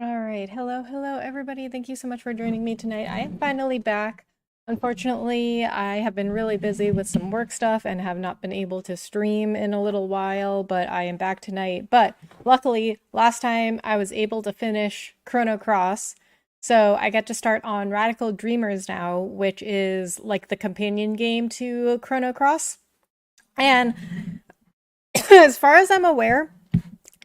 All right. Hello, everybody. Thank you so much for joining me tonight. I am finally back. Unfortunately, I have been really busy with some work stuff and have not been able to stream in a little while, but I am back tonight. But luckily, last time I was able to finish Chrono Cross, so I get to start on Radical Dreamers now, which is like the companion game to Chrono Cross. And as far as I'm aware,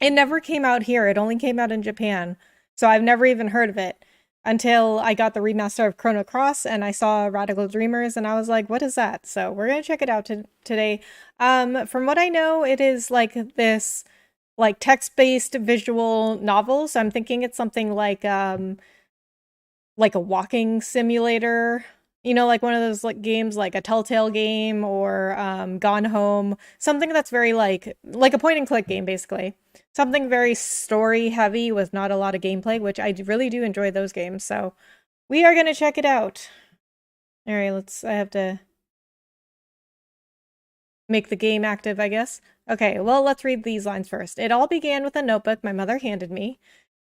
it never came out here. It only came out in Japan. So I've never even heard of it until I got the remaster of Chrono Cross and I saw Radical Dreamers and I was like, what is that? So we're going to check it out today. From what I know, it is like this like text-based visual novel. So I'm thinking it's something like a walking simulator, like one of those like games like a Telltale game or Gone Home, something that's very like a point and click game basically. Something very story heavy with not a lot of gameplay, which I really do enjoy those games. So we are going to check it out. All right, I have to make the game active, I guess. Okay, well, let's read these lines first. It all began with a notebook my mother handed me.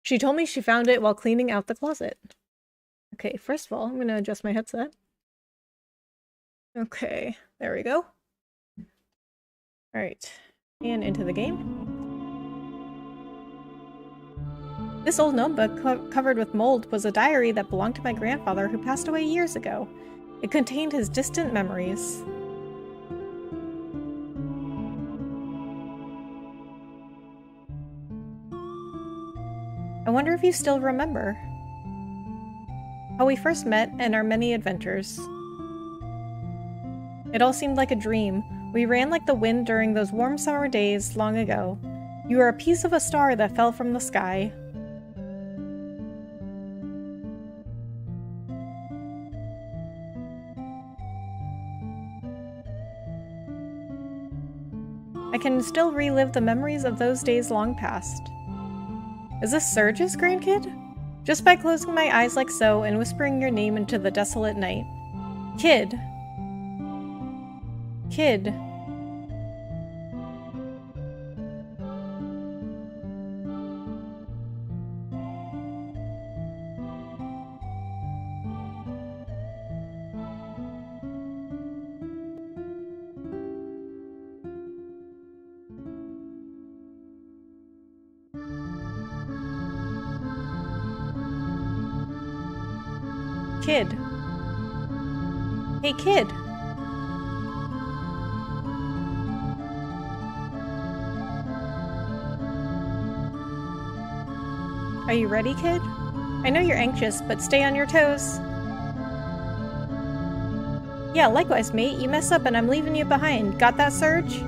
She told me she found it while cleaning out the closet. Okay, first of all, I'm going to adjust my headset. Okay, there we go. All right, and into the game. This old notebook covered with mold was a diary that belonged to my grandfather who passed away years ago. It contained his distant memories. I wonder if you still remember how we first met and our many adventures. It all seemed like a dream. We ran like the wind during those warm summer days long ago. You were a piece of a star that fell from the sky. I can still relive the memories of those days long past. Is this Surge's grandkid? Just by closing my eyes like so and whispering your name into the desolate night. Kid. Kid. Kid. Hey, kid. Are you ready, kid? I know you're anxious, but stay on your toes. Yeah, likewise, mate. You mess up and I'm leaving you behind. Got that, Surge?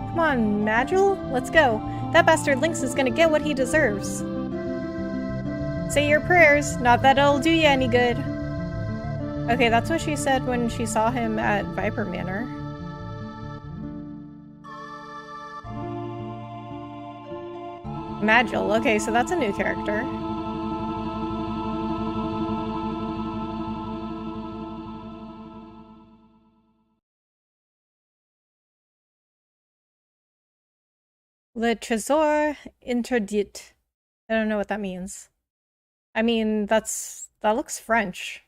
Come on, Magil? Let's go. That bastard Lynx is gonna get what he deserves. Say your prayers, not that it'll do you any good. Okay, that's what she said when she saw him at Viper Manor. Magil, okay, so that's a new character. Le Trésor Interdit. I don't know what that means. I mean, that looks French.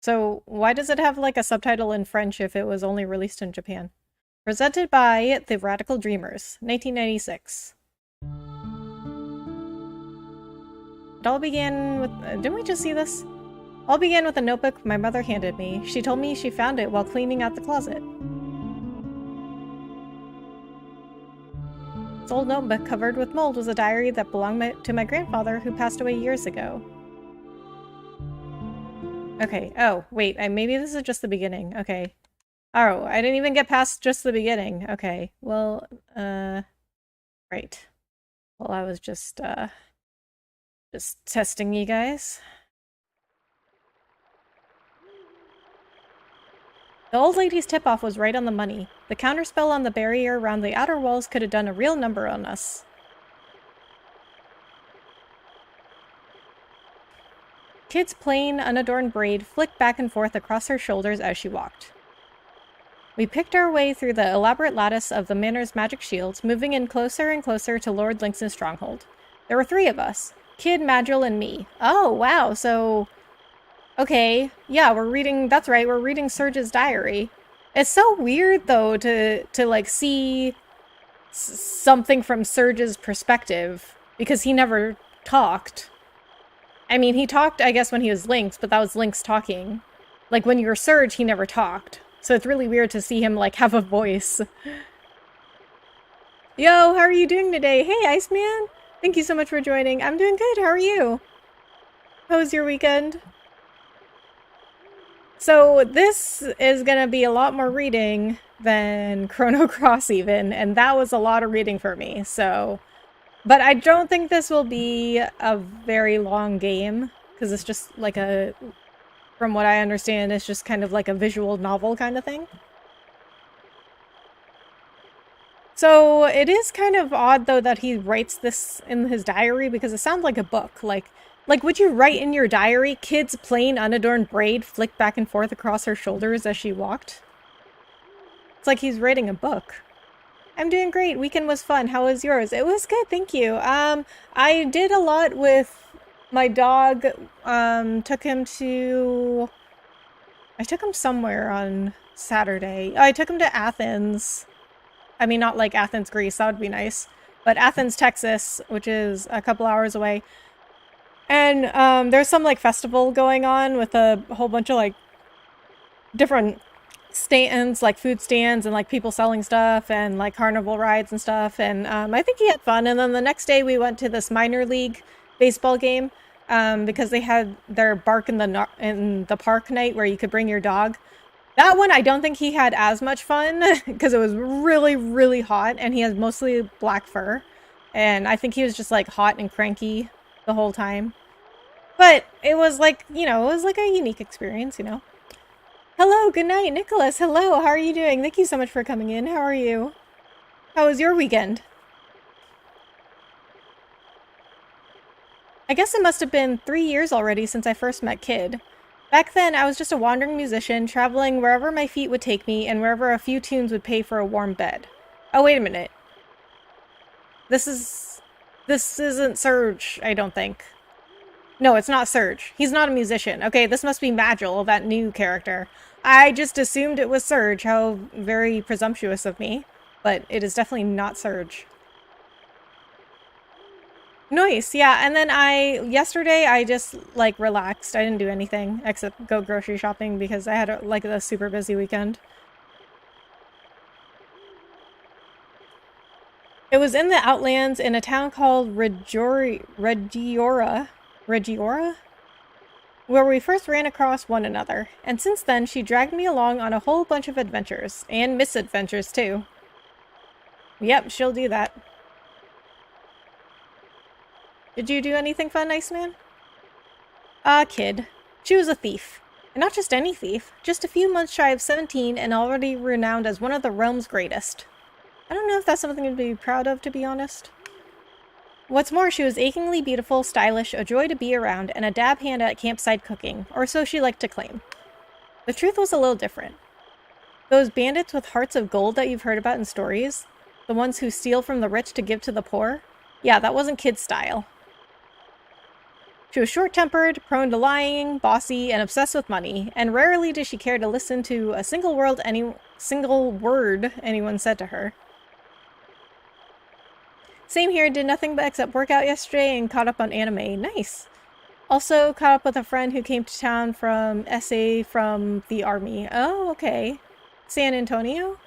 So why does it have like a subtitle in French if it was only released in Japan? Presented by the Radical Dreamers, 1996. It all began with... didn't we just see this? All began with a notebook my mother handed me. She told me she found it while cleaning out the closet. This old notebook covered with mold was a diary that belonged to my grandfather who passed away years ago. Okay, oh, wait, maybe this is just the beginning. Okay. Oh, I didn't even get past just the beginning. Okay, well, right. Well, I was just testing you guys. The old lady's tip-off was right on the money. The counterspell on the barrier around the outer walls could have done a real number on us. Kid's plain, unadorned braid flicked back and forth across her shoulders as she walked. We picked our way through the elaborate lattice of the manor's magic shields, moving in closer and closer to Lord Lynx's stronghold. There were 3 of us. Kid, Madrill, and me. Oh, wow, so... Okay, yeah, we're reading... That's right, we're reading Surge's diary. It's so weird, though, to like, see something from Surge's perspective, because he never talked. I mean, he talked, I guess, when he was Lynx, but that was Lynx talking. Like, when you were Surge, he never talked. So it's really weird to see him, like, have a voice. Yo, how are you doing today? Hey, Iceman! Thank you so much for joining. I'm doing good, how are you? How was your weekend? So this is gonna be a lot more reading than Chrono Cross even, and that was a lot of reading for me, so... But I don't think this will be a very long game, because it's just like a... From what I understand, it's just kind of like a visual novel kind of thing. So it is kind of odd, though, that he writes this in his diary, because it sounds like a book. Like, would you write in your diary, Kid's plain, unadorned braid flicked back and forth across her shoulders as she walked? It's like he's writing a book. I'm doing great. Weekend was fun. How was yours? It was good, thank you. I did a lot with my dog. Took him somewhere on Saturday. I took him to Athens. I mean, not like Athens, Greece. That would be nice. But Athens, Texas, which is a couple hours away. And there's some like festival going on with a whole bunch of like different stands, like food stands and like people selling stuff and like carnival rides and stuff. And I think he had fun. And then the next day we went to this minor league baseball game because they had their bark in the park night where you could bring your dog. That one, I don't think he had as much fun because it was really, really hot and he has mostly black fur. And I think he was just like hot and cranky the whole time. But it was like, you know, it was like a unique experience, you know. Hello, good night, Nicholas. Hello, how are you doing? Thank you so much for coming in. How are you? How was your weekend? I guess it must have been 3 years already since I first met Kid. Back then, I was just a wandering musician, traveling wherever my feet would take me and wherever a few tunes would pay for a warm bed. Oh, wait a minute. This isn't Surge, I don't think. No, it's not Surge. He's not a musician. Okay, this must be Madrill, that new character. I just assumed it was Surge. How very presumptuous of me. But it is definitely not Surge. Nice, yeah. And then yesterday I just like relaxed. I didn't do anything except go grocery shopping because I had like a super busy weekend. It was in the Outlands in a town called Regiora, where we first ran across one another, and since then she dragged me along on a whole bunch of adventures, and misadventures too. Yep, she'll do that. Did you do anything fun, Iceman? Kid. She was a thief. And not just any thief, just a few months shy of 17 and already renowned as one of the realm's greatest. I don't know if that's something to be proud of, to be honest. What's more, she was achingly beautiful, stylish, a joy to be around, and a dab hand at campsite cooking, or so she liked to claim. The truth was a little different. Those bandits with hearts of gold that you've heard about in stories, the ones who steal from the rich to give to the poor, yeah, that wasn't Kid's style. She was short-tempered, prone to lying, bossy, and obsessed with money, and rarely did she care to listen to a single word anyone said to her. Same here, did nothing but except work out yesterday and caught up on anime. Nice. Also caught up with a friend who came to town from SA from the army. Oh, okay. San Antonio?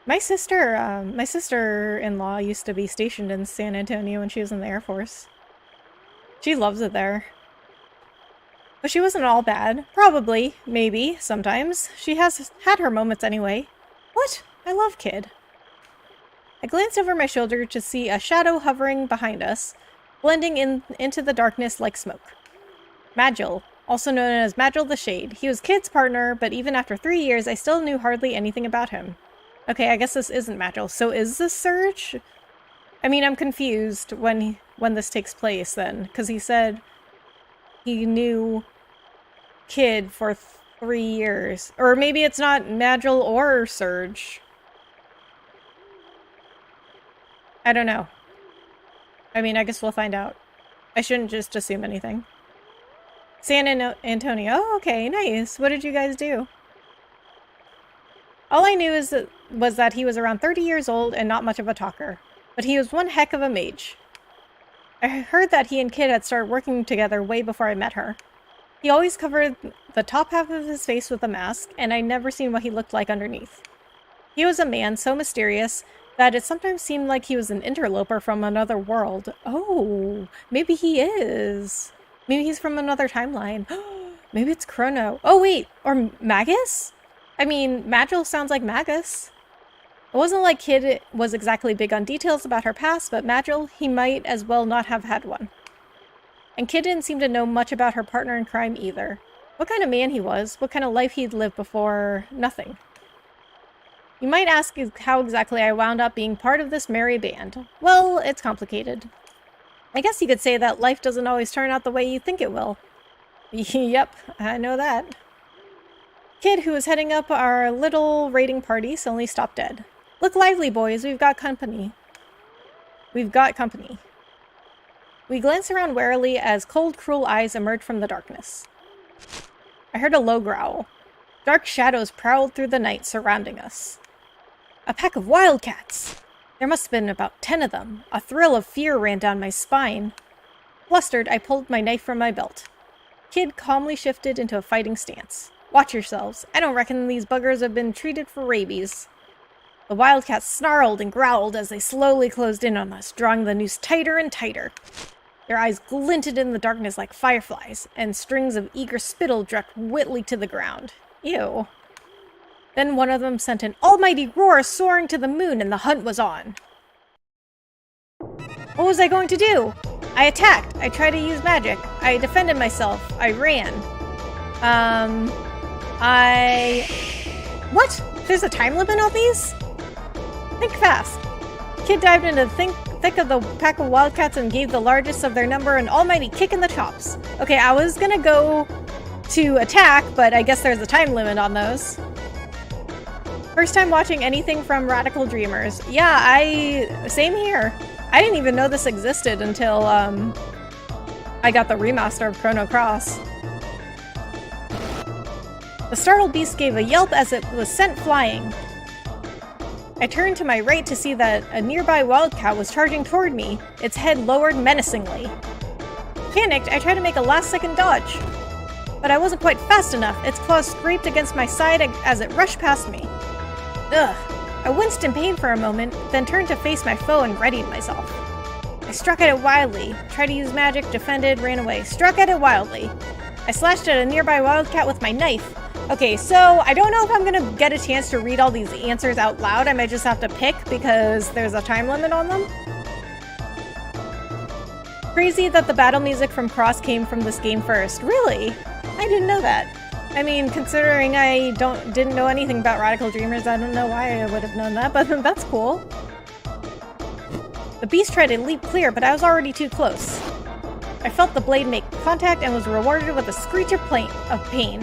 My sister-in-law used to be stationed in San Antonio when she was in the Air Force. She loves it there. But she wasn't all bad. Probably. Maybe. Sometimes. She has had her moments anyway. What? I love Kid. I glanced over my shoulder to see a shadow hovering behind us, blending into the darkness like smoke. Madrill, also known as Madrill the Shade. He was Kid's partner, but even after 3 years, I still knew hardly anything about him. Okay, I guess this isn't Madrill. So is this Surge? I mean, I'm confused when this takes place then, because he said he knew Kid for 3 years. Or maybe it's not Madrill or Surge. I don't know. I mean, I guess we'll find out. I shouldn't just assume anything. San Antonio. Oh, okay, nice. What did you guys do? All I knew was that he was around 30 years old and not much of a talker. But he was one heck of a mage. I heard that he and Kid had started working together way before I met her. He always covered the top half of his face with a mask, and I'd never seen what he looked like underneath. He was a man so mysterious that it sometimes seemed like he was an interloper from another world. Oh, maybe he is. Maybe he's from another timeline. Maybe it's Chrono. Oh, wait, or Magus? I mean, Madrill sounds like Magus. It wasn't like Kid was exactly big on details about her past, but Madrill, he might as well not have had one. And Kid didn't seem to know much about her partner in crime either. What kind of man he was, what kind of life he'd lived before, nothing. You might ask how exactly I wound up being part of this merry band. Well, it's complicated. I guess you could say that life doesn't always turn out the way you think it will. Yep, I know that. Kid, who was heading up our little raiding party, suddenly stopped dead. Look lively, boys, we've got company. We've got company. We glanced around warily as cold, cruel eyes emerged from the darkness. I heard a low growl. Dark shadows prowled through the night, surrounding us. A pack of wildcats! There must have been about 10 of them. A thrill of fear ran down my spine. Flustered, I pulled my knife from my belt. Kid calmly shifted into a fighting stance. Watch yourselves. I don't reckon these buggers have been treated for rabies. The wildcats snarled and growled as they slowly closed in on us, drawing the noose tighter and tighter. Their eyes glinted in the darkness like fireflies, and strings of eager spittle dripped wetly to the ground. Ew. Then one of them sent an almighty roar soaring to the moon, and the hunt was on. What was I going to do? I attacked. I tried to use magic. I defended myself. I ran. What? There's a time limit on these? Think fast. Kid dived into the thick of the pack of wildcats and gave the largest of their number an almighty kick in the chops. Okay, I was gonna go to attack, but I guess there's a time limit on those. First time watching anything from Radical Dreamers. Yeah, same here. I didn't even know this existed until, I got the remaster of Chrono Cross. The startled beast gave a yelp as it was sent flying. I turned to my right to see that a nearby wildcat was charging toward me, its head lowered menacingly. Panicked, I tried to make a last-second dodge. But I wasn't quite fast enough. Its claws scraped against my side as it rushed past me. Ugh. I winced in pain for a moment, then turned to face my foe and readied myself. I struck at it wildly, tried to use magic, defended, ran away, struck at it wildly. I slashed at a nearby wildcat with my knife. Okay, so I don't know if I'm gonna get a chance to read all these answers out loud. I might just have to pick because there's a time limit on them. Crazy that the battle music from Cross came from this game first. Really? I didn't know that. I mean, considering I didn't know anything about Radical Dreamers, I don't know why I would have known that, but that's cool. The beast tried to leap clear, but I was already too close. I felt the blade make contact and was rewarded with a screech of pain.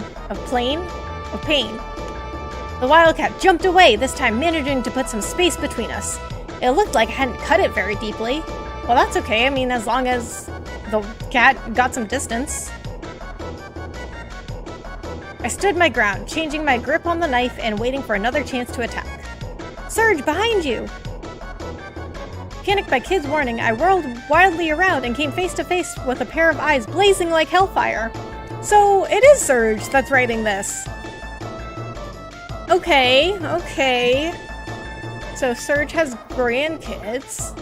The wildcat jumped away, this time managing to put some space between us. It looked like I hadn't cut it very deeply. Well, that's okay. I mean, as long as the cat got some distance. I stood my ground, changing my grip on the knife and waiting for another chance to attack. Surge, behind you! Panicked by Kid's warning, I whirled wildly around and came face to face with a pair of eyes blazing like hellfire. So, it is Surge that's writing this. Okay. So, Surge has grandkids.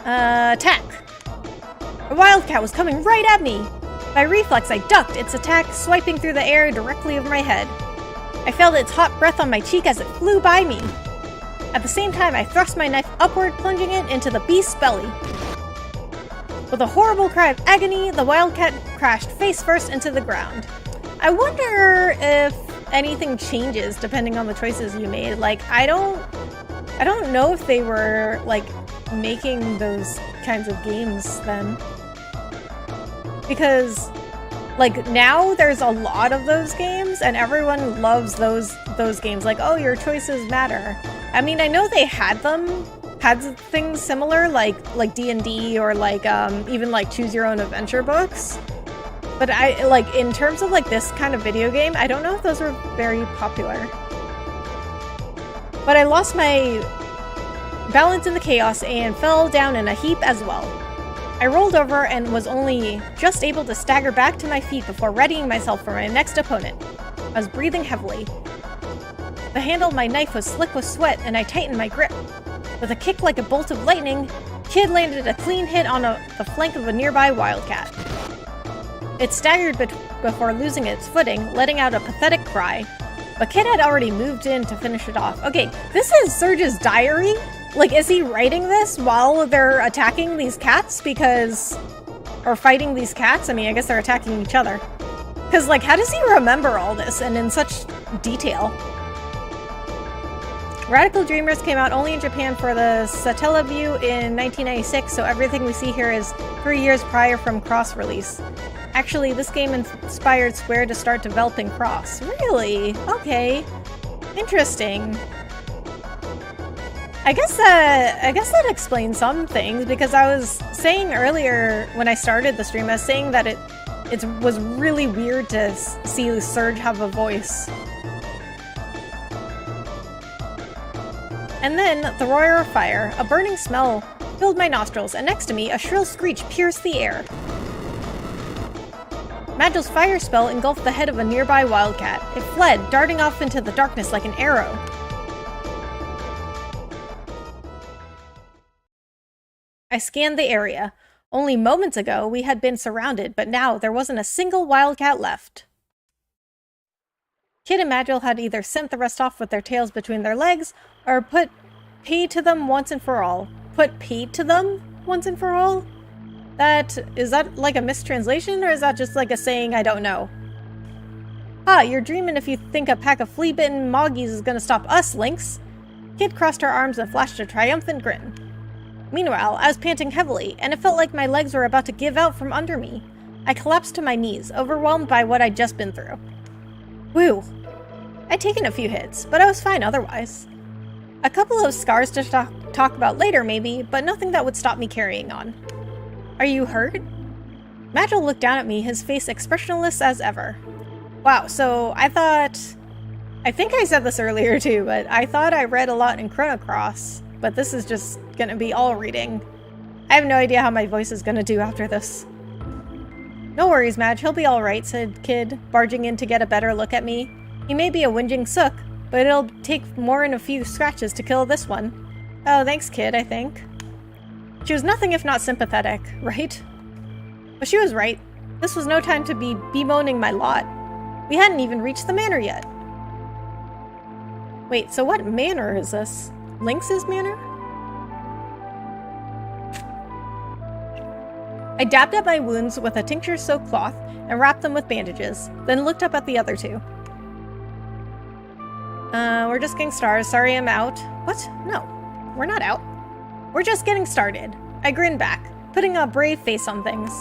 Attack! A wildcat was coming right at me! By reflex, I ducked, its attack swiping through the air directly over my head. I felt its hot breath on my cheek as it flew by me. At the same time, I thrust my knife upward, plunging it into the beast's belly. With a horrible cry of agony, the wildcat crashed face first into the ground. I wonder if anything changes depending on the choices you made. Like, I don't I don't know if they were, like, making those kinds of games then. Because, like, now there's a lot of those games, and everyone loves those games. Like, oh, your choices matter. I mean, I know they had things similar, like D&D or, like, even, like, Choose Your Own Adventure books. But like, in terms of, like, this kind of video game, I don't know if those were very popular. But I lost my balance in the chaos and fell down in a heap as well. I rolled over and was only just able to stagger back to my feet before readying myself for my next opponent. I was breathing heavily. The handle of my knife was slick with sweat and I tightened my grip. With a kick like a bolt of lightning, Kid landed a clean hit on the flank of a nearby wildcat. It staggered before losing its footing, letting out a pathetic cry. But Kid had already moved in to finish it off. Okay, this is Surge's diary? Like, is he writing this while they're attacking these cats? Or fighting these cats? I mean, I guess they're attacking each other. Because, like, how does he remember all this and in such detail? Radical Dreamers came out only in Japan for the Satellaview in 1996, so everything we see here is 3 years prior from Cross release. Actually, this game inspired Square to start developing Cross. Really? Okay. Interesting. I guess that explains some things, because I was saying earlier when I started the stream, I was saying that it was really weird to see Surge have a voice. And then, the roar of fire, a burning smell filled my nostrils, and next to me, a shrill screech pierced the air. Magil's fire spell engulfed the head of a nearby wildcat. It fled, darting off into the darkness like an arrow. I scanned the area. Only moments ago, we had been surrounded, but now there wasn't a single wildcat left. Kid and Magil had either sent the rest off with their tails between their legs, or put paid to them once and for all. Put paid to them once and for all? Is that like a mistranslation, or is that just like a saying I don't know? Ah, you're dreaming if you think a pack of flea-bitten moggies is gonna stop us, Lynx. Kid crossed her arms and flashed a triumphant grin. Meanwhile, I was panting heavily, and it felt like my legs were about to give out from under me. I collapsed to my knees, overwhelmed by what I'd just been through. Whew. I'd taken a few hits, but I was fine otherwise. A couple of scars to talk about later, maybe, but nothing that would stop me carrying on. Are you hurt? Magil looked down at me, his face expressionless as ever. Wow, so I think I said this earlier too, but I thought I read a lot in Chrono Cross, but this is just gonna be all reading. I have no idea how my voice is gonna do after this. No worries, Madge, he'll be alright, said Kid, barging in to get a better look at me. He may be a whinging sook, but it'll take more than a few scratches to kill this one. Oh, thanks, Kid, I think. She was nothing if not sympathetic, right? But she was right. This was no time to be bemoaning my lot. We hadn't even reached the manor yet. Wait, so what manor is this? Lynx's manor? I dabbed at my wounds with a tincture-soaked cloth and wrapped them with bandages, then looked up at the other two. We're just getting started. Sorry I'm out. What? No, we're not out. We're just getting started. I grinned back, putting a brave face on things.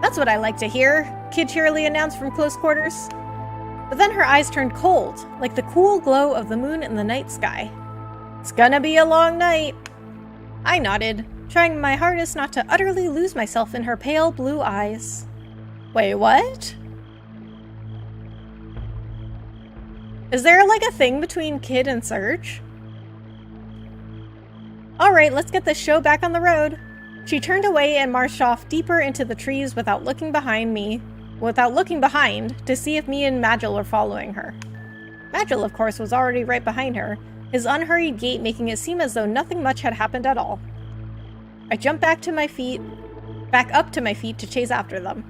That's what I like to hear, Kid cheerily announced from close quarters. But then her eyes turned cold, like the cool glow of the moon in the night sky. It's gonna be a long night. I nodded, trying my hardest not to utterly lose myself in her pale blue eyes. Wait, what? Is there like a thing between Kid and Surge? Alright, let's get this show back on the road. She turned away and marched off deeper into the trees without looking behind to see if me and Magil were following her. Magil, of course, was already right behind her, his unhurried gait making it seem as though nothing much had happened at all. I jumped back up to my feet to chase after them.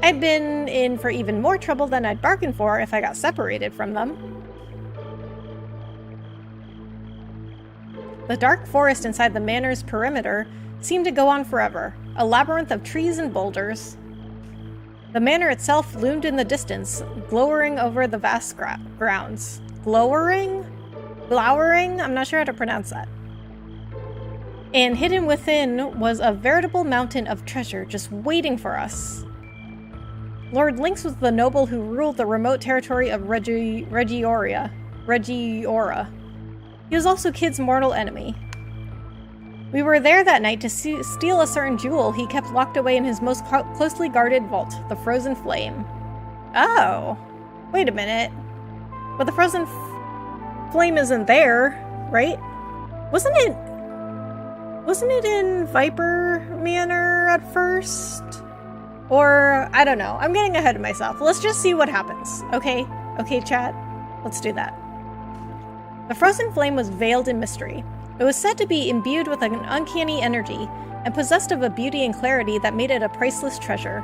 I'd been in for even more trouble than I'd bargained for if I got separated from them. The dark forest inside the manor's perimeter seemed to go on forever, a labyrinth of trees and boulders. The manor itself loomed in the distance, glowering over the vast grounds. Glowering? I'm not sure how to pronounce that. And hidden within was a veritable mountain of treasure just waiting for us. Lord Lynx was the noble who ruled the remote territory of Regiora. He was also Kid's mortal enemy. We were there that night to steal a certain jewel he kept locked away in his most closely guarded vault, the Frozen Flame. Oh, wait a minute. But the Frozen Flame isn't there, right? Wasn't it in Viper Manor at first? Or, I don't know. I'm getting ahead of myself. Let's just see what happens. Okay? Okay, chat? Let's do that. The Frozen Flame was veiled in mystery. It was said to be imbued with an uncanny energy and possessed of a beauty and clarity that made it a priceless treasure.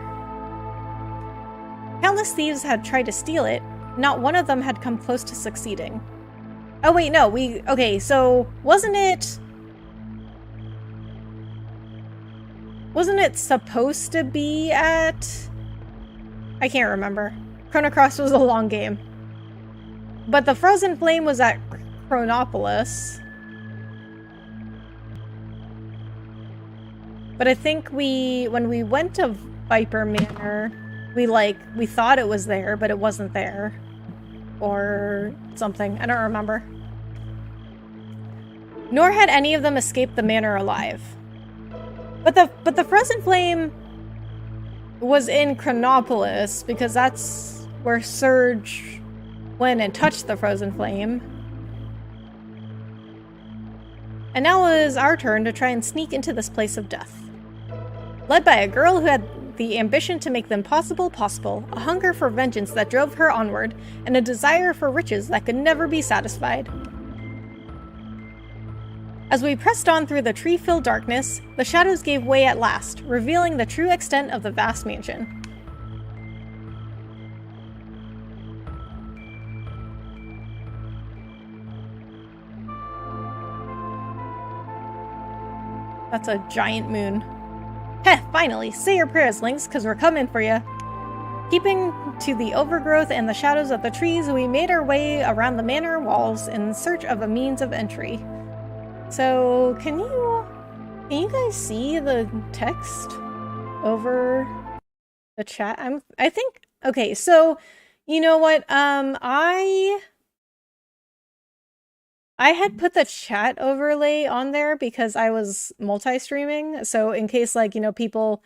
Countless thieves had tried to steal it. Not one of them had come close to succeeding. Oh wait, no, okay, so wasn't it supposed to be at... I can't remember. Chrono Cross was a long game. But the Frozen Flame was at Chronopolis. But I think when we went to Viper Manor, we thought it was there, but it wasn't there. Or something. I don't remember. Nor had any of them escaped the manor alive. But the Frozen Flame was in Chronopolis, because that's where Surge went and touched the Frozen Flame. And now it was our turn to try and sneak into this place of death. Led by a girl who had the ambition to make the impossible possible, a hunger for vengeance that drove her onward, and a desire for riches that could never be satisfied. As we pressed on through the tree-filled darkness, the shadows gave way at last, revealing the true extent of the vast mansion. That's a giant moon. Heh, finally! Say your prayers, Lynx, because we're coming for you. Keeping to the overgrowth and the shadows of the trees, we made our way around the manor walls in search of a means of entry. So, can you guys see the text over the chat? I think, okay, so, you know what, I had put the chat overlay on there because I was multi-streaming, so in case, like, you know, people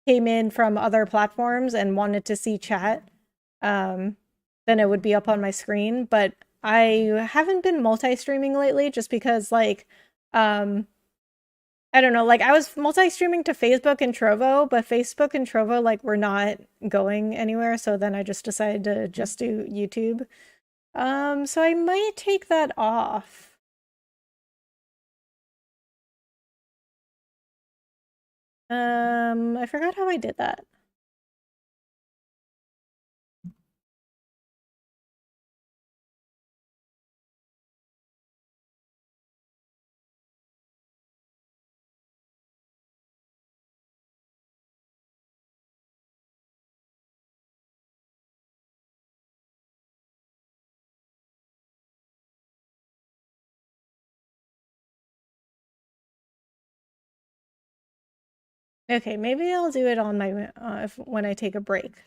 came in from other platforms and wanted to see chat, then it would be up on my screen, but I haven't been multi-streaming lately just because, like, I don't know, like, I was multi-streaming to Facebook and Trovo, but Facebook and Trovo, like, were not going anywhere, so then I just decided to just do YouTube. So I might take that off. I forgot how I did that. Okay, maybe I'll do it on my when I take a break.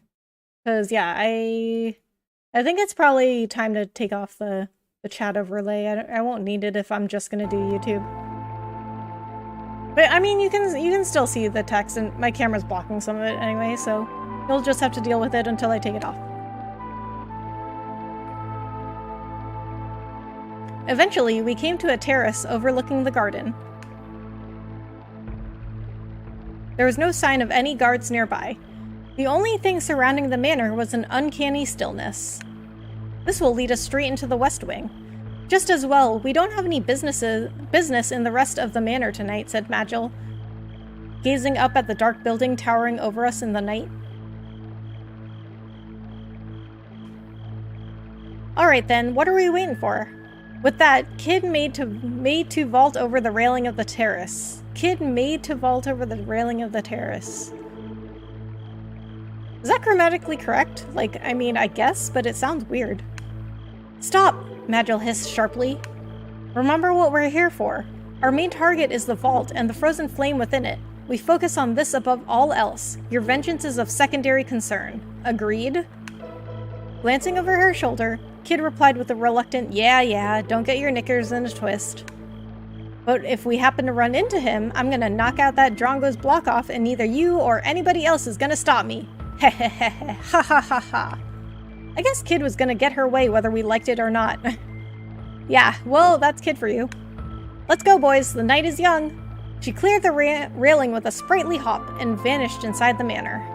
Because yeah, I think it's probably time to take off the chat overlay. I won't need it if I'm just gonna do YouTube. But I mean, you can still see the text, and my camera's blocking some of it anyway, so you'll just have to deal with it until I take it off. Eventually, we came to a terrace overlooking the garden. There was no sign of any guards nearby. The only thing surrounding the manor was an uncanny stillness. This will lead us straight into the West Wing. Just as well, we don't have any business in the rest of the manor tonight, said Magil, gazing up at the dark building towering over us in the night. Alright then, what are we waiting for? With that, Kid made to vault over the railing of the terrace. Kid made to vault over the railing of the terrace. Is that grammatically correct? Like, I mean, I guess, but it sounds weird. Stop! Magil hissed sharply. Remember what we're here for. Our main target is the vault and the frozen flame within it. We focus on this above all else. Your vengeance is of secondary concern. Agreed? Glancing over her shoulder, Kid replied with a reluctant, yeah, don't get your knickers in a twist. But if we happen to run into him, I'm gonna knock out that Drongo's block off and neither you or anybody else is gonna stop me. Hehehehe, ha ha ha ha. I guess Kid was gonna get her way whether we liked it or not. Yeah, well, that's Kid for you. Let's go, boys, the night is young. She cleared the railing with a sprightly hop and vanished inside the manor.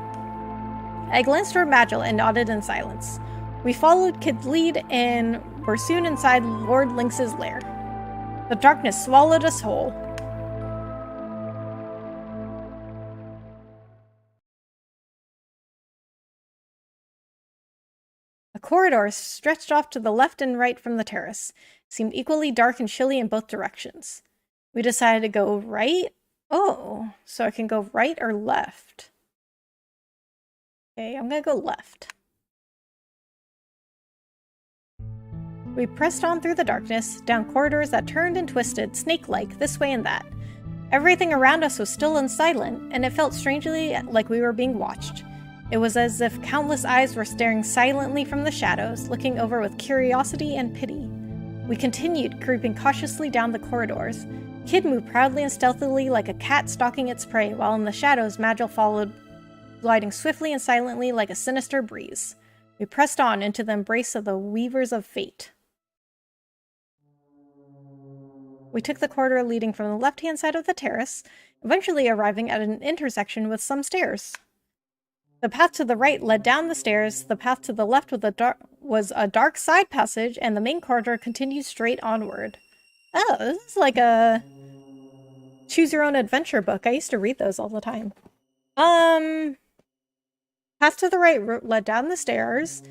I glanced toward Magil and nodded in silence. We followed Kid's lead and were soon inside Lord Lynx's lair. The darkness swallowed us whole. A corridor stretched off to the left and right from the terrace. It seemed equally dark and chilly in both directions. We decided to go right. Oh, so I can go right or left. Okay, I'm gonna go left. We pressed on through the darkness, down corridors that turned and twisted, snake-like, this way and that. Everything around us was still and silent, and it felt strangely like we were being watched. It was as if countless eyes were staring silently from the shadows, looking over with curiosity and pity. We continued, creeping cautiously down the corridors. Kid moved proudly and stealthily like a cat stalking its prey, while in the shadows Magil followed, gliding swiftly and silently like a sinister breeze. We pressed on into the embrace of the Weavers of Fate. We took the corridor leading from the left-hand side of the terrace, eventually arriving at an intersection with some stairs. The path to the right led down the stairs, the path to the left was a dark side passage, and the main corridor continued straight onward. Oh, this is like a choose-your-own-adventure book. I used to read those all the time. Path to the right led down the stairs,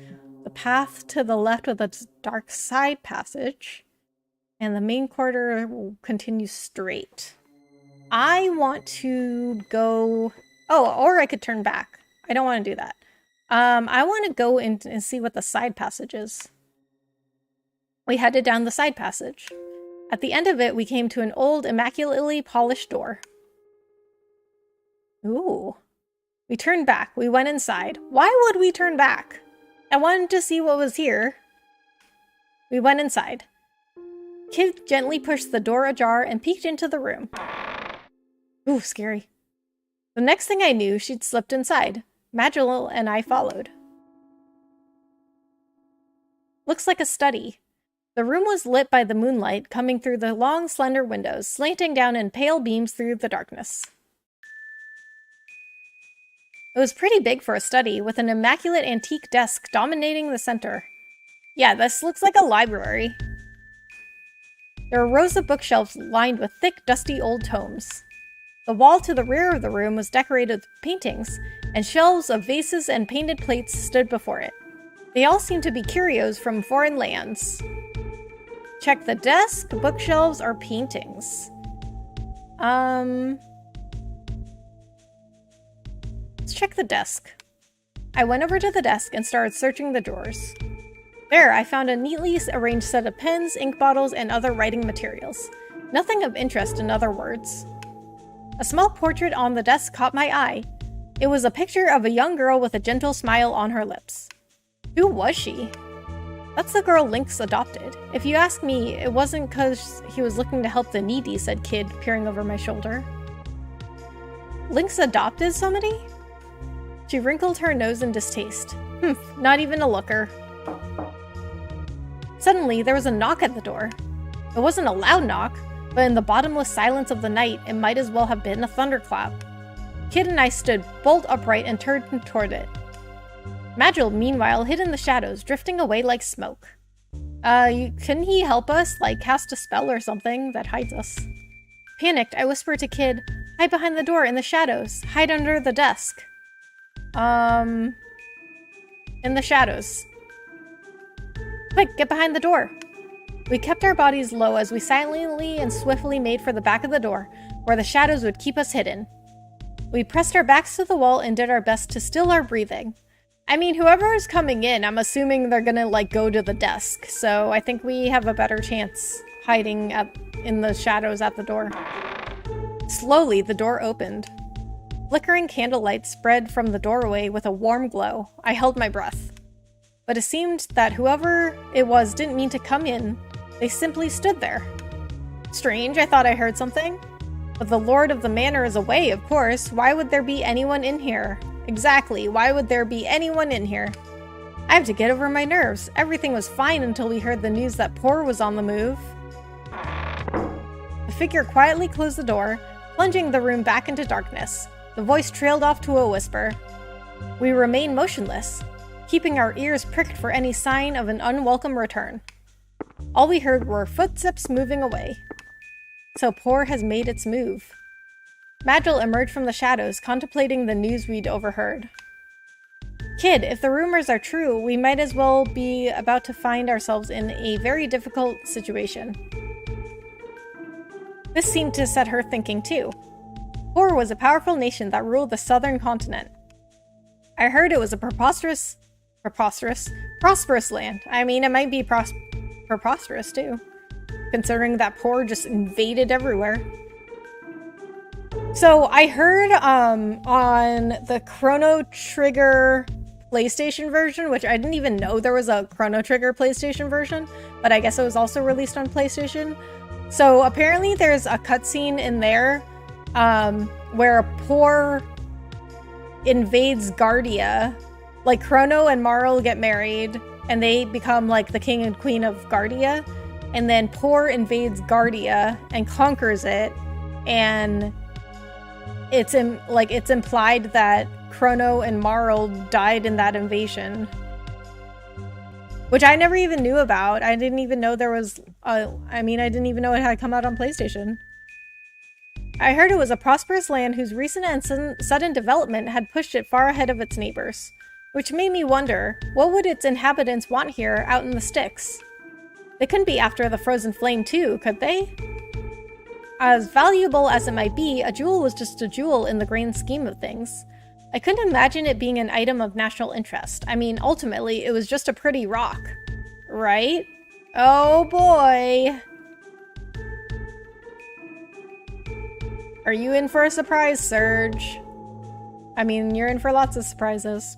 the path to the left with a dark side passage, and the main corridor will continue straight. I want to go... Oh, or I could turn back. I don't want to do that. I want to go in and see what the side passage is. We headed down the side passage. At the end of it, we came to an old, immaculately polished door. Ooh. We turned back. We went inside. Why would we turn back? I wanted to see what was here. We went inside. Kid gently pushed the door ajar and peeked into the room. Ooh, scary. The next thing I knew, she'd slipped inside. Magil and I followed. Looks like a study. The room was lit by the moonlight coming through the long, slender windows, slanting down in pale beams through the darkness. It was pretty big for a study, with an immaculate antique desk dominating the center. Yeah, this looks like a library. There were rows of bookshelves lined with thick, dusty old tomes. The wall to the rear of the room was decorated with paintings, and shelves of vases and painted plates stood before it. They all seemed to be curios from foreign lands. Check the desk, bookshelves, or paintings. Let's check the desk. I went over to the desk and started searching the drawers. There, I found a neatly arranged set of pens, ink bottles, and other writing materials. Nothing of interest, in other words. A small portrait on the desk caught my eye. It was a picture of a young girl with a gentle smile on her lips. Who was she? That's the girl Lynx adopted. If you ask me, it wasn't because he was looking to help the needy, said Kid, peering over my shoulder. Lynx adopted somebody? She wrinkled her nose in distaste. Not even a looker. Suddenly, there was a knock at the door. It wasn't a loud knock, but in the bottomless silence of the night, it might as well have been a thunderclap. Kid and I stood bolt upright and turned toward it. Magil, meanwhile, hid in the shadows, drifting away like smoke. Couldn't he help us? Like, cast a spell or something that hides us? Panicked, I whispered to Kid, hide behind the door in the shadows. Hide under the desk. In the shadows. Quick, get behind the door. We kept our bodies low as we silently and swiftly made for the back of the door, where the shadows would keep us hidden. We pressed our backs to the wall and did our best to still our breathing. I mean, whoever is coming in, I'm assuming they're gonna, like, go to the desk, so I think we have a better chance hiding in the shadows at the door. Slowly, the door opened. Flickering candlelight spread from the doorway with a warm glow. I held my breath. But it seemed that whoever it was didn't mean to come in. They simply stood there. Strange, I thought I heard something. But the lord of the manor is away, of course. Why would there be anyone in here? Exactly, why would there be anyone in here? I have to get over my nerves. Everything was fine until we heard the news that Poor was on the move. The figure quietly closed the door, plunging the room back into darkness. The voice trailed off to a whisper. We remained motionless, keeping our ears pricked for any sign of an unwelcome return. All we heard were footsteps moving away. So Poor has made its move. Magil emerged from the shadows, contemplating the news we'd overheard. Kid, if the rumors are true, we might as well be about to find ourselves in a very difficult situation. This seemed to set her thinking too. Poor was a powerful nation that ruled the southern continent. I heard it was a prosperous land. I mean, it might be preposterous too, considering that Poor just invaded everywhere. So I heard on the Chrono Trigger PlayStation version, which I didn't even know there was a Chrono Trigger PlayStation version, but I guess it was also released on PlayStation. So apparently there's a cutscene in there where Poor invades Guardia. Like, Chrono and Marl get married, and they become, like, the king and queen of Guardia. And then Poor invades Guardia and conquers it, and it's implied that Chrono and Marl died in that invasion. Which I never even knew about. I didn't even know there was I didn't even know it had come out on PlayStation. I heard it was a prosperous land whose recent and sudden development had pushed it far ahead of its neighbors. Which made me wonder, what would its inhabitants want here out in the sticks? They couldn't be after the frozen flame too, could they? As valuable as it might be, a jewel was just a jewel in the grand scheme of things. I couldn't imagine it being an item of national interest. I mean, ultimately, it was just a pretty rock. Right? Oh boy! Are you in for a surprise, Surge? I mean, you're in for lots of surprises.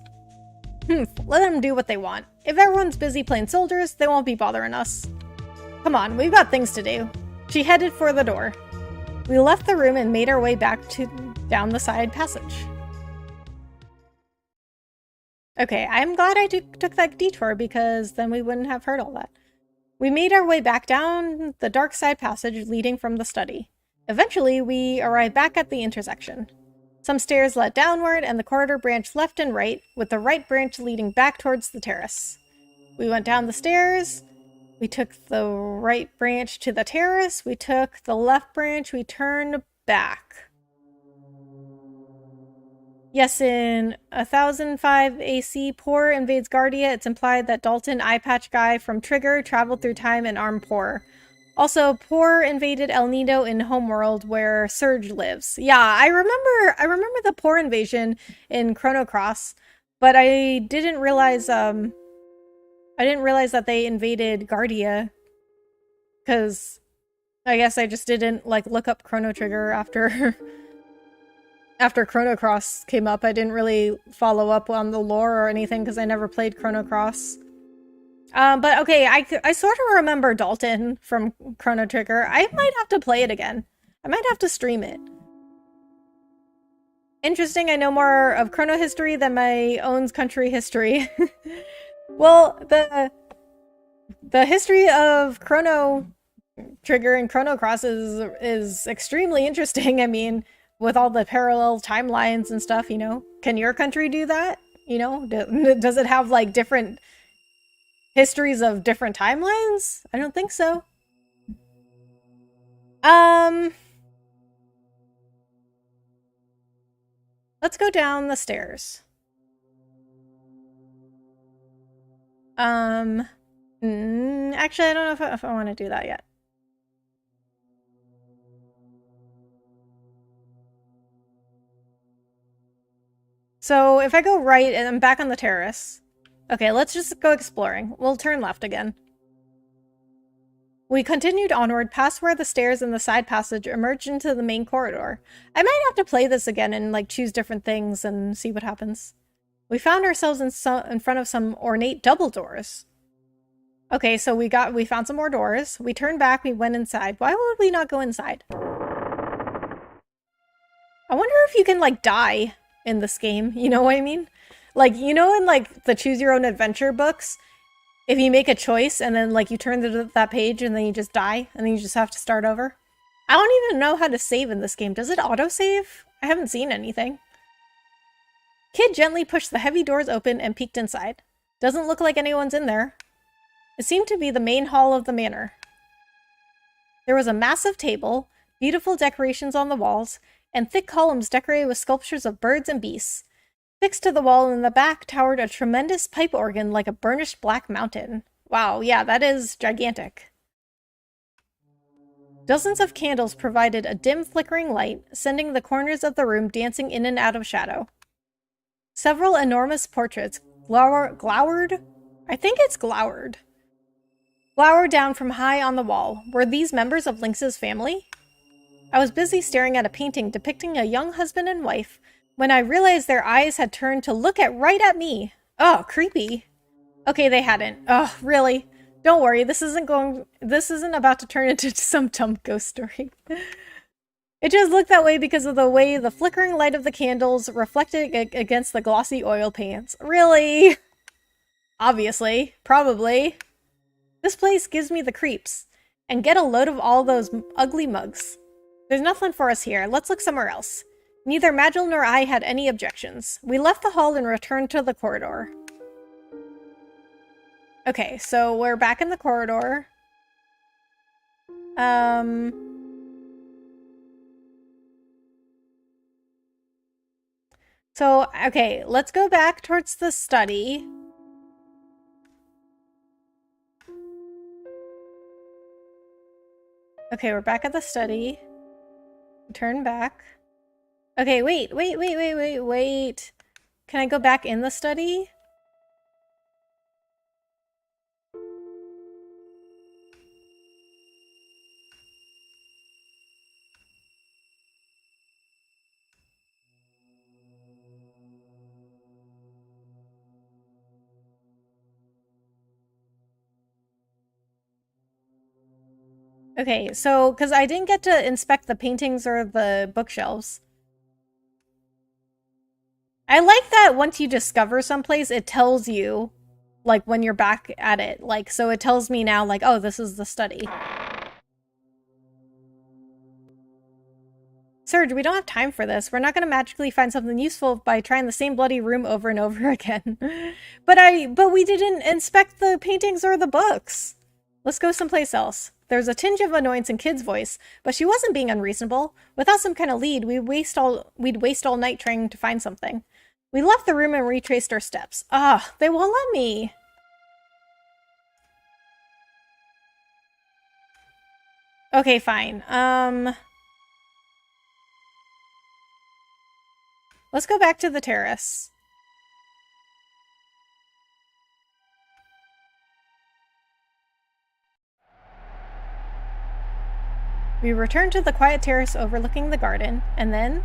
Let them do what they want. If everyone's busy playing soldiers, they won't be bothering us. Come on, we've got things to do. She headed for the door. We left the room and made our way back down the side passage. Okay, I'm glad I took that detour because then we wouldn't have heard all that. We made our way back down the dark side passage leading from the study. Eventually, we arrived back at the intersection. Some stairs led downward, and the corridor branched left and right, with the right branch leading back towards the terrace. We went down the stairs. We took the right branch to the terrace. We took the left branch. We turned back. Yes, in 1005 AC, Poor invades Guardia. It's implied that Dalton, eye patch guy from Trigger, traveled through time and armed Poor. Also, Poor invaded El Nido in Homeworld, where Surge lives. Yeah, I remember the Poor invasion in Chrono Cross, but I didn't realize that they invaded Guardia, because I guess I just didn't look up Chrono Trigger after after Chrono Cross came up. I didn't really follow up on the lore or anything because I never played Chrono Cross. But okay, I sort of remember Dalton from Chrono Trigger. I might have to play it again. I might have to stream it. Interesting, I know more of Chrono history than my own country history. Well, the history of Chrono Trigger and Chrono Cross is extremely interesting. I mean, with all the parallel timelines and stuff, you know. Can your country do that? You know, does it have different histories of different timelines? I don't think so. Let's go down the stairs. Actually, I don't know if I want to do that yet. So if I go right and I'm back on the terrace. Okay, let's just go exploring. We'll turn left again. We continued onward, past where the stairs and the side passage emerged into the main corridor. I might have to play this again and like choose different things and see what happens. We found ourselves in front of some ornate double doors. Okay, so we found some more doors. We turned back, we went inside. Why would we not go inside? I wonder if you can like die in this game, you know what I mean? Like, you know in like the choose your own adventure books, if you make a choice and then like you turn to that page and then you just die and then you just have to start over. I don't even know how to save in this game. Does it autosave? I haven't seen anything. Kid gently pushed the heavy doors open and peeked inside. Doesn't look like anyone's in there. It seemed to be the main hall of the manor. There was a massive table, beautiful decorations on the walls, and thick columns decorated with sculptures of birds and beasts. Fixed to the wall in the back towered a tremendous pipe organ like a burnished black mountain. Wow, yeah, that is gigantic. Dozens of candles provided a dim flickering light, sending the corners of the room dancing in and out of shadow. Several enormous portraits glowered? I think it's glowered. Glowered down from high on the wall. Were these members of Lynx's family? I was busy staring at a painting depicting a young husband and wife when I realized their eyes had turned to look right at me. Oh, creepy. Okay, they hadn't. Oh, really? Don't worry, this isn't about to turn into some dumb ghost story. It just looked that way because of the way the flickering light of the candles reflected against the glossy oil paints. Really? Obviously. Probably. This place gives me the creeps. And get a load of all those ugly mugs. There's nothing for us here. Let's look somewhere else. Neither Magil nor I had any objections. We left the hall and returned to the corridor. Okay, so we're back in the corridor. So, okay, let's go back towards the study. Okay, we're back at the study. Turn back. Okay, wait. Can I go back in the study? Okay, so, because I didn't get to inspect the paintings or the bookshelves. I like that once you discover someplace, it tells you, like, when you're back at it. Like, so it tells me now, like, oh, this is the study. Serge, we don't have time for this. We're not going to magically find something useful by trying the same bloody room over and over again. But we didn't inspect the paintings or the books. Let's go someplace else. There's a tinge of annoyance in Kid's voice, but she wasn't being unreasonable. Without some kind of lead, we'd waste all night trying to find something. We left the room and retraced our steps. Ah, they won't let me. Okay, fine. Let's go back to the terrace. We returned to the quiet terrace overlooking the garden, and then...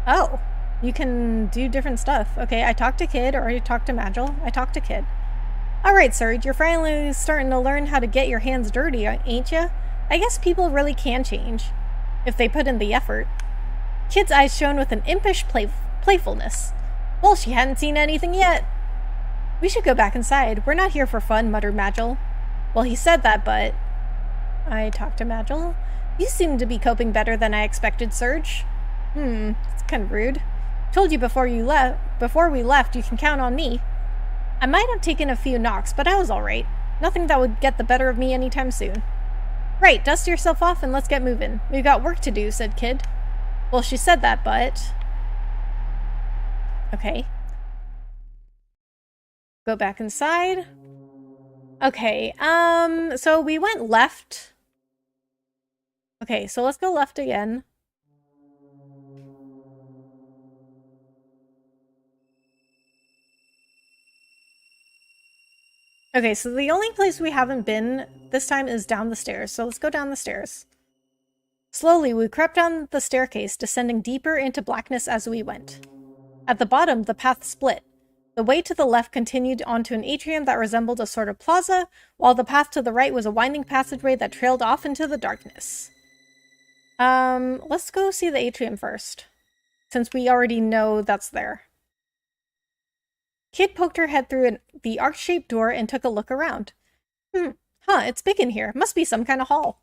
Oh, you can do different stuff. Okay, I talked to Kid, or I talked to Magil. I talked to Kid. Alright, Serge, you're finally starting to learn how to get your hands dirty, ain't ya? I guess people really can change, if they put in the effort. Kid's eyes shone with an impish playfulness. Well, she hadn't seen anything yet. We should go back inside. We're not here for fun, muttered Magil. Well, he said that, but... I talked to Magil. You seem to be coping better than I expected, Serge. It's kind of rude. Told you before we left, you can count on me. I might have taken a few knocks, but I was alright. Nothing that would get the better of me anytime soon. Right, dust yourself off and let's get moving. We've got work to do, said Kid. Well, she said that, but... Okay. Go back inside. Okay, so we went left. Okay, so let's go left again. Okay, so the only place we haven't been this time is down the stairs, so let's go down the stairs. Slowly, we crept down the staircase, descending deeper into blackness as we went. At the bottom, the path split. The way to the left continued onto an atrium that resembled a sort of plaza, while the path to the right was a winding passageway that trailed off into the darkness. Let's go see the atrium first, since we already know that's there. Kid poked her head through the arch-shaped door and took a look around. It's big in here. Must be some kind of hall.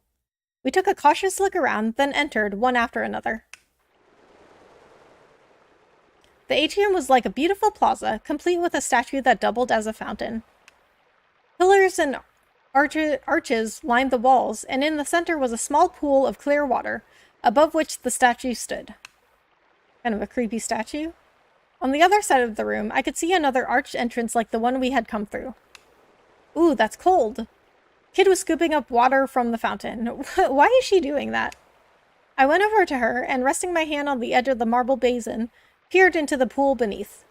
We took a cautious look around, then entered, one after another. The atrium was like a beautiful plaza, complete with a statue that doubled as a fountain. Pillars and arches lined the walls, and in the center was a small pool of clear water, above which the statue stood. Kind of a creepy statue. On the other side of the room, I could see another arched entrance like the one we had come through. Ooh, that's cold. Kid was scooping up water from the fountain. Why is she doing that? I went over to her, and resting my hand on the edge of the marble basin, peered into the pool beneath.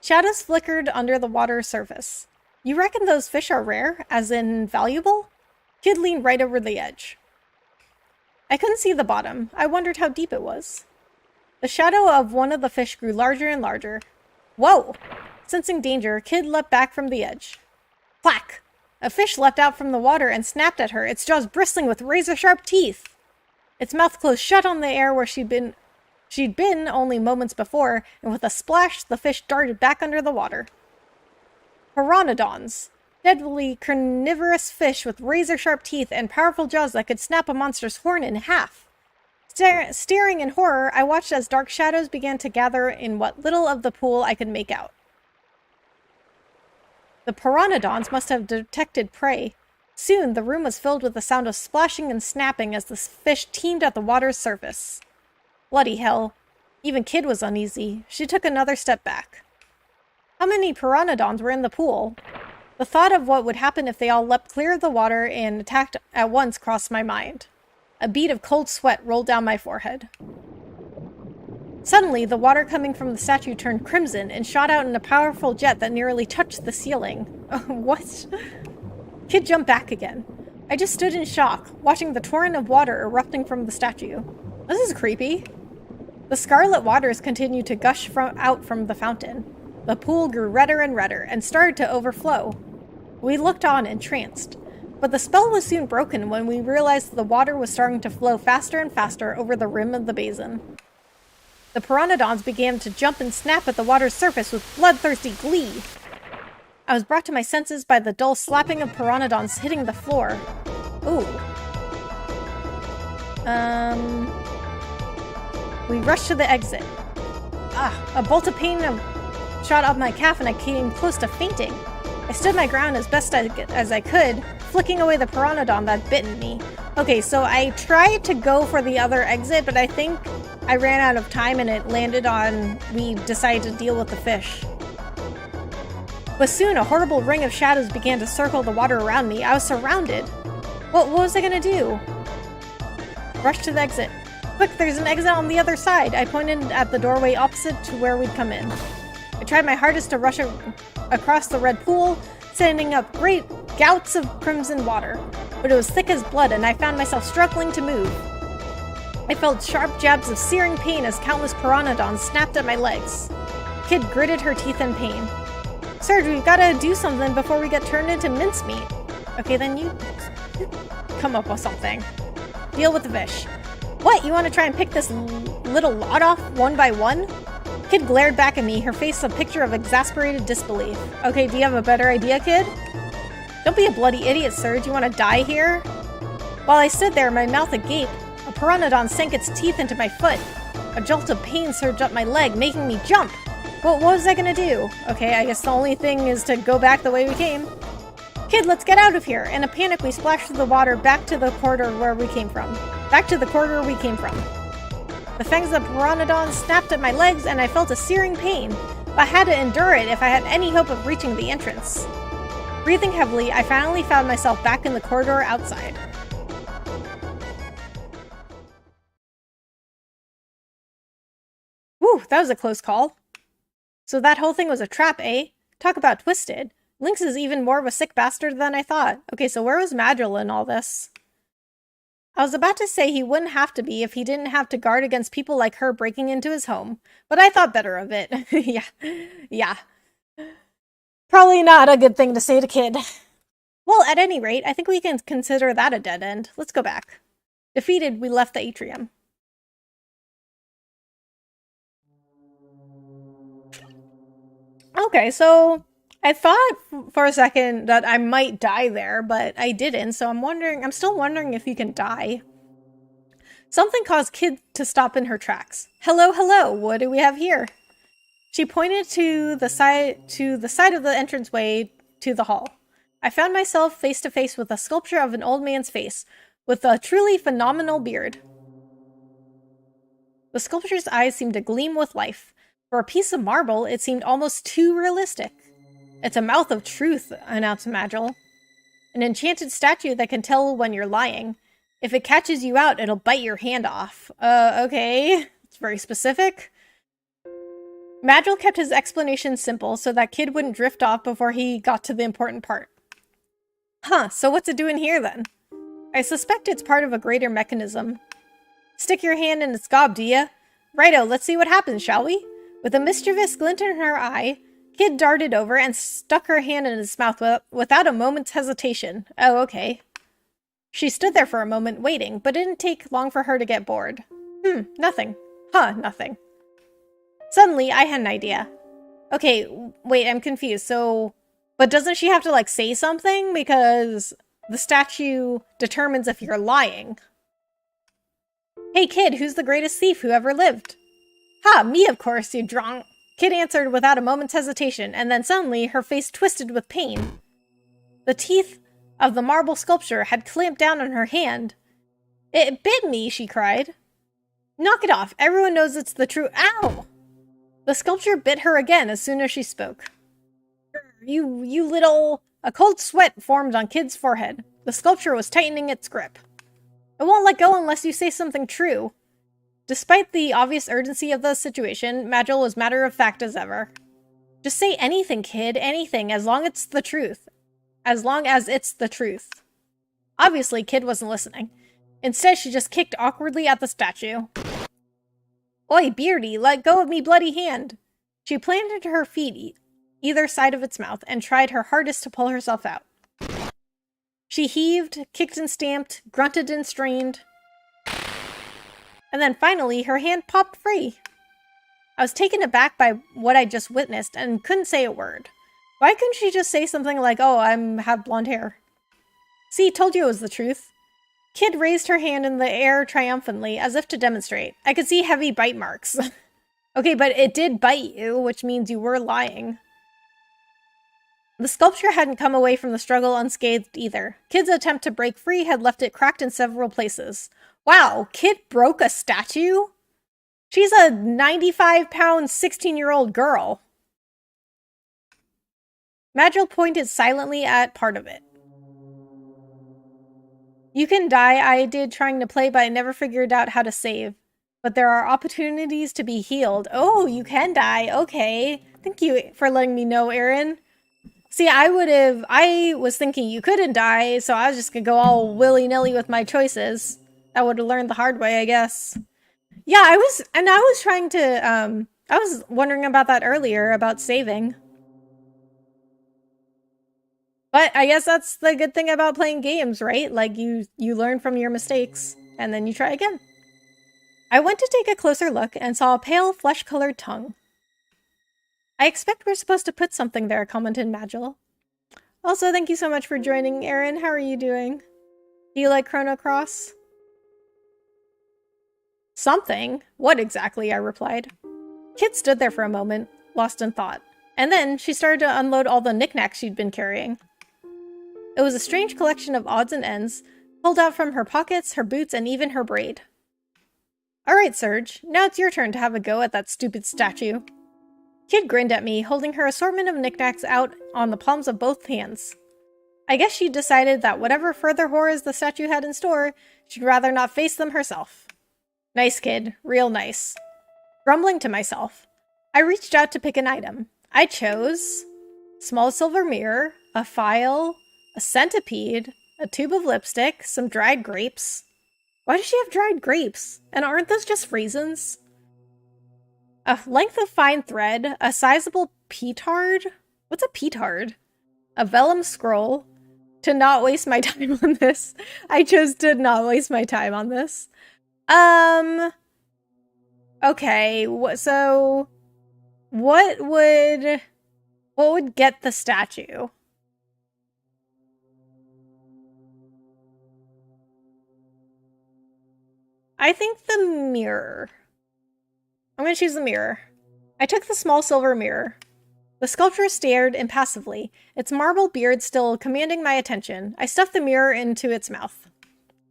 Shadows flickered under the water's surface. You reckon those fish are rare, as in valuable? Kid leaned right over the edge. I couldn't see the bottom. I wondered how deep it was. The shadow of one of the fish grew larger and larger. Whoa! Sensing danger, Kid leapt back from the edge. Plack! A fish leapt out from the water and snapped at her, its jaws bristling with razor-sharp teeth. Its mouth closed shut on the air where she'd been only moments before, and with a splash, the fish darted back under the water. Pteranodons. Deadly carnivorous fish with razor-sharp teeth and powerful jaws that could snap a monster's horn in half. Staring in horror, I watched as dark shadows began to gather in what little of the pool I could make out. The pteranodons must have detected prey. Soon, the room was filled with the sound of splashing and snapping as the fish teemed at the water's surface. Bloody hell. Even Kid was uneasy. She took another step back. How many pteranodons were in the pool? The thought of what would happen if they all leapt clear of the water and attacked at once crossed my mind. A bead of cold sweat rolled down my forehead. Suddenly, the water coming from the statue turned crimson and shot out in a powerful jet that nearly touched the ceiling. What? Kid jumped back again. I just stood in shock, watching the torrent of water erupting from the statue. This is creepy. The scarlet waters continued to gush out from the fountain. The pool grew redder and started to overflow. We looked on, entranced. But the spell was soon broken when we realized the water was starting to flow faster and faster over the rim of the basin. The pteranodons began to jump and snap at the water's surface with bloodthirsty glee. I was brought to my senses by the dull slapping of pteranodons hitting the floor. Ooh. We rushed to the exit. A bolt of pain shot up my calf and I came close to fainting. I stood my ground as best as I could, flicking away the pteranodon that bitten me. Okay, so I tried to go for the other exit, but I think I ran out of time and it landed on we decided to deal with the fish. But soon a horrible ring of shadows began to circle the water around me. I was surrounded. What was I gonna do? Rushed to the exit. Quick, there's an exit on the other side. I pointed at the doorway opposite to where we'd come in. I tried my hardest to rush across the red pool, sending up great gouts of crimson water. But it was thick as blood, and I found myself struggling to move. I felt sharp jabs of searing pain as countless pteranodons snapped at my legs. Kid gritted her teeth in pain. Serge, we've gotta do something before we get turned into mincemeat. Okay, then you come up with something. Deal with the fish. What, you want to try and pick this little lot off one by one? Kid glared back at me, her face a picture of exasperated disbelief. Okay, do you have a better idea, Kid? Don't be a bloody idiot, Serge. You want to die here? While I stood there, my mouth agape, a pteranodon sank its teeth into my foot. A jolt of pain surged up my leg, making me jump. What was I gonna do? Okay, I guess the only thing is to go back the way we came. Kid, let's get out of here! In a panic, we splashed through the water back to the corridor we came from. The fangs of the pteranodon snapped at my legs and I felt a searing pain, but I had to endure it if I had any hope of reaching the entrance. Breathing heavily, I finally found myself back in the corridor outside. Whew, that was a close call. So that whole thing was a trap, eh? Talk about twisted. Lynx is even more of a sick bastard than I thought. Okay, so where was Madrill in all this? I was about to say he wouldn't have to be if he didn't have to guard against people like her breaking into his home, but I thought better of it. Yeah. Probably not a good thing to say to kid. Well, at any rate, I think we can consider that a dead end. Let's go back. Defeated, we left the atrium. Okay, so I thought for a second that I might die there, but I didn't, so I'm still wondering if you can die. Something caused Kid to stop in her tracks. Hello, hello, what do we have here? She pointed to the side of the entranceway to the hall. I found myself face to face with a sculpture of an old man's face, with a truly phenomenal beard. The sculpture's eyes seemed to gleam with life. For a piece of marble, it seemed almost too realistic. It's a mouth of truth, announced Madrill. An enchanted statue that can tell when you're lying. If it catches you out, it'll bite your hand off. Okay. It's very specific. Madrill kept his explanation simple so that Kid wouldn't drift off before he got to the important part. Huh, so what's it doing here then? I suspect it's part of a greater mechanism. Stick your hand in its gob, do ya? Righto, let's see what happens, shall we? With a mischievous glint in her eye, Kid darted over and stuck her hand in his mouth without a moment's hesitation. Oh, okay. She stood there for a moment, waiting, but it didn't take long for her to get bored. Nothing. Nothing. Suddenly, I had an idea. Okay, wait, I'm confused. So, but doesn't she have to, like, say something? Because the statue determines if you're lying. Hey, Kid, who's the greatest thief who ever lived? Ha, me, of course, you drunk. Kid answered without a moment's hesitation, and then suddenly her face twisted with pain. The teeth of the marble sculpture had clamped down on her hand. It bit me, she cried. Knock it off. Everyone knows it's the truth. Ow! The sculpture bit her again as soon as she spoke. You little... A cold sweat formed on Kid's forehead. The sculpture was tightening its grip. It won't let go unless you say something true. Despite the obvious urgency of the situation, Madrill was matter-of-fact as ever. Just say anything, Kid, anything, as long as it's the truth. As long as it's the truth. Obviously, Kid wasn't listening. Instead, she just kicked awkwardly at the statue. Oi, Beardy, let go of me bloody hand! She planted her feet either side of its mouth and tried her hardest to pull herself out. She heaved, kicked and stamped, grunted and strained. And then finally, her hand popped free. I was taken aback by what I just witnessed and couldn't say a word. Why couldn't she just say something like, oh, I have blonde hair? See, told you it was the truth. Kid raised her hand in the air triumphantly, as if to demonstrate. I could see heavy bite marks. Okay, but it did bite you, which means you were lying. The sculpture hadn't come away from the struggle unscathed either. Kid's attempt to break free had left it cracked in several places. Wow, Kid broke a statue? She's a 95-pound, 16-year-old girl. Madrill pointed silently at part of it. You can die, I did trying to play, but I never figured out how to save. But there are opportunities to be healed. Oh, you can die. Okay. Thank you for letting me know, Aaron. See, I was thinking you couldn't die, so I was just gonna go all willy-nilly with my choices. I would have learned the hard way, I guess. Yeah, I was trying to, I was wondering about that earlier, about saving. But I guess that's the good thing about playing games, right? Like, you learn from your mistakes, and then you try again. I went to take a closer look and saw a pale, flesh-colored tongue. I expect we're supposed to put something there, commented Madrill. Also, thank you so much for joining, Aaron. How are you doing? Do you like Chrono Cross? Something? What exactly? I replied. Kid stood there for a moment, lost in thought. And then she started to unload all the knickknacks she'd been carrying. It was a strange collection of odds and ends, pulled out from her pockets, her boots, and even her braid. Alright, Serge, now it's your turn to have a go at that stupid statue. Kid grinned at me, holding her assortment of knickknacks out on the palms of both hands. I guess she decided that whatever further horrors the statue had in store, she'd rather not face them herself. Nice kid, real nice. Grumbling to myself, I reached out to pick an item. I chose small silver mirror, a file, a centipede, a tube of lipstick, some dried grapes. Why does she have dried grapes? And aren't those just raisins? A length of fine thread, a sizable petard. What's a petard? A vellum scroll. To not waste my time on this. I chose to not waste my time on this. Okay, so what would get the statue? I think the mirror. I'm gonna choose the mirror. I took the small silver mirror. The sculpture stared impassively, its marble beard still commanding my attention. I stuffed the mirror into its mouth.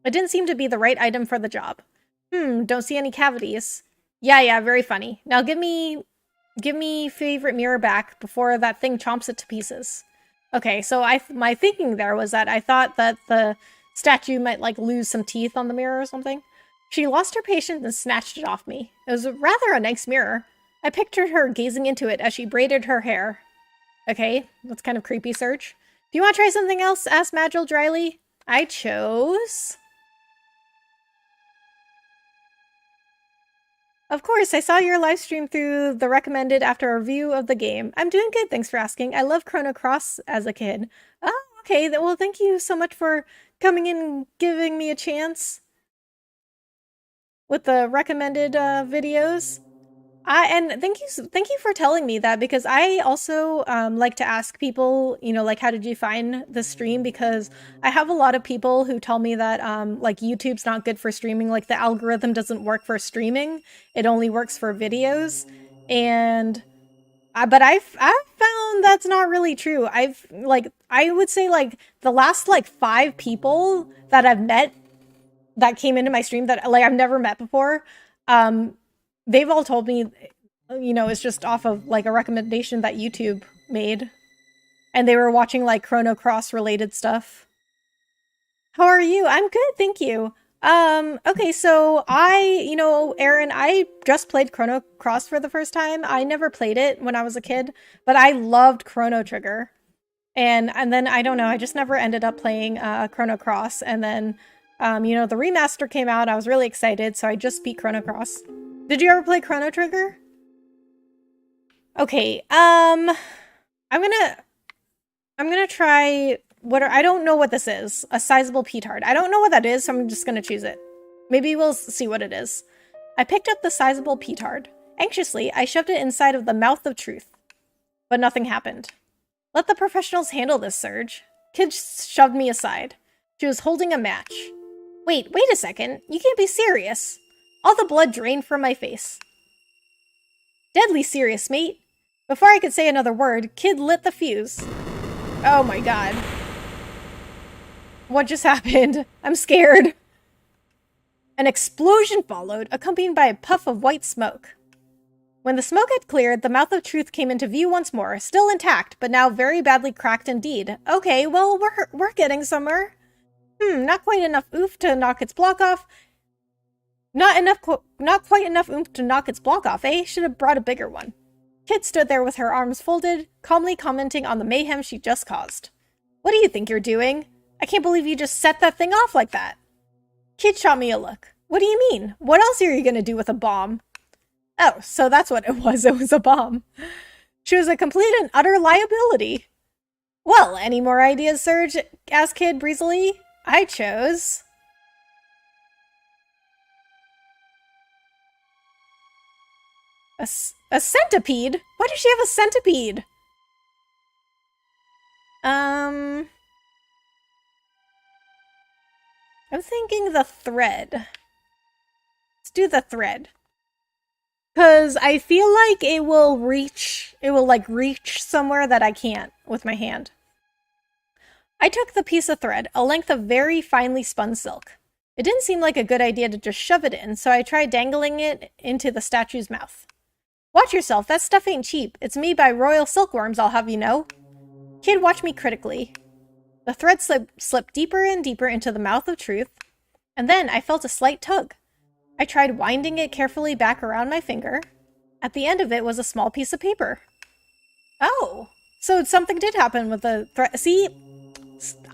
It didn't seem to be the right item for the job. Don't see any cavities. Yeah, very funny. Now give me favorite mirror back before that thing chomps it to pieces. Okay, so my thinking there was that I thought that the statue might, like, lose some teeth on the mirror or something. She lost her patience and snatched it off me. It was rather a nice mirror. I pictured her gazing into it as she braided her hair. Okay, that's kind of creepy, Serge. Do you want to try something else? Asked Magil dryly. I chose... Of course, I saw your live stream through the recommended after a review of the game. I'm doing good, thanks for asking. I love Chrono Cross as a kid. Oh, okay, well, thank you so much for coming in and giving me a chance with the recommended videos. And thank you for telling me that, because I also like to ask people, you know, like, how did you find the stream? Because I have a lot of people who tell me that like, YouTube's not good for streaming, like the algorithm doesn't work for streaming, it only works for videos. And but I've found that's not really true. I would say, like, the last, like, 5 people that I've met that came into my stream that, like, I've never met before, they've all told me, you know, it's just off of, like, a recommendation that YouTube made. And they were watching, like, Chrono Cross related stuff. How are you? I'm good, thank you. Okay, so you know, Aaron, I just played Chrono Cross for the first time. I never played it when I was a kid, but I loved Chrono Trigger. And then, I don't know, I just never ended up playing Chrono Cross. And then, you know, the remaster came out, I was really excited, so I just beat Chrono Cross. Did you ever play Chrono Trigger? Okay, I'm gonna try I don't know what this is. A sizable petard. I don't know what that is, so I'm just gonna choose it. Maybe we'll see what it is. I picked up the sizable petard. Anxiously, I shoved it inside of the mouth of truth. But nothing happened. Let the professionals handle this, Serge. Kid shoved me aside. She was holding a match. Wait a second. You can't be serious. All the blood drained from my face. Deadly serious, mate. Before I could say another word, Kid lit the fuse. Oh my god. What just happened? I'm scared. An explosion followed, accompanied by a puff of white smoke. When the smoke had cleared, the mouth of truth came into view once more, still intact, but now very badly cracked indeed. Okay, well, we're getting somewhere. Not quite enough oof to knock its block off. Not quite enough oomph to knock its block off, eh? Should have brought a bigger one. Kit stood there with her arms folded, calmly commenting on the mayhem she just caused. What do you think you're doing? I can't believe you just set that thing off like that. Kit shot me a look. What do you mean? What else are you gonna do with a bomb? Oh, so that's what it was. It was a bomb. She was a complete and utter liability. Well, any more ideas, Serge? Asked Kid breezily. I chose... A centipede? Why does she have a centipede? I'm thinking the thread. Let's do the thread. Because I feel like it will reach somewhere that I can't with my hand. I took the piece of thread, a length of very finely spun silk. It didn't seem like a good idea to just shove it in, so I tried dangling it into the statue's mouth. Watch yourself, that stuff ain't cheap. It's made by royal silkworms, I'll have you know. Kid watched me critically. The thread slipped deeper and deeper into the mouth of truth, and then I felt a slight tug. I tried winding it carefully back around my finger. At the end of it was a small piece of paper. Oh, So something did happen with the threat. See,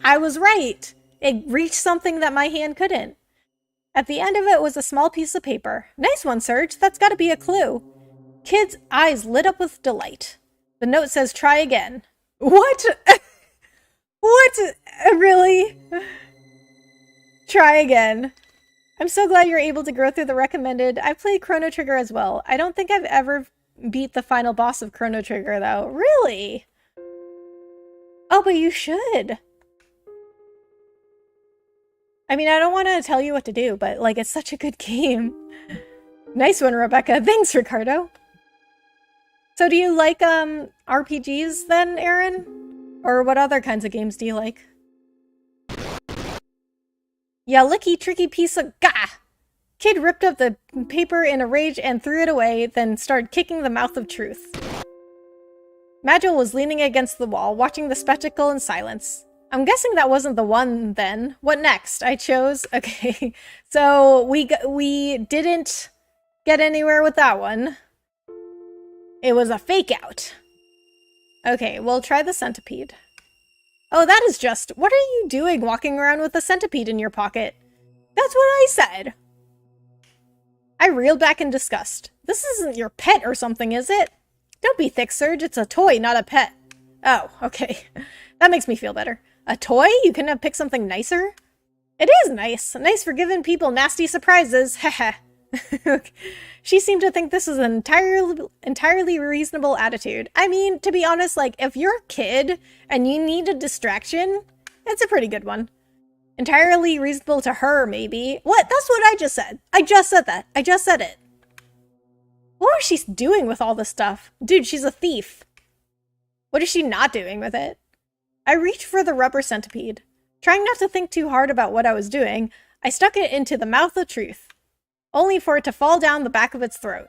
I was right. It reached something that my hand couldn't. At the end of it was a small piece of paper. Nice one, Serge. That's got to be a clue. Kid's eyes lit up with delight. The note says, try again. What? What? Really? Try again. I'm so glad you're able to grow through the recommended. I played Chrono Trigger as well. I don't think I've ever beat the final boss of Chrono Trigger, though. Really? Oh, but you should. I mean, I don't want to tell you what to do, but, like, it's such a good game. Nice one, Rebecca. Thanks, Ricardo. So do you like, RPGs then, Aaron? Or what other kinds of games do you like? Ya licky tricky piece of gah! Kid ripped up the paper in a rage and threw it away, then started kicking the mouth of truth. Magil was leaning against the wall, watching the spectacle in silence. I'm guessing that wasn't the one then. What next? I chose... Okay, so we didn't get anywhere with that one. It was a fake out. Okay, we'll try the centipede. Oh, that is just... What are you doing walking around with a centipede in your pocket? That's what I said. I reeled back in disgust. This isn't your pet or something, is it? Don't be thick, Serge. It's a toy, not a pet. Oh, okay. That makes me feel better. A toy? You couldn't have picked something nicer? It is nice. Nice for giving people nasty surprises. Heh. She seemed to think this was an entirely reasonable attitude. I mean, to be honest, like, if you're a kid and you need a distraction, it's a pretty good one. Entirely reasonable to her, maybe. What? That's what I just said. I just said that. I just said it. What was she doing with all this stuff? Dude, she's a thief. What is she not doing with it? I reached for the rubber centipede. Trying not to think too hard about what I was doing, I stuck it into the mouth of truth, only for it to fall down the back of its throat.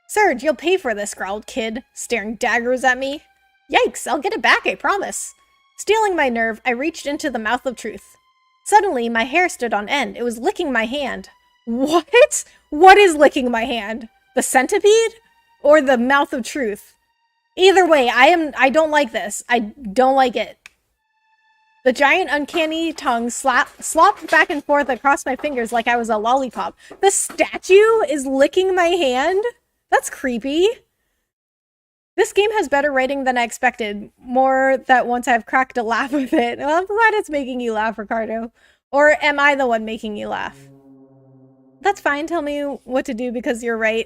Serge, you'll pay for this, growled Kid, staring daggers at me. Yikes, I'll get it back, I promise. Stealing my nerve, I reached into the mouth of truth. Suddenly, my hair stood on end. It was licking my hand. What? What is licking my hand? The centipede? Or the mouth of truth? Either way, I don't like this. I don't like it. The giant uncanny tongue slopped back and forth across my fingers like I was a lollipop. The statue is licking my hand? That's creepy. This game has better writing than I expected. More that once I've cracked a laugh with it. Well, I'm glad it's making you laugh, Ricardo. Or am I the one making you laugh? That's fine, tell me what to do because you're right.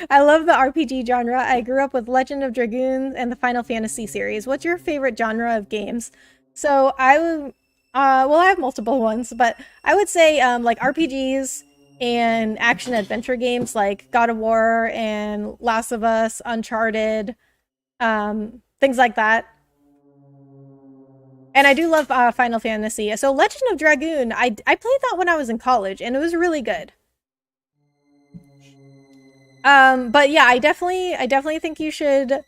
I love the RPG genre. I grew up with Legend of Dragoon and the Final Fantasy series. What's your favorite genre of games? So I would, well, I have multiple ones, but I would say like RPGs and action-adventure games like God of War and Last of Us, Uncharted, things like that. And I do love Final Fantasy. So Legend of Dragoon, I played that when I was in college, and it was really good. But yeah, I definitely think you should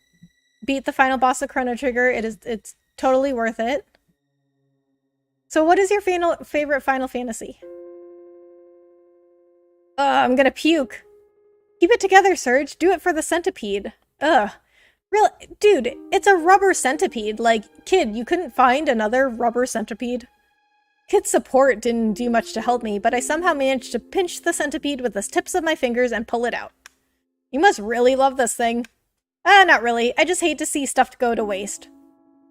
beat the final boss of Chrono Trigger. It's totally worth it. So what is your favorite Final Fantasy? I'm gonna puke. Keep it together, Serge. Do it for the centipede. Ugh. Really? Dude, it's a rubber centipede. Like, kid, you couldn't find another rubber centipede? Kid's support didn't do much to help me, but I somehow managed to pinch the centipede with the tips of my fingers and pull it out. You must really love this thing. Not really. I just hate to see stuff go to waste.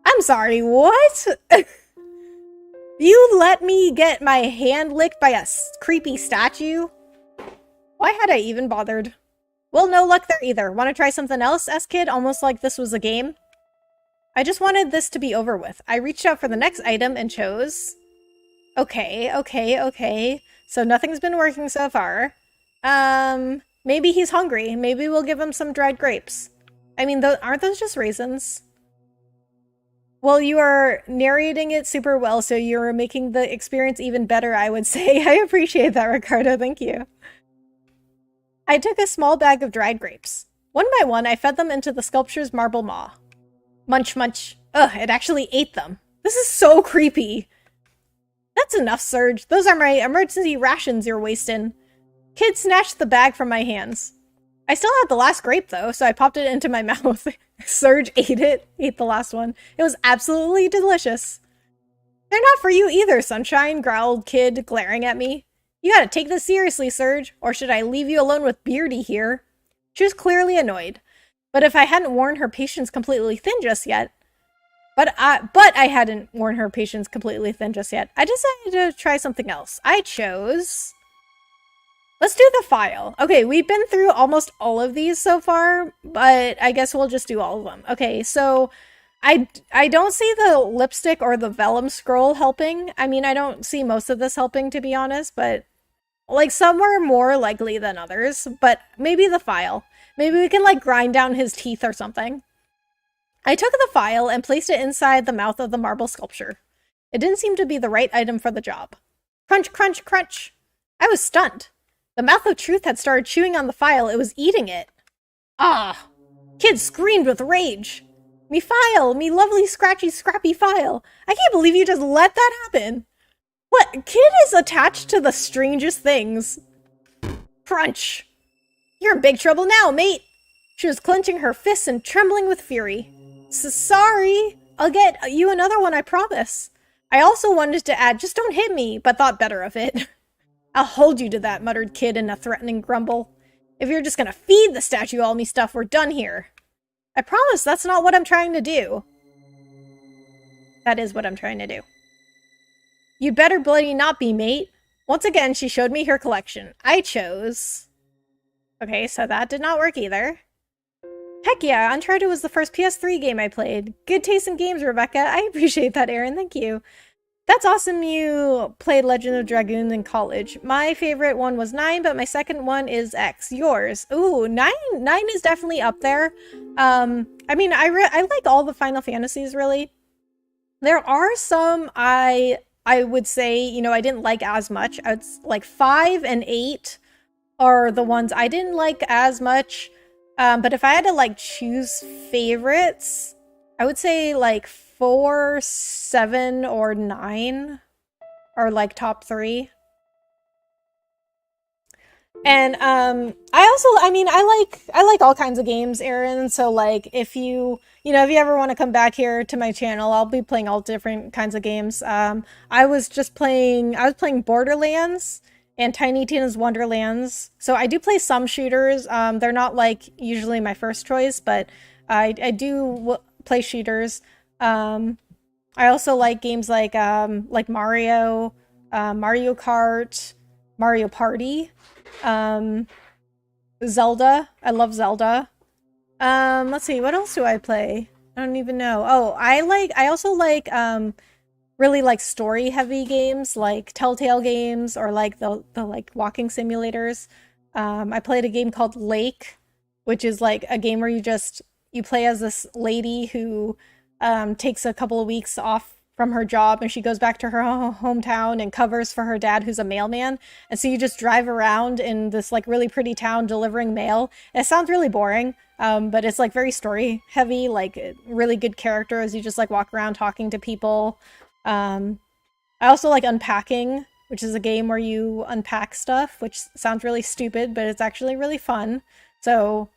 I'm sorry, what? You let me get my hand licked by a creepy statue? Why had I even bothered? Well, no luck there either. Want to try something else? Asked Kid, almost like this was a game. I just wanted this to be over with. I reached out for the next item and chose... Okay. So nothing's been working so far. Maybe he's hungry. Maybe we'll give him some dried grapes. I mean, aren't those just raisins? Well, you are narrating it super well, so you're making the experience even better, I would say. I appreciate that, Ricardo. Thank you. I took a small bag of dried grapes. One by one, I fed them into the sculpture's marble maw. Munch, munch. Ugh, it actually ate them. This is so creepy. That's enough, Serge. Those are my emergency rations you're wasting. Kid snatched the bag from my hands. I still had the last grape, though, so I popped it into my mouth. Serge ate it. Ate the last one. It was absolutely delicious. They're not for you either, Sunshine, growled Kid, glaring at me. You gotta take this seriously, Serge, or should I leave you alone with Beardy here? She was clearly annoyed. But if I hadn't worn her patience completely thin just yet, but I hadn't worn her patience completely thin just yet, I decided to try something else. I chose... Let's do the file. Okay, we've been through almost all of these so far, but I guess we'll just do all of them. Okay, so I don't see the lipstick or the vellum scroll helping. I mean, I don't see most of this helping, to be honest, but like some are more likely than others, but maybe the file. Maybe we can like grind down his teeth or something. I took the file and placed it inside the mouth of the marble sculpture. It didn't seem to be the right item for the job. Crunch, crunch, crunch. I was stunned. The mouth of truth had started chewing on the file. It was eating it. Ah! Kid screamed with rage. Me file! Me lovely, scratchy, scrappy file! I can't believe you just let that happen! What? Kid is attached to the strangest things. Crunch! You're in big trouble now, mate! She was clenching her fists and trembling with fury. Sorry! I'll get you another one, I promise. I also wanted to add, just don't hit me, but thought better of it. I'll hold you to that, muttered Kid in a threatening grumble. If you're just gonna feed the statue all me stuff, we're done here. I promise that's not what I'm trying to do. That is what I'm trying to do. You'd better bloody not be, mate. Once again, she showed me her collection. I chose... Okay, so that did not work either. Heck yeah, Uncharted was the first PS3 game I played. Good taste in games, Rebecca. I appreciate that, Aaron. Thank you. That's awesome you played Legend of Dragoon in college. My favorite one was 9, but my second one is X. Yours? Ooh, 9 is definitely up there. I mean, I like all the Final Fantasies, really. There are some I would say, you know, I didn't like as much. I would like 5 and 8 are the ones I didn't like as much. But if I had to like choose favorites, I would say like 4, 7, or 9 are like top 3. And I like all kinds of games, Aaron. So like if you ever want to come back here to my channel, I'll be playing all different kinds of games. I was playing Borderlands and Tiny Tina's Wonderlands. So I do play some shooters. They're not like usually my first choice, but I do play shooters. I also like games like Mario, Mario Kart, Mario Party, Zelda. I love Zelda. Let's see, what else do I play? I don't even know. Oh, I also like really like story heavy games like Telltale games or like the like walking simulators. I played a game called Lake, which is like a game where you play as this lady who takes a couple of weeks off from her job and she goes back to her hometown and covers for her dad who's a mailman. And so you just drive around in this like really pretty town delivering mail. It sounds really boring, but it's like very story heavy, like really good characters. You just like walk around talking to people. I also like Unpacking, which is a game where you unpack stuff, which sounds really stupid, but it's actually really fun. So,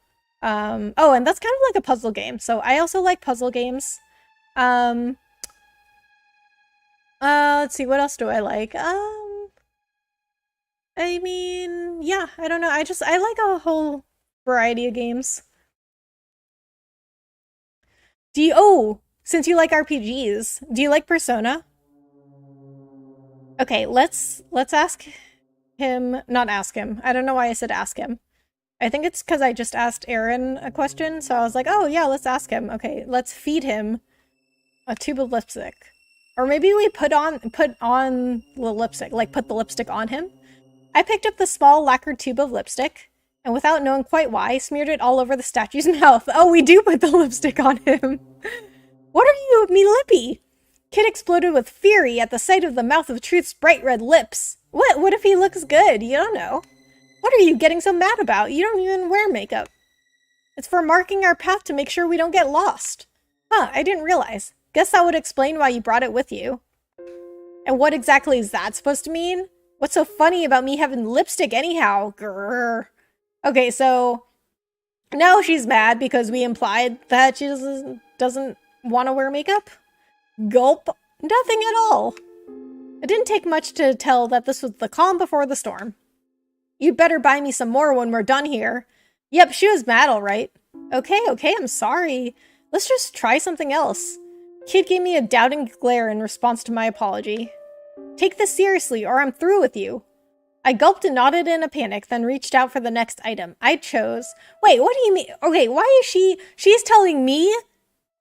oh, and that's kind of like a puzzle game. So I also like puzzle games. Let's see, what else do I like? I mean, yeah, I don't know. I like a whole variety of games. Since you like RPGs, do you like Persona? Okay, let's ask him, not ask him. I don't know why I said ask him. I think it's because I just asked Aaron a question, so I was like, oh yeah, let's ask him. Okay, let's feed him a tube of lipstick. Or maybe we put on the lipstick, like put the lipstick on him. I picked up the small lacquered tube of lipstick, and without knowing quite why, smeared it all over the statue's mouth. Oh, we do put the lipstick on him. What are you, me lippy? Kid exploded with fury at the sight of the mouth of Truth's bright red lips. What if he looks good? You don't know. What are you getting so mad about? You don't even wear makeup. It's for marking our path to make sure we don't get lost. Huh, I didn't realize. Guess that would explain why you brought it with you. And what exactly is that supposed to mean? What's so funny about me having lipstick anyhow? Grrr. Okay, so No, she's mad because we implied that she doesn't want to wear makeup. Gulp. Nothing at all. It didn't take much to tell that this was the calm before the storm. You'd better buy me some more when we're done here. Yep, she was mad, all right. Okay, I'm sorry. Let's just try something else. Kid gave me a doubting glare in response to my apology. Take this seriously, or I'm through with you. I gulped and nodded in a panic, then reached out for the next item. I chose... Wait, what do you mean? Okay, why is she's telling me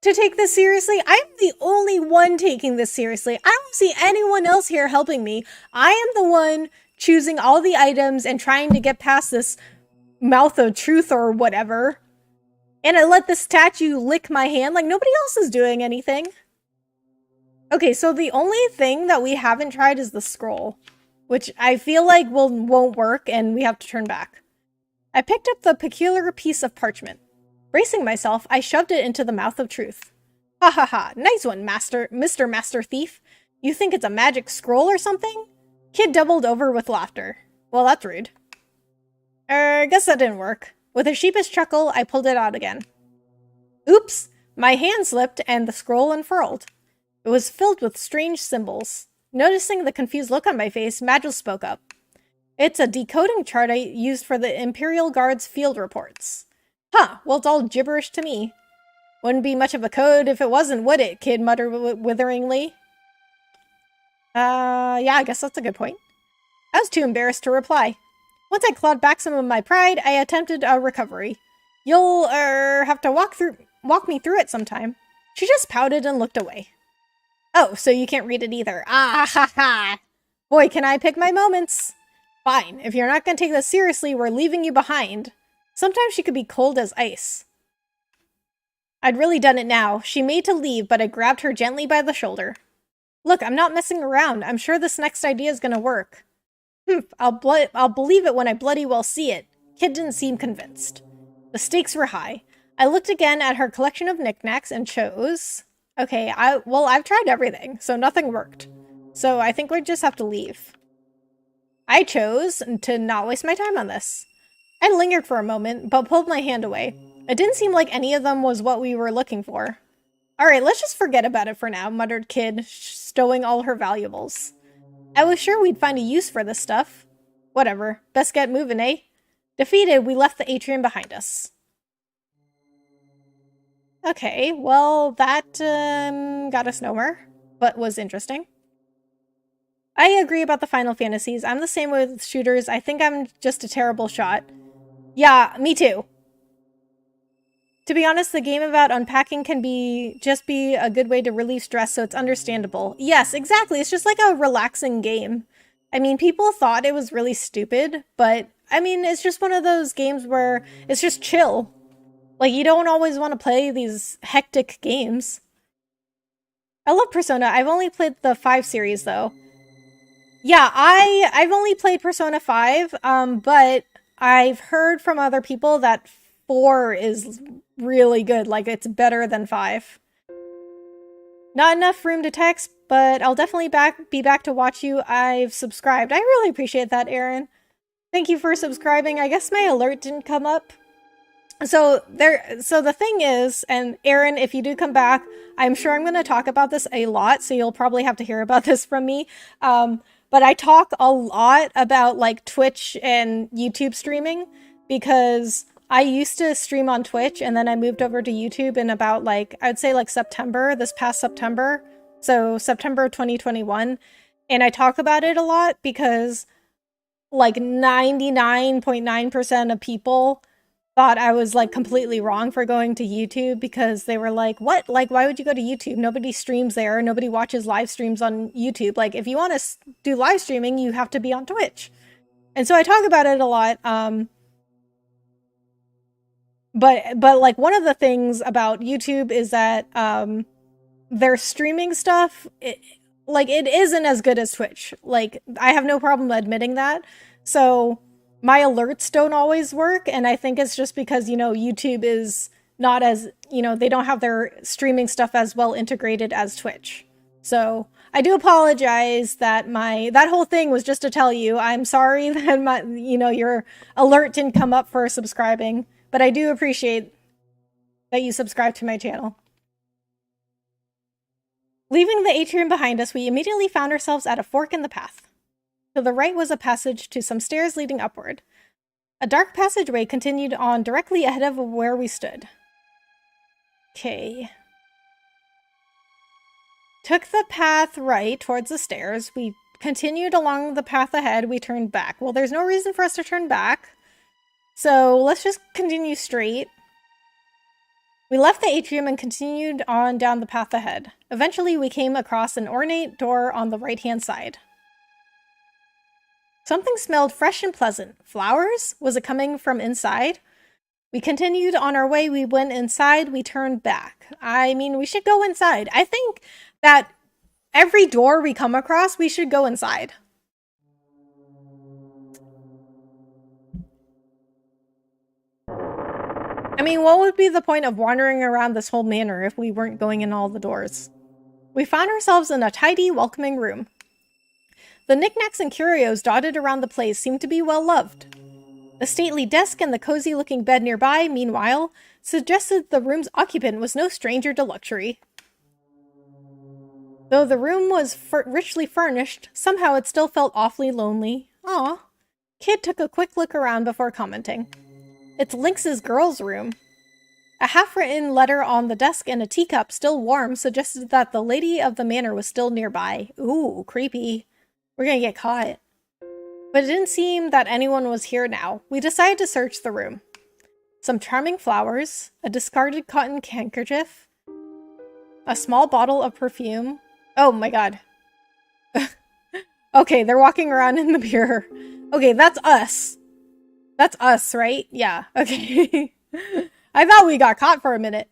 to take this seriously? I'm the only one taking this seriously. I don't see anyone else here helping me. I am the one choosing all the items and trying to get past this mouth of truth or whatever. And I let the statue lick my hand like nobody else is doing anything. Okay, so the only thing that we haven't tried is the scroll, which I feel like won't work and we have to turn back. I picked up the peculiar piece of parchment. Bracing myself, I shoved it into the mouth of truth. Ha ha ha, nice one, Mr. Master Thief. You think it's a magic scroll or something? Kid doubled over with laughter. Well, that's rude. Guess that didn't work. With a sheepish chuckle, I pulled it out again. Oops! My hand slipped and the scroll unfurled. It was filled with strange symbols. Noticing the confused look on my face, Magil spoke up. It's a decoding chart I used for the Imperial Guard's field reports. Huh, well it's all gibberish to me. Wouldn't be much of a code if it wasn't, would it? Kid muttered witheringly. Yeah, I guess that's a good point. I was too embarrassed to reply. Once I clawed back some of my pride, I attempted a recovery. You'll, have to walk me through it sometime. She just pouted and looked away. Oh, so you can't read it either. Ah ha ha! Boy, can I pick my moments! Fine, if you're not gonna take this seriously, we're leaving you behind. Sometimes she could be cold as ice. I'd really done it now. She made to leave, but I grabbed her gently by the shoulder. Look, I'm not messing around. I'm sure this next idea is gonna work. I'll believe it when I bloody well see it. Kid didn't seem convinced. The stakes were high. I looked again at her collection of knickknacks and chose... Okay, I've tried everything, so nothing worked. So I think we just have to leave. I chose to not waste my time on this. I lingered for a moment, but pulled my hand away. It didn't seem like any of them was what we were looking for. Alright, let's just forget about it for now, muttered Kid, stowing all her valuables. I was sure we'd find a use for this stuff. Whatever, best get moving, eh? Defeated, we left the atrium behind us. Okay, well, that got us nowhere, but was interesting. I agree about the Final Fantasies. I'm the same way with shooters. I think I'm just a terrible shot. Yeah, me too. To be honest, the game about unpacking can just be a good way to relieve stress, so it's understandable. Yes, exactly. It's just like a relaxing game. I mean, people thought it was really stupid, but I mean, it's just one of those games where it's just chill. Like, you don't always want to play these hectic games. I love Persona. I've only played the 5 series, though. Yeah, I've only played Persona 5, but I've heard from other people that 4 is really good. Like, it's better than 5. Not enough room to text, but I'll definitely be back to watch you. I've subscribed. I really appreciate that, Aaron. Thank you for subscribing. I guess my alert didn't come up. So the thing is, and Aaron, if you do come back, I'm sure I'm going to talk about this a lot, so you'll probably have to hear about this from me. But I talk a lot about like Twitch and YouTube streaming because I used to stream on Twitch and then I moved over to YouTube in about like, I'd say like September, this past September. So September 2021. And I talk about it a lot because like 99.9% of people thought I was like completely wrong for going to YouTube because they were like, what? Like, why would you go to YouTube? Nobody streams there. Nobody watches live streams on YouTube. Like, if you want to do live streaming, you have to be on Twitch. And so I talk about it a lot. But like one of the things about YouTube is that their streaming stuff, it isn't as good as Twitch. Like, I have no problem admitting that. So my alerts don't always work, and I think it's just because, you know, YouTube is not as, you know, they don't have their streaming stuff as well integrated as Twitch. So I do apologize that that whole thing was just to tell you, I'm sorry that your alert didn't come up for subscribing, but I do appreciate that you subscribe to my channel. Leaving the atrium behind us, we immediately found ourselves at a fork in the path. To the right was a passage to some stairs leading upward. A dark passageway continued on directly ahead of where we stood. Okay. Took the path right towards the stairs. We continued along the path ahead. We turned back. Well, there's no reason for us to turn back. So let's just continue straight. We left the atrium and continued on down the path ahead. Eventually, we came across an ornate door on the right-hand side. Something smelled fresh and pleasant. Flowers? Was it coming from inside? We continued on our way. We went inside. We turned back. I mean, we should go inside. I think that every door we come across, we should go inside. I mean, what would be the point of wandering around this whole manor if we weren't going in all the doors? We found ourselves in a tidy, welcoming room. The knickknacks and curios dotted around the place seemed to be well loved. The stately desk and the cozy-looking bed nearby, meanwhile, suggested the room's occupant was no stranger to luxury. Though the room was richly furnished, somehow it still felt awfully lonely. Aw. Kid took a quick look around before commenting. It's Lynx's girls' room. A half-written letter on the desk and a teacup, still warm, suggested that the lady of the manor was still nearby. Ooh, creepy. We're gonna get caught. But it didn't seem that anyone was here now. We decided to search the room. Some charming flowers, a discarded cotton handkerchief, a small bottle of perfume. Oh my god. Okay, they're walking around in the mirror. Okay, that's us. That's us, right? Yeah, okay. I thought we got caught for a minute.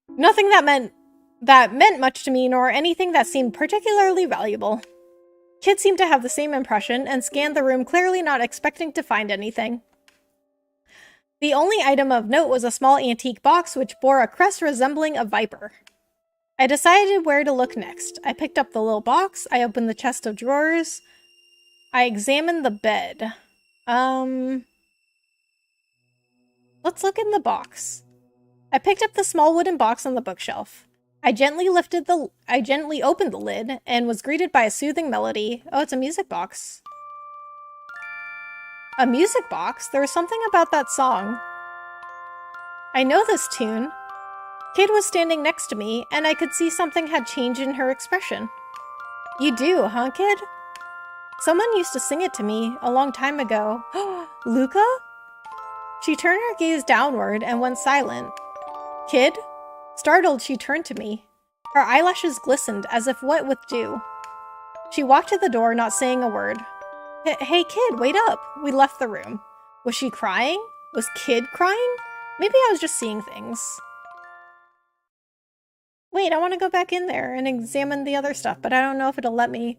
Nothing that meant much to me, nor anything that seemed particularly valuable. Kid seemed to have the same impression and scanned the room, clearly not expecting to find anything. The only item of note was a small antique box which bore a crest resembling a viper. I decided where to look next. I picked up the little box, I opened the chest of drawers, I examined the bed. Let's look in the box. I picked up the small wooden box on the bookshelf. I gently opened the lid and was greeted by a soothing melody. Oh, it's a music box. A music box? There was something about that song. I know this tune. Kid was standing next to me, and I could see something had changed in her expression. You do, huh, Kid? Someone used to sing it to me a long time ago. Luca? She turned her gaze downward and went silent. Kid? Startled, she turned to me. Her eyelashes glistened as if wet with dew. She walked to the door, not saying a word. Hey, Kid, wait up. We left the room. Was she crying? Was Kid crying? Maybe I was just seeing things. Wait, I want to go back in there and examine the other stuff, but I don't know if it'll let me.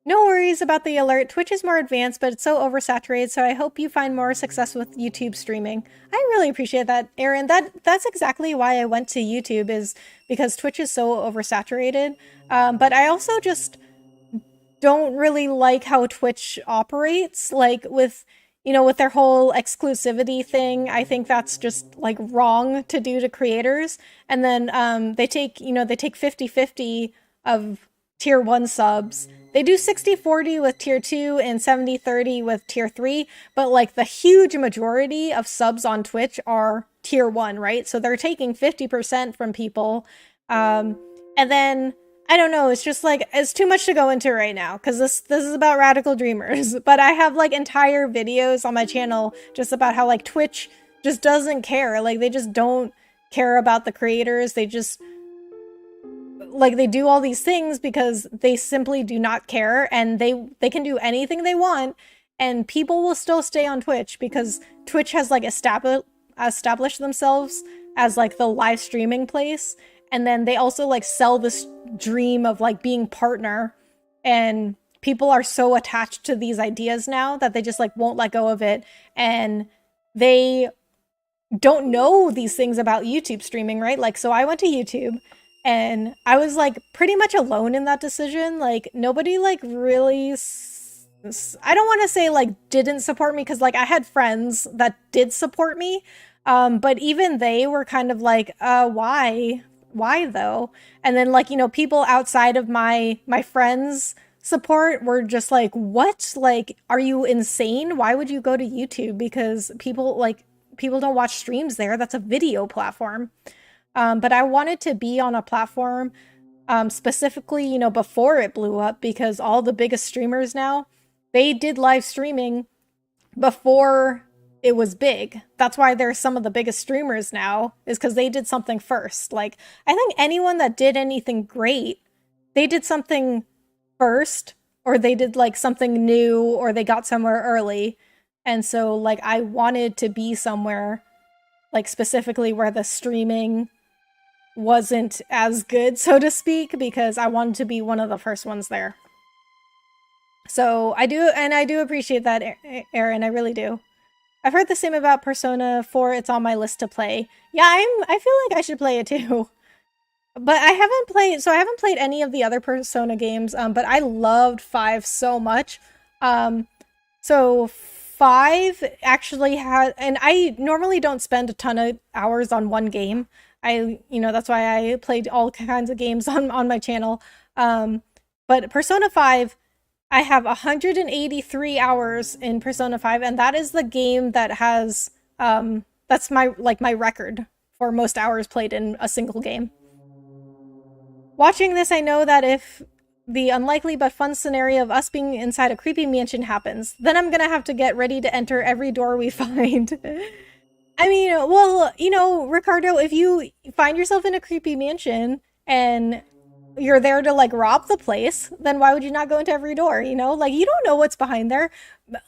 No worries about the alert. Twitch is more advanced, but it's so oversaturated, so I hope you find more success with YouTube streaming. I really appreciate that, Aaron. That's exactly why I went to YouTube, is because Twitch is so oversaturated. But I also just don't really like how Twitch operates, like with, you know, with their whole exclusivity thing. I think that's just like wrong to do to creators. And then they take 50-50 of tier 1 subs. They do 60-40 with tier 2 and 70-30 with tier 3, but like the huge majority of subs on Twitch are tier 1, right? So they're taking 50% from people. And then, I don't know, it's just like, it's too much to go into right now, because this is about Radical Dreamers. But I have like entire videos on my channel just about how like Twitch just doesn't care. Like they just don't care about the creators. They just, like, they do all these things because they simply do not care, and they can do anything they want, and people will still stay on Twitch because Twitch has like established themselves as like the live streaming place. And then they also like sell this dream of like being partner, and people are so attached to these ideas now that they just like won't let go of it. And they don't know these things about YouTube streaming, right? Like, so I went to YouTube and I was like pretty much alone in that decision. Like nobody like really I don't want to say like didn't support me because like I had friends that did support me, but even they were kind of like, why though? And then like people outside of my friends support were just like, what? Like, are you insane? Why would you go to YouTube? Because people don't watch streams there. That's a video platform. But I wanted to be on a platform specifically, before it blew up because all the biggest streamers now, they did live streaming before it was big. That's why they're some of the biggest streamers now, is because they did something first. Like, I think anyone that did anything great, they did something first, or they did like something new, or they got somewhere early. And so, like, I wanted to be somewhere, like, specifically where the streaming wasn't as good, so to speak, because I wanted to be one of the first ones there. So I do appreciate that, Aaron. I really do. I've heard the same about Persona 4. It's on my list to play. Yeah, I feel like I should play it too. But I haven't played any of the other Persona games, but I loved 5 so much. So 5 actually had, and I normally don't spend a ton of hours on one game. That's why I played all kinds of games on my channel. But Persona 5, I have 183 hours in Persona 5, and that is the game that has, that's my record for most hours played in a single game. Watching this, I know that if the unlikely but fun scenario of us being inside a creepy mansion happens, then I'm gonna have to get ready to enter every door we find. I mean, well, Ricardo, if you find yourself in a creepy mansion and you're there to like rob the place, then why would you not go into every door? Like, you don't know what's behind there.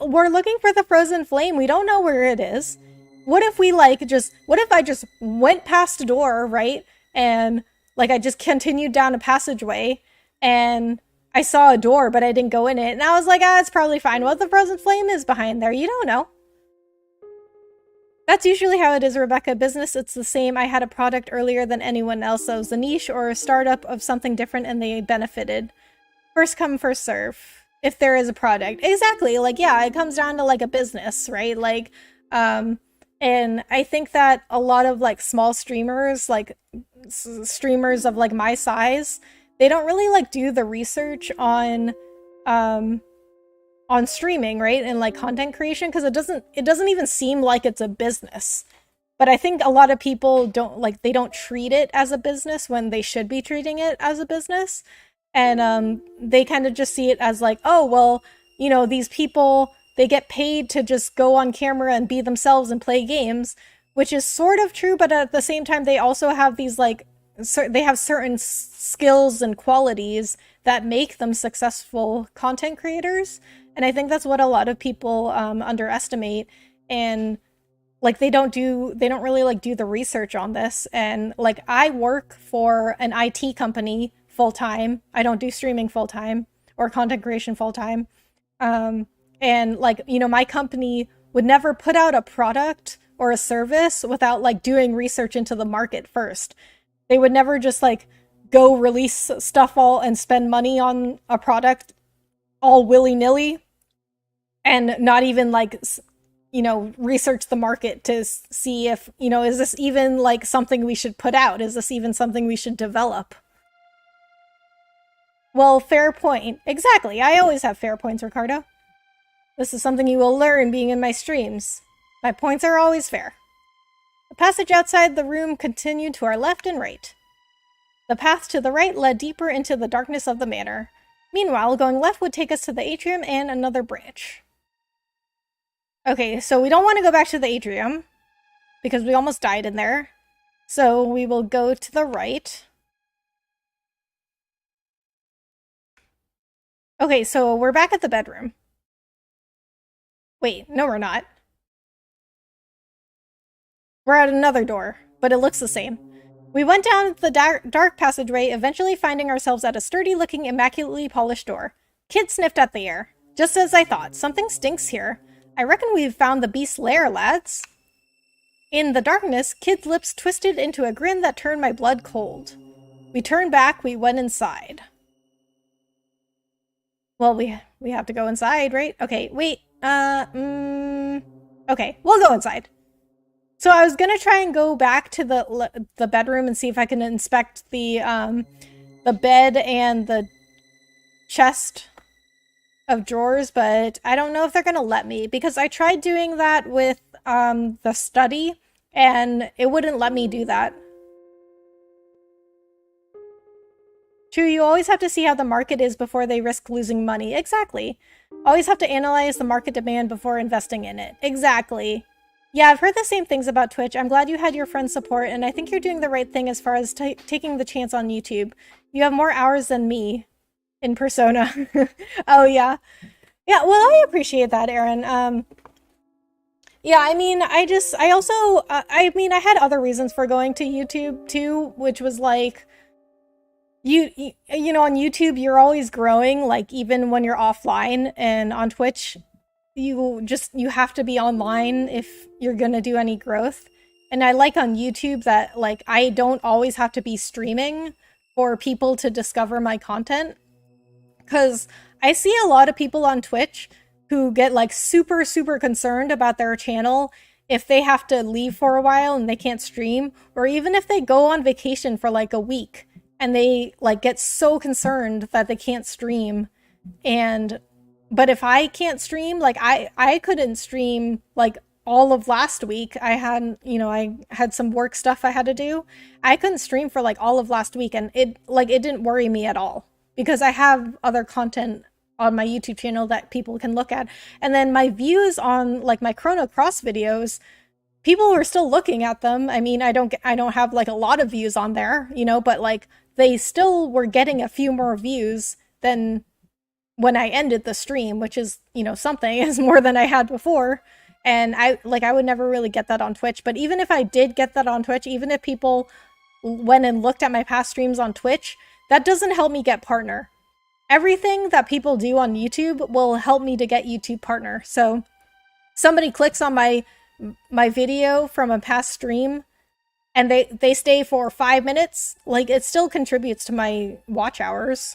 We're looking for the frozen flame. We don't know where it is. What if I just went past a door, right? And like I just continued down a passageway and I saw a door, but I didn't go in it. And I was like, it's probably fine. What the frozen flame is behind there? You don't know. That's usually how it is, Rebecca. Business, it's the same. I had a product earlier than anyone else, so it was a niche or a startup of something different and they benefited. First come, first serve. If there is a product. Exactly. Like, yeah, it comes down to like a business, right? Like, and I think that a lot of like small streamers, like streamers of like my size, they don't really like do the research on streaming, right? And like content creation, because it doesn't even seem like it's a business. But I think a lot of people they don't treat it as a business when they should be treating it as a business. And they kind of just see it as like, oh, well, these people, they get paid to just go on camera and be themselves and play games, which is sort of true, but at the same time, they also have these like, they have certain skills and qualities that make them successful content creators. And I think that's what a lot of people underestimate. And like they don't really like do the research on this. And like I work for an IT company full time. I don't do streaming full time or content creation full time. And like, my company would never put out a product or a service without like doing research into the market first. They would never just like go release stuff all and spend money on a product all willy-nilly and not even like research the market to see if is this even like something we should put out, is this even something we should develop. Well, fair point. Exactly. I always have fair points, Ricardo. This is something you will learn being in my streams. My points are always fair. The passage outside the room continued to our left and right. The path to the right led deeper into the darkness of the manor. Meanwhile, going left would take us to the atrium and another branch. Okay, so we don't want to go back to the atrium because we almost died in there. So we will go to the right. Okay, so we're back at the bedroom. Wait, no we're not. We're at another door, but it looks the same. We went down the dark passageway, eventually finding ourselves at a sturdy-looking, immaculately polished door. Kid sniffed at the air. Just as I thought, something stinks here. I reckon we've found the beast's lair, lads. In the darkness, Kid's lips twisted into a grin that turned my blood cold. We turned back, we went inside. Well, we have to go inside, right? Okay, wait. Okay, we'll go inside. So I was gonna try and go back to the bedroom and see if I can inspect the bed and the chest of drawers, but I don't know if they're gonna let me because I tried doing that with the study and it wouldn't let me do that. True, you always have to see how the market is before they risk losing money. Exactly. Always have to analyze the market demand before investing in it. Exactly. Yeah, I've heard the same things about Twitch. I'm glad you had your friend's support, and I think you're doing the right thing as far as taking the chance on YouTube. You have more hours than me in Persona. Oh, yeah. Yeah, well, I appreciate that, Aaron. Yeah, I mean, I also, I mean, I had other reasons for going to YouTube too, which was like, you know, on YouTube you're always growing, like even when you're offline, and on Twitch you have to be online if you're gonna do any growth. And I like on YouTube that like I don't always have to be streaming for people to discover my content, because I see a lot of people on Twitch who get like super concerned about their channel if they have to leave for a while and they can't stream, or even if they go on vacation for like a week and they like get so concerned that they can't stream. And but if I can't stream, like I couldn't stream like all of last week. I had, you know, I had some work stuff I had to do. I couldn't stream for like all of last week, and it didn't worry me at all because I have other content on my YouTube channel that people can look at. And then my views on like my Chrono Cross videos, people were still looking at them. I mean, I don't have like a lot of views on there, you know, but like they still were getting a few more views than when I ended the stream, which is, you know, something is more than I had before. And I would never really get that on Twitch. But even if I did get that on Twitch, even if people went and looked at my past streams on Twitch, that doesn't help me get partner. Everything that people do on YouTube will help me to get YouTube partner. So somebody clicks on my video from a past stream and they stay for 5 minutes, like it still contributes to my watch hours.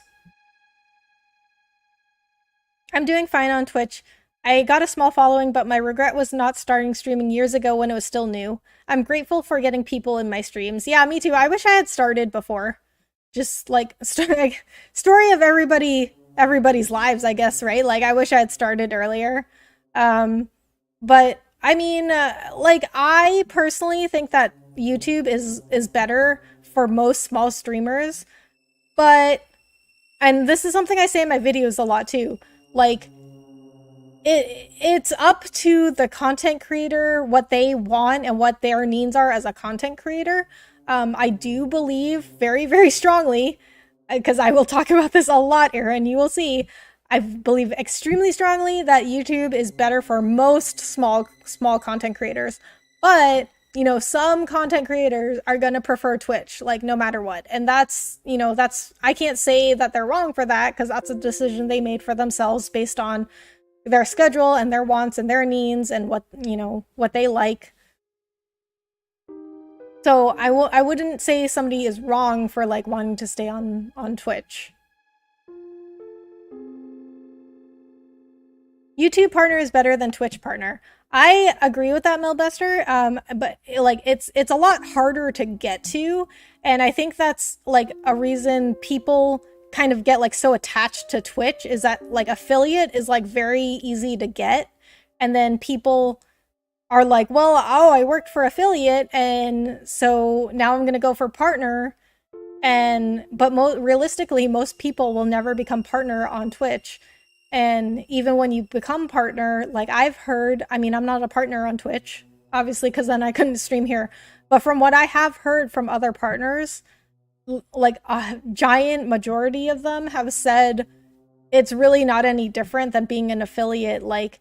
I'm doing fine on Twitch. I got a small following, but my regret was not starting streaming years ago when it was still new. I'm grateful for getting people in my streams. Yeah, me too. I wish I had started before. Just like story of everybody's lives, I guess, right? Like I wish I had started earlier. But I mean, like I personally think that YouTube is better for most small streamers, but and this is something I say in my videos a lot too. Like it's up to the content creator what they want and what their needs are as a content creator. I do believe very strongly, because I will talk about this a lot, Aaron, you will see. I believe extremely strongly that YouTube is better for most small content creators. But, you know, some content creators are going to prefer Twitch, like no matter what. And that's, you know, I can't say that they're wrong for that, because that's a decision they made for themselves based on their schedule and their wants and their needs and what, you know, what they like. So I wouldn't say somebody is wrong for like wanting to stay on Twitch. YouTube partner is better than Twitch partner. I agree with that, Melbester. But like it's a lot harder to get to, and I think that's like a reason people kind of get like so attached to Twitch, is that like affiliate is like very easy to get, and then people are like, well, oh, I worked for affiliate, and so now I'm gonna go for partner. And but realistically, most people will never become partner on Twitch. And even when you become partner, like I've heard, I mean, I'm not a partner on Twitch, obviously, because then I couldn't stream here. But from what I have heard from other partners, like a giant majority of them have said it's really not any different than being an affiliate. Like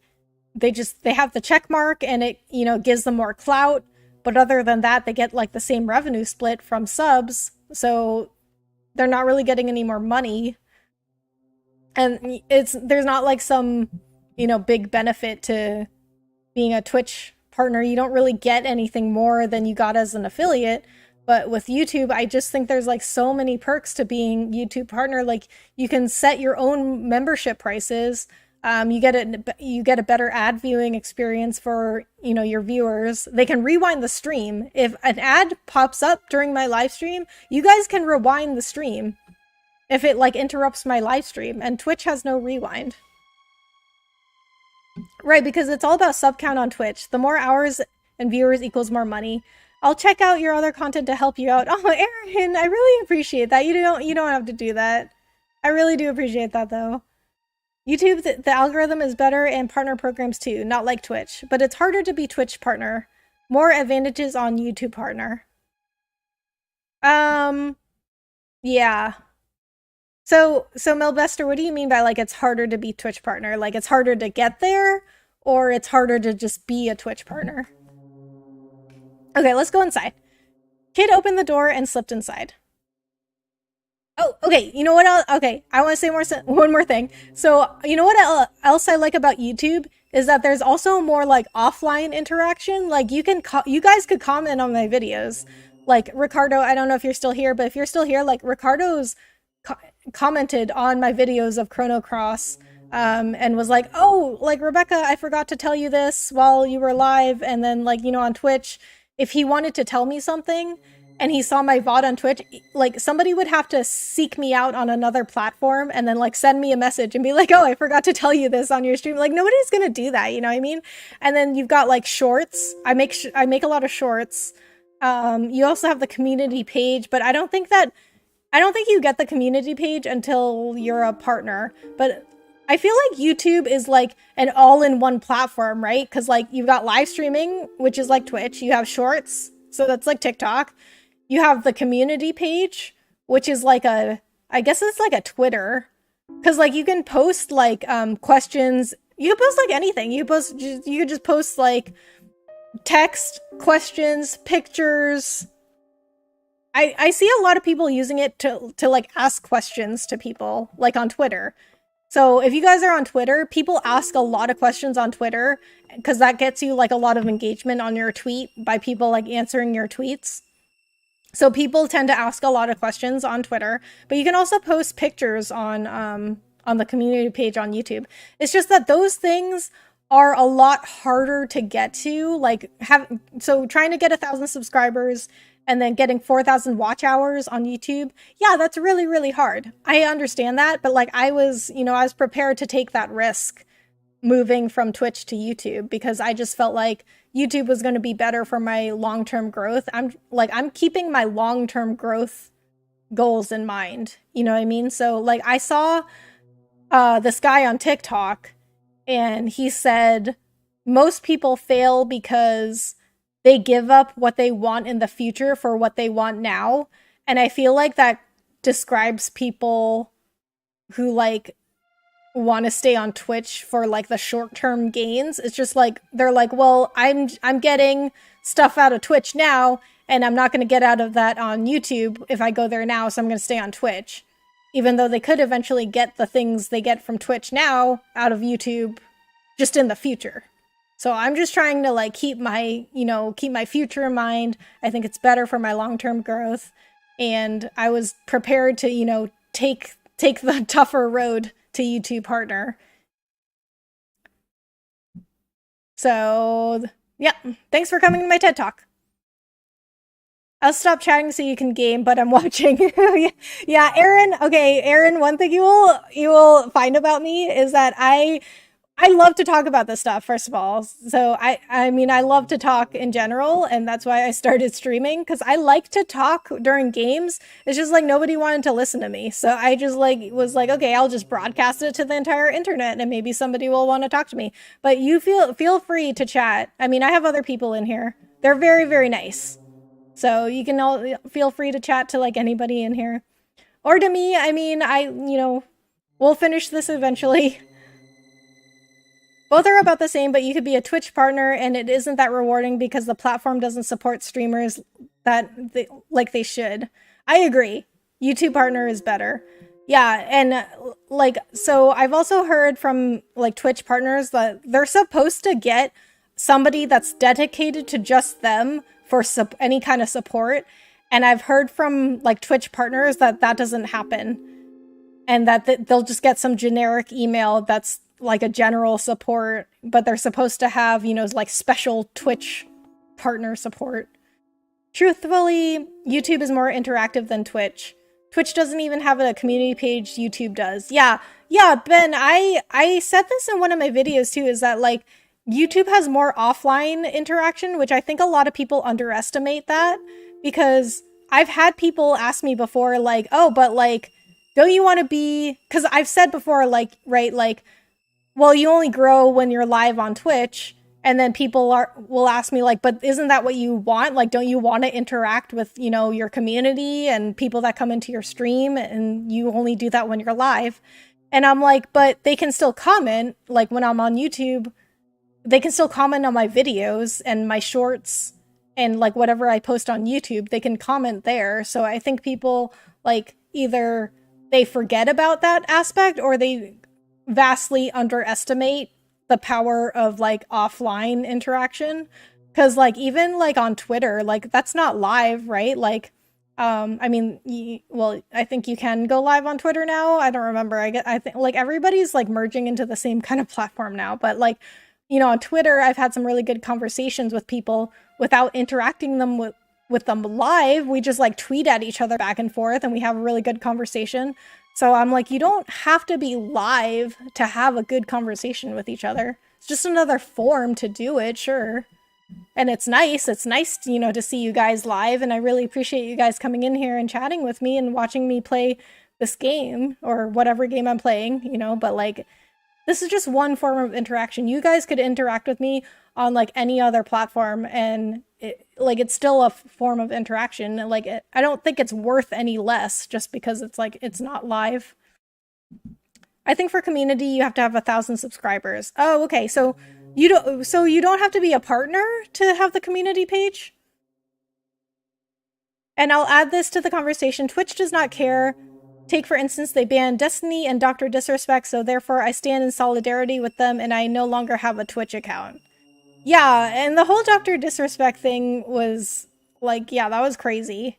they have the check mark and it, you know, gives them more clout. But other than that, they get like the same revenue split from subs. So they're not really getting any more money. And there's not like some, you know, big benefit to being a Twitch partner. You don't really get anything more than you got as an affiliate. But with YouTube, I just think there's like so many perks to being YouTube partner. Like you can set your own membership prices. You get a better ad viewing experience for your viewers. They can rewind the stream. If an ad pops up during my live stream, you guys can rewind the stream if it like interrupts my live stream, and Twitch has no rewind. Right, because it's all about sub count on Twitch. The more hours and viewers equals more money. I'll check out your other content to help you out. Oh, Aaron, I really appreciate that. You don't have to do that. I really do appreciate that though. YouTube, the algorithm is better and partner programs too, not like Twitch. But it's harder to be Twitch partner. More advantages on YouTube partner. Yeah. So Melbester, what do you mean by like it's harder to be Twitch partner? Like it's harder to get there, or it's harder to just be a Twitch partner? Okay, let's go inside. Kid opened the door and slipped inside. Oh, okay. You know what? Okay, I want to say one more thing. So, you know what else I like about YouTube is that there's also more like offline interaction. Like you guys could comment on my videos. Like Ricardo, I don't know if you're still here, but if you're still here, like Ricardo's commented on my videos of Chrono Cross, and was like, "Oh, like Rebecca, I forgot to tell you this while you were live," and then like on Twitch, if he wanted to tell me something and he saw my VOD on Twitch, like somebody would have to seek me out on another platform and then like send me a message and be like, "Oh, I forgot to tell you this on your stream." Like nobody's gonna do that, you know what I mean? And then you've got like shorts. I make a lot of shorts. You also have the community page, but I don't think you get the community page until you're a partner. But I feel like YouTube is like an all-in-one platform, right? Because like you've got live streaming, which is like Twitch. You have shorts, so that's like TikTok. You have the community page, which is like I guess it's like a Twitter. Because like you can post like questions. You can post like anything. You could just post like text, questions, pictures. I see a lot of people using it to like ask questions to people, like on Twitter. So if you guys are on Twitter, people ask a lot of questions on Twitter because that gets you like a lot of engagement on your tweet by people like answering your tweets. So people tend to ask a lot of questions on Twitter, but you can also post pictures on the community page on YouTube. It's just that those things are a lot harder to get to. Like trying to get 1,000 subscribers and then getting 4,000 watch hours on YouTube. Yeah, that's really, really hard. I understand that, but like I was prepared to take that risk moving from Twitch to YouTube because I just felt like YouTube was going to be better for my long-term growth. I'm keeping my long-term growth goals in mind. You know what I mean? So like I saw this guy on TikTok and he said most people fail because they give up what they want in the future for what they want now. And I feel like that describes people who like want to stay on Twitch for like the short-term gains. It's just like they're like, well, I'm getting stuff out of Twitch now and I'm not going to get out of that on YouTube if I go there now, so I'm going to stay on Twitch. Even though they could eventually get the things they get from Twitch now out of YouTube just in the future. So I'm just trying to like keep my future in mind. I think it's better for my long-term growth. And I was prepared to, take the tougher road to YouTube partner. So yeah, thanks for coming to my TED Talk. I'll stop chatting so you can game, but I'm watching. Yeah, Aaron. Okay, Aaron, one thing you will find about me is that I love to talk about this stuff, first of all. So I mean, I love to talk in general, and that's why I started streaming, because I like to talk during games. It's just like nobody wanted to listen to me. So I just was like, okay, I'll just broadcast it to the entire internet and maybe somebody will want to talk to me. But you feel free to chat. I mean, I have other people in here. They're very, very nice. So you can all feel free to chat to like anybody in here. Or to me. I mean, we'll finish this eventually. Both are about the same, but you could be a Twitch partner and it isn't that rewarding because the platform doesn't support streamers like they should. I agree. YouTube partner is better. Yeah, and so I've also heard from like Twitch partners that they're supposed to get somebody that's dedicated to just them for any kind of support. And I've heard from like Twitch partners that that doesn't happen, and that they'll just get some generic email that's like a general support, but they're supposed to have, you know, like special Twitch partner support. Truthfully, YouTube is more interactive than Twitch. Twitch doesn't even have a community page. YouTube does. Yeah, yeah, Ben, I said this in one of my videos too, is that like YouTube has more offline interaction, which I think a lot of people underestimate that, because I've had people ask me before like, "Oh, but like don't you want to be," cuz I've said before like, right, like, well, you only grow when you're live on Twitch. And then people will ask me like, but isn't that what you want? Like, don't you want to interact with, you know, your community and people that come into your stream, and you only do that when you're live? And I'm like, but they can still comment, like when I'm on YouTube, they can still comment on my videos and my shorts and like whatever I post on YouTube, they can comment there. So I think people like either they forget about that aspect or they vastly underestimate the power of like offline interaction. Because like even like on Twitter, like that's not live, right? Like I mean, well, I think you can go live on Twitter now. I don't remember. I think like everybody's like merging into the same kind of platform now. But like, you know, on Twitter, I've had some really good conversations with people without interacting them with them live. We just like tweet at each other back and forth, and we have a really good conversation. So I'm like, you don't have to be live to have a good conversation with each other. It's just another form to do it, sure. And it's nice. It's nice, you know, to see you guys live, and I really appreciate you guys coming in here and chatting with me and watching me play this game or whatever game I'm playing, you know, but like this is just one form of interaction. You guys could interact with me on like any other platform, and it's still a form of interaction. Like I don't think it's worth any less just because it's like it's not live. I think for community you have to have 1,000 subscribers. Oh, okay. So you don't have to be a partner to have the community page? And I'll add this to the conversation. Twitch does not care. Take, for instance, they banned Destiny and Dr. Disrespect, so therefore I stand in solidarity with them and I no longer have a Twitch account. Yeah, and the whole Dr. Disrespect thing was, like, yeah, that was crazy.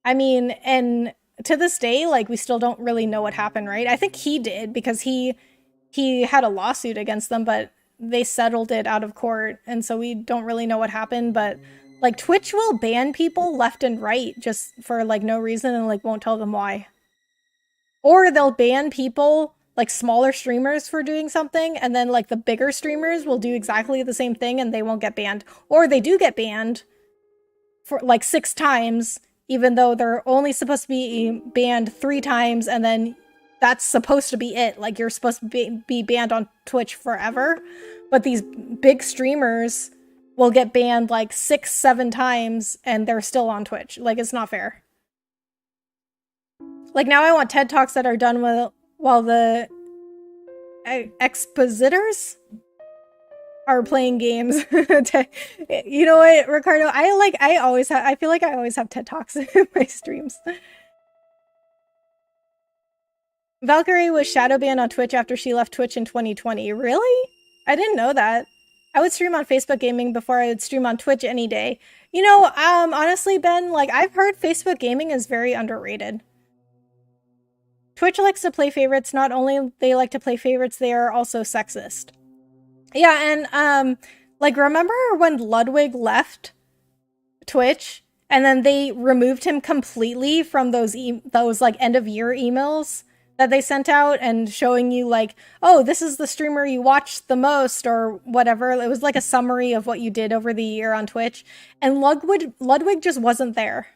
I mean, and to this day, like, we still don't really know what happened, right? I think he did, because he had a lawsuit against them, but they settled it out of court, and so we don't really know what happened, but like Twitch will ban people left and right just for like no reason and like won't tell them why. Or they'll ban people, like smaller streamers, for doing something, and then like the bigger streamers will do exactly the same thing and they won't get banned. Or they do get banned for like 6 times, even though they're only supposed to be banned 3 times, and then that's supposed to be it. Like you're supposed to be banned on Twitch forever. But these big streamers will get banned like 6, 7 times and they're still on Twitch. Like, it's not fair. Like, now I want TED Talks that are done while the expositors are playing games. You know what, Ricardo? I feel like I always have TED Talks in my streams. Valkyrie was shadow banned on Twitch after she left Twitch in 2020. Really? I didn't know that. I would stream on Facebook Gaming before I would stream on Twitch any day. You know, honestly, Ben, like, I've heard Facebook Gaming is very underrated. Twitch likes to play favorites. Not only they like to play favorites, they are also sexist. Yeah, and, like, remember when Ludwig left Twitch, and then they removed him completely from those like, end-of-year emails that they sent out and showing you like, oh, this is the streamer you watched the most or whatever. It was like a summary of what you did over the year on Twitch. And Ludwig just wasn't there.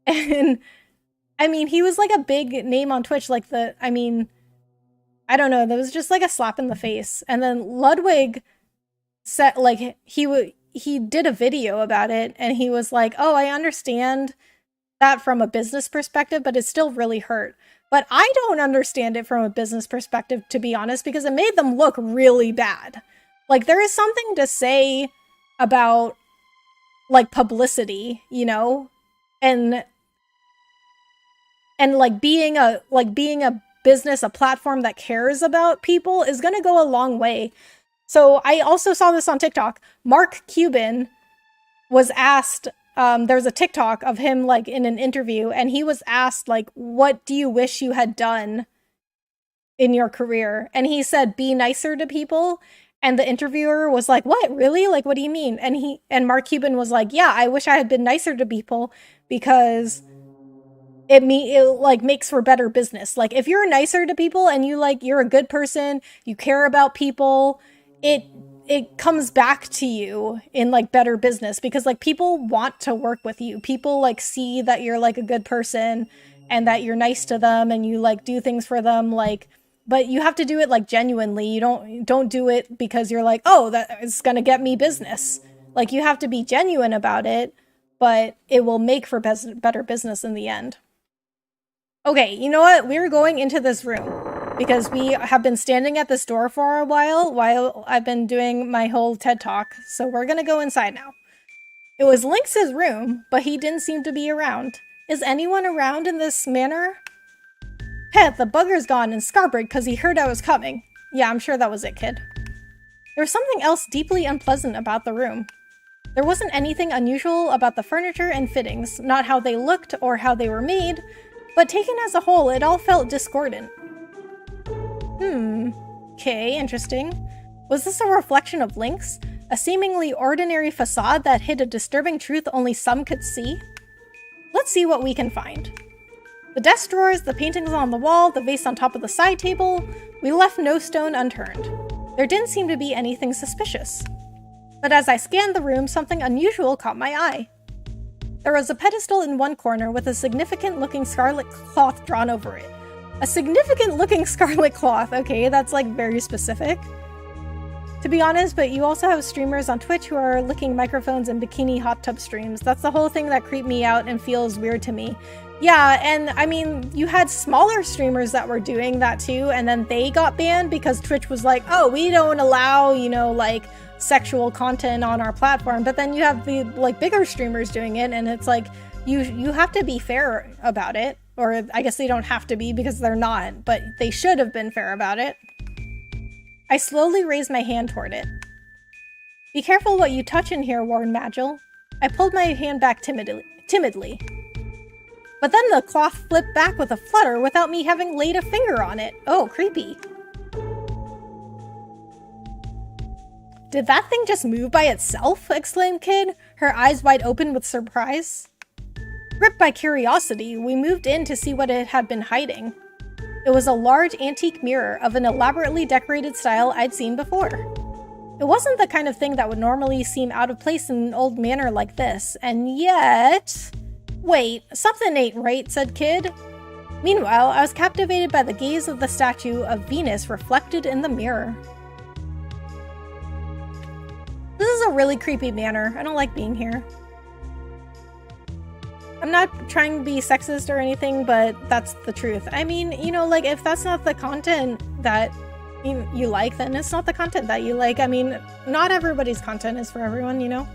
And I mean, he was like a big name on Twitch. Like I don't know. That was just like a slap in the face. And then Ludwig said, like, he did a video about it and he was like, oh, I understand that from a business perspective, but it still really hurt. But I don't understand it from a business perspective, to be honest, because it made them look really bad. Like, there is something to say about, like, publicity, you know? And like being a business, a platform that cares about people is going to go a long way. So I also saw this on TikTok. Mark Cuban was asked there's a TikTok of him like in an interview, and he was asked like, what do you wish you had done in your career? And he said, be nicer to people. And the interviewer was like, what, really? Like, what do you mean? And Mark Cuban was like, yeah, I wish I had been nicer to people because it like makes for better business. Like, if you're nicer to people and you're a good person, you care about people, it comes back to you in like better business, because like people want to work with you. People like see that you're like a good person and that you're nice to them and you like do things for them, like, but you have to do it like genuinely. You don't do it because you're like, oh, that is going to get me business. Like, you have to be genuine about it, but it will make for better business in the end. Okay, you know what? We're going into this room because we have been standing at this door for a while I've been doing my whole TED Talk. So we're going to go inside now. It was Lynx's room, but he didn't seem to be around. Is anyone around in this manor? Heh, the bugger's gone and Scarbrig because he heard I was coming. Yeah, I'm sure that was it, kid. There was something else deeply unpleasant about the room. There wasn't anything unusual about the furniture and fittings, not how they looked or how they were made, but taken as a whole, it all felt discordant. Okay, interesting. Was this a reflection of Lynx? A seemingly ordinary facade that hid a disturbing truth only some could see? Let's see what we can find. The desk drawers, the paintings on the wall, the vase on top of the side table, we left no stone unturned. There didn't seem to be anything suspicious. But as I scanned the room, something unusual caught my eye. There was a pedestal in one corner with a significant-looking scarlet cloth drawn over it. A significant-looking scarlet cloth, okay, that's like very specific. To be honest, but you also have streamers on Twitch who are licking microphones and bikini hot tub streams. That's the whole thing that creeped me out and feels weird to me. Yeah, and I mean, you had smaller streamers that were doing that too, and then they got banned because Twitch was like, oh, we don't allow, you know, like, sexual content on our platform. But then you have the, like, bigger streamers doing it, and it's like, you have to be fair about it. Or I guess they don't have to be because they're not, but they should have been fair about it. I slowly raised my hand toward it. Be careful what you touch in here, warned Magil. I pulled my hand back timidly. But then the cloth flipped back with a flutter without me having laid a finger on it. Oh, creepy. Did that thing just move by itself? Exclaimed Kid, her eyes wide open with surprise. Gripped by curiosity, we moved in to see what it had been hiding. It was a large antique mirror of an elaborately decorated style I'd seen before. It wasn't the kind of thing that would normally seem out of place in an old manor like this, and yet... Wait, something ain't right, said Kid. Meanwhile, I was captivated by the gaze of the statue of Venus reflected in the mirror. This is a really creepy manor. I don't like being here. I'm not trying to be sexist or anything, but that's the truth. I mean, you know, like, if that's not the content that you like, then it's not the content that you like. I mean, not everybody's content is for everyone, you know?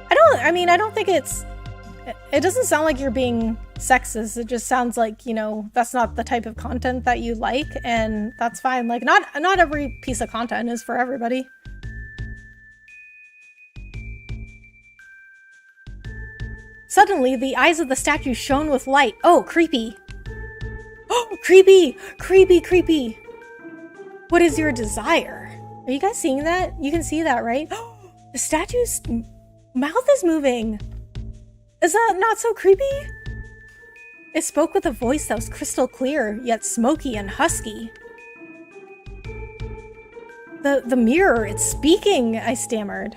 I don't think it doesn't sound like you're being sexist. It just sounds like, you know, that's not the type of content that you like, and that's fine. Like, not every piece of content is for everybody. Suddenly, the eyes of the statue shone with light. Oh, creepy. Oh, creepy! Creepy, creepy! What is your desire? Are you guys seeing that? You can see that, right? The statue's mouth is moving. Is that not so creepy? It spoke with a voice that was crystal clear, yet smoky and husky. The mirror, it's speaking, I stammered.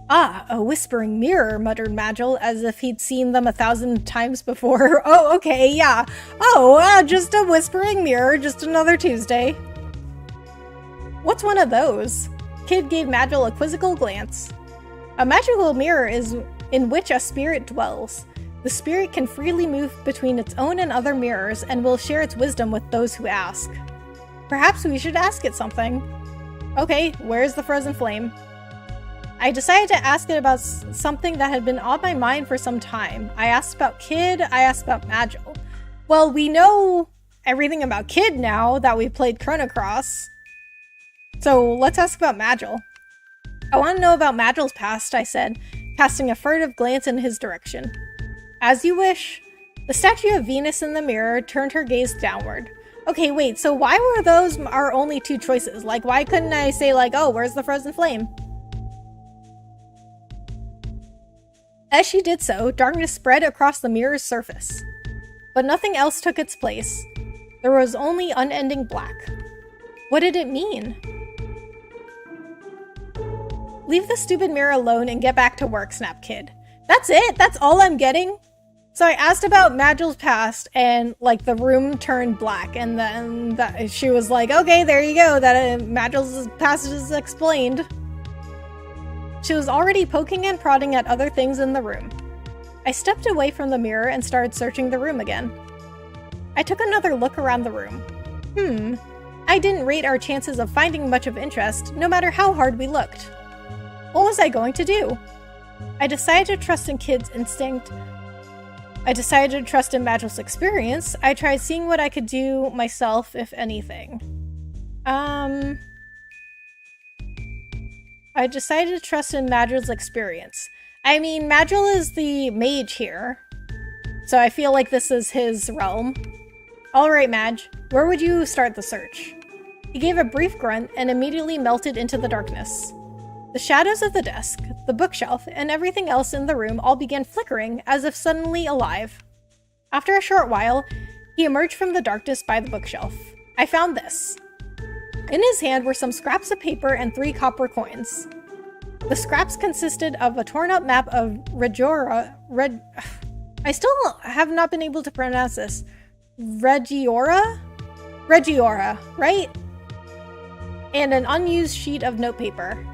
Ah, a whispering mirror, muttered Magil, as if he'd seen them 1,000 times before. Oh, okay, yeah. Oh, just a whispering mirror, just another Tuesday. What's one of those? Kid gave Magil a quizzical glance. A magical mirror is in which a spirit dwells. The spirit can freely move between its own and other mirrors and will share its wisdom with those who ask. Perhaps we should ask it something. Okay, where's the frozen flame? I decided to ask it about something that had been on my mind for some time. I asked about Kid, I asked about Magil. Well, we know everything about Kid now that we played Chrono Cross. So let's ask about Magil. I want to know about Magil's past, I said. casting a furtive glance in his direction. As you wish. The statue of Venus in the mirror turned her gaze downward. Okay, wait, so why were those our only two choices? Like, why couldn't I say, like, oh, where's the frozen flame? As she did so, darkness spread across the mirror's surface. But nothing else took its place. There was only unending black. What did it mean? Leave the stupid mirror alone and get back to work, snapped Kid. That's it? That's all I'm getting? So I asked about Madgel's past, and, like, the room turned black, and then she was like, okay, there you go, that Madgel's past is explained. She was already poking and prodding at other things in the room. I stepped away from the mirror and started searching the room again. I took another look around the room. I didn't rate our chances of finding much of interest, no matter how hard we looked. What was I going to do? I decided to trust in Kid's instinct. I decided to trust in Madgel's experience. I tried seeing what I could do myself, if anything. I decided to trust in Madgel's experience. I mean, Madgel is the mage here, so I feel like this is his realm. Alright, Madge, where would you start the search? He gave a brief grunt and immediately melted into the darkness. The shadows of the desk, the bookshelf, and everything else in the room all began flickering as if suddenly alive. After a short while, he emerged from the darkness by the bookshelf. I found this. In his hand were some scraps of paper and 3 copper coins. The scraps consisted of a torn-up map of I still have not been able to pronounce this. Regiora, right? And an unused sheet of notepaper.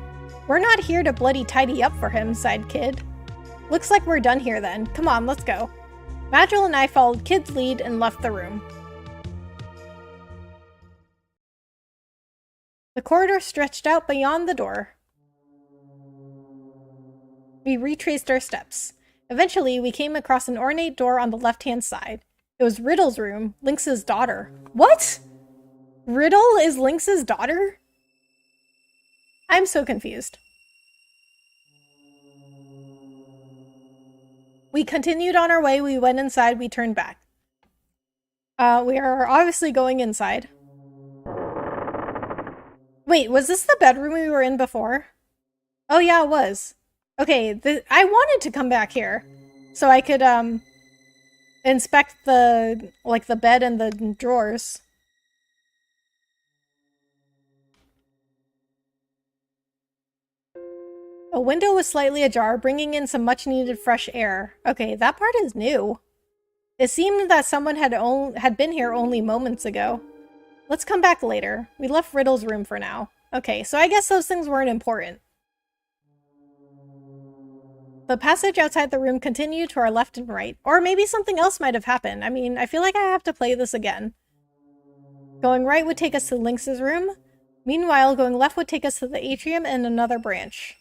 We're not here to bloody tidy up for him, sighed Kid. Looks like we're done here then. Come on, let's go. Madgel and I followed Kid's lead and left the room. The corridor stretched out beyond the door. We retraced our steps. Eventually, we came across an ornate door on the left-hand side. It was Riddle's room, Lynx's daughter. What? Riddle is Lynx's daughter? I'm so confused. We continued on our way, we went inside, we turned back. We are obviously going inside. Wait, was this the bedroom we were in before? Oh yeah, it was. Okay, I wanted to come back here so I could inspect the bed and the drawers. A window was slightly ajar, bringing in some much-needed fresh air. Okay, that part is new. It seemed that someone had been here only moments ago. Let's come back later. We left Riddle's room for now. Okay, so I guess those things weren't important. The passage outside the room continued to our left and right. Or maybe something else might have happened. I mean, I feel like I have to play this again. Going right would take us to Lynx's room. Meanwhile, going left would take us to the atrium and another branch.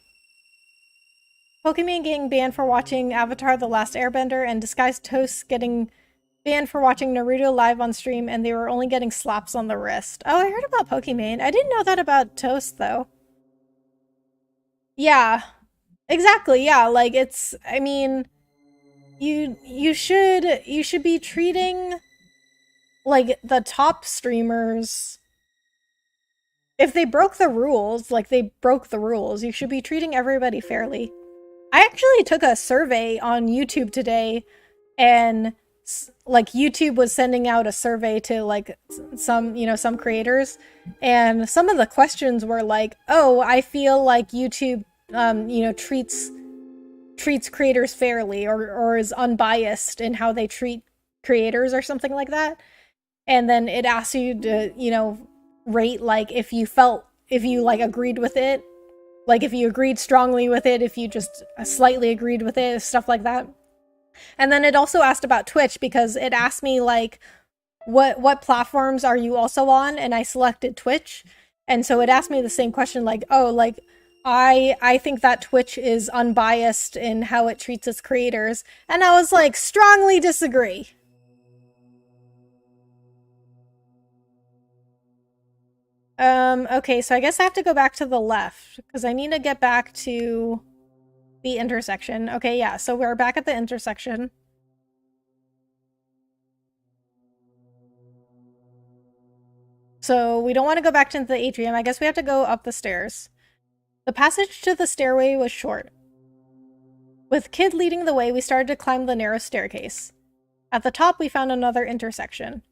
Pokemon getting banned for watching Avatar: The Last Airbender, and Disguised Toast getting banned for watching Naruto live on stream, and they were only getting slaps on the wrist. Oh, I heard about Pokemon. I didn't know that about Toast, though. Yeah. Exactly, yeah. Like, it's... I mean... You should be treating... like, the top streamers... If they broke the rules, like, they broke the rules. You should be treating everybody fairly. I actually took a survey on YouTube today, and like YouTube was sending out a survey to like some creators, and some of the questions were like, oh, I feel like YouTube treats creators fairly or is unbiased in how they treat creators or something like that. And then it asks you to, rate like if you like agreed with it. Like, if you agreed strongly with it, if you just slightly agreed with it, stuff like that. And then it also asked about Twitch, because it asked me, like, what platforms are you also on? And I selected Twitch. And so it asked me the same question, like, oh, like, I think that Twitch is unbiased in how it treats its creators. And I was like, strongly disagree. Okay, so I guess I have to go back to the left, because I need to get back to The intersection. Okay, yeah, so we're back at the intersection. So we don't want to go back to the atrium. I guess we have to go up the stairs. The passage to the stairway was short. With Kid leading the way, we started to climb the narrow staircase. At the top, we found another intersection.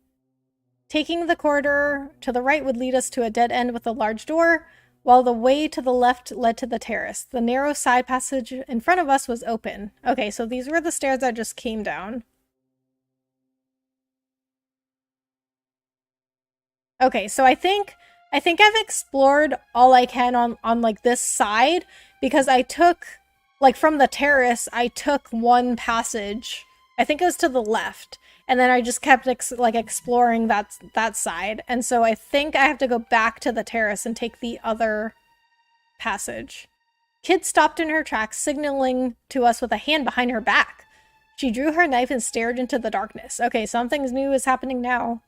Taking the corridor to the right would lead us to a dead end with a large door, while the way to the left led to the terrace. The narrow side passage in front of us was open. Okay, so these were the stairs that just came down. Okay, so I think I've explored all I can on like this side, because I took, like, from the terrace, I took one passage. I think it was to the left. And then I just kept exploring that side. And so I think I have to go back to the terrace and take the other passage. Kid stopped in her tracks, signaling to us with a hand behind her back. She drew her knife and stared into the darkness. Okay, something new is happening now.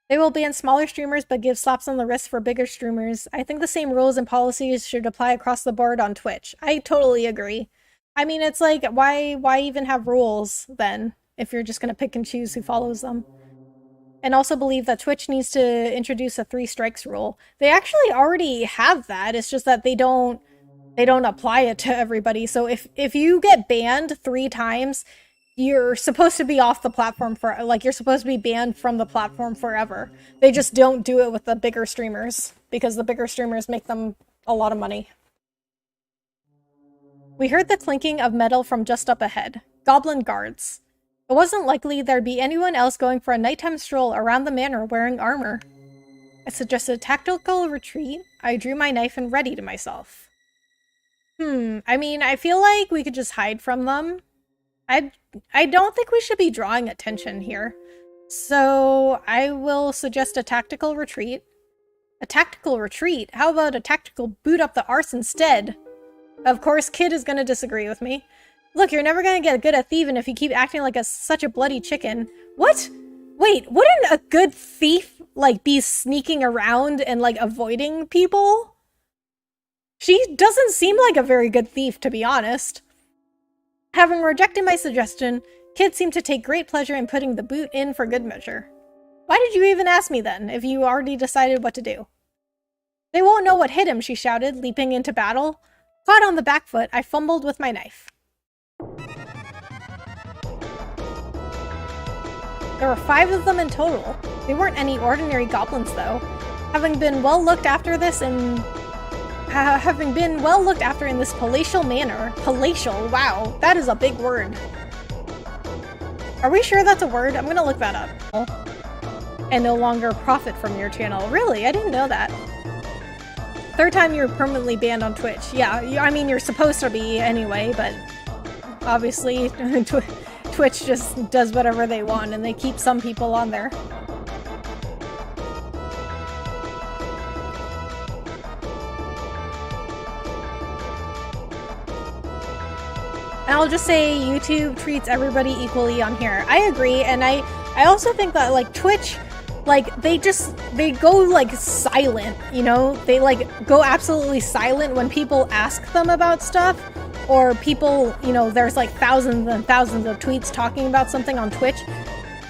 They will ban smaller streamers but give slaps on the wrist for bigger streamers. I think the same rules and policies should apply across the board on Twitch. I totally agree. I mean, it's like, why even have rules then, if you're just going to pick and choose who follows them? And also believe that Twitch needs to introduce a 3 strikes rule. They actually already have that. It's just that they don't apply it to everybody. So if you get banned 3 times, you're supposed to be off the platform for, like, you're supposed to be banned from the platform forever. They just don't do it with the bigger streamers, because the bigger streamers make them a lot of money. We heard the clinking of metal from just up ahead. Goblin guards. It wasn't likely there'd be anyone else going for a nighttime stroll around the manor wearing armor. I suggested a tactical retreat. I drew my knife and readied myself. I mean, I feel like we could just hide from them. I don't think we should be drawing attention here. So I will suggest a tactical retreat. A tactical retreat? How about a tactical boot up the arse instead? Of course, Kid is going to disagree with me. Look, you're never going to get good at thieving if you keep acting like such a bloody chicken. What? Wait, wouldn't a good thief, like, be sneaking around and, like, avoiding people? She doesn't seem like a very good thief, to be honest. Having rejected my suggestion, Kid seemed to take great pleasure in putting the boot in for good measure. Why did you even ask me then, if you already decided what to do? They won't know what hit him, she shouted, leaping into battle. Caught on the back foot, I fumbled with my knife. There were 5 of them in total. They weren't any ordinary goblins, though. Having been well looked after in this palatial manor. Palatial, wow, that is a big word. Are we sure that's a word? I'm gonna look that up. And no longer profit from your channel. Really? I didn't know that. 3rd time you're permanently banned on Twitch. Yeah, I mean, you're supposed to be anyway, but obviously Twitch just does whatever they want, and they keep some people on there. And I'll just say YouTube treats everybody equally on here. I agree, and I also think that, like, Twitch, like, they go, like, silent, you know? They, like, go absolutely silent when people ask them about stuff, or people, you know, there's, like, thousands and thousands of tweets talking about something on Twitch,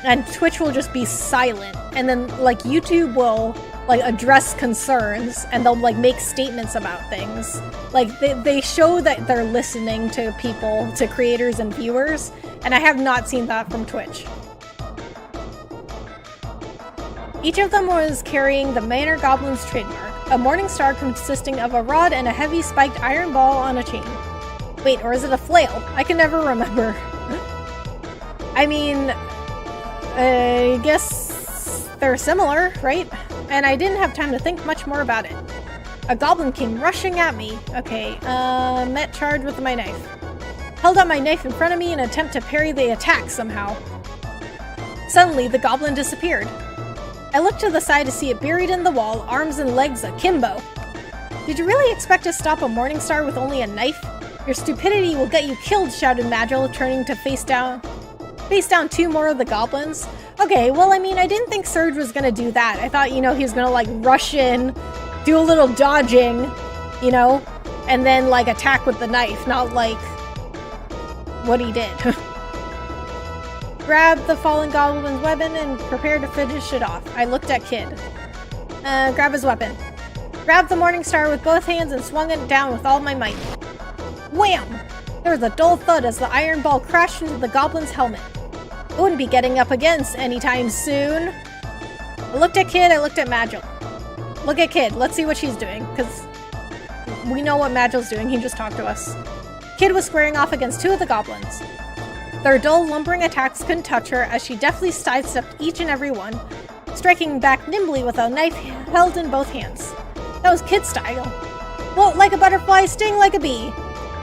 and Twitch will just be silent, and then, like, YouTube will, like, address concerns, and they'll, like, make statements about things. Like, they show that they're listening to people, to creators and viewers, and I have not seen that from Twitch. Each of them was carrying the Manor Goblin's trademark, a morning star consisting of a rod and a heavy spiked iron ball on a chain. Wait, or is it a flail? I can never remember. I mean, I guess they're similar, right? And I didn't have time to think much more about it. A goblin came rushing at me. Okay, met charged with my knife. Held out my knife in front of me in an attempt to parry the attack somehow. Suddenly, the goblin disappeared. I looked to the side to see it buried in the wall, arms and legs akimbo. Did you really expect to stop a morning star with only a knife? Your stupidity will get you killed, shouted Magil, turning to face down 2 more of the goblins. Okay, well, I mean, I didn't think Surge was gonna do that. I thought, you know, he was gonna, like, rush in, do a little dodging, you know, and then, like, attack with the knife, not, like, what he did. Grab the fallen goblin's weapon and prepare to finish it off. I looked at Kid. Grab his weapon. Grabbed the Morning Star with both hands and swung it down with all my might. Wham! There was a dull thud as the iron ball crashed into the goblin's helmet. It wouldn't be getting up against anytime soon. I looked at Kid, I looked at Magil. Look at Kid, let's see what she's doing, because we know what Magil's doing, he just talked to us. Kid was squaring off against two of the goblins. Their dull, lumbering attacks couldn't touch her as she deftly sidestepped each and every one, striking back nimbly with a knife held in both hands. That was Kid style. Float like a butterfly, sting like a bee.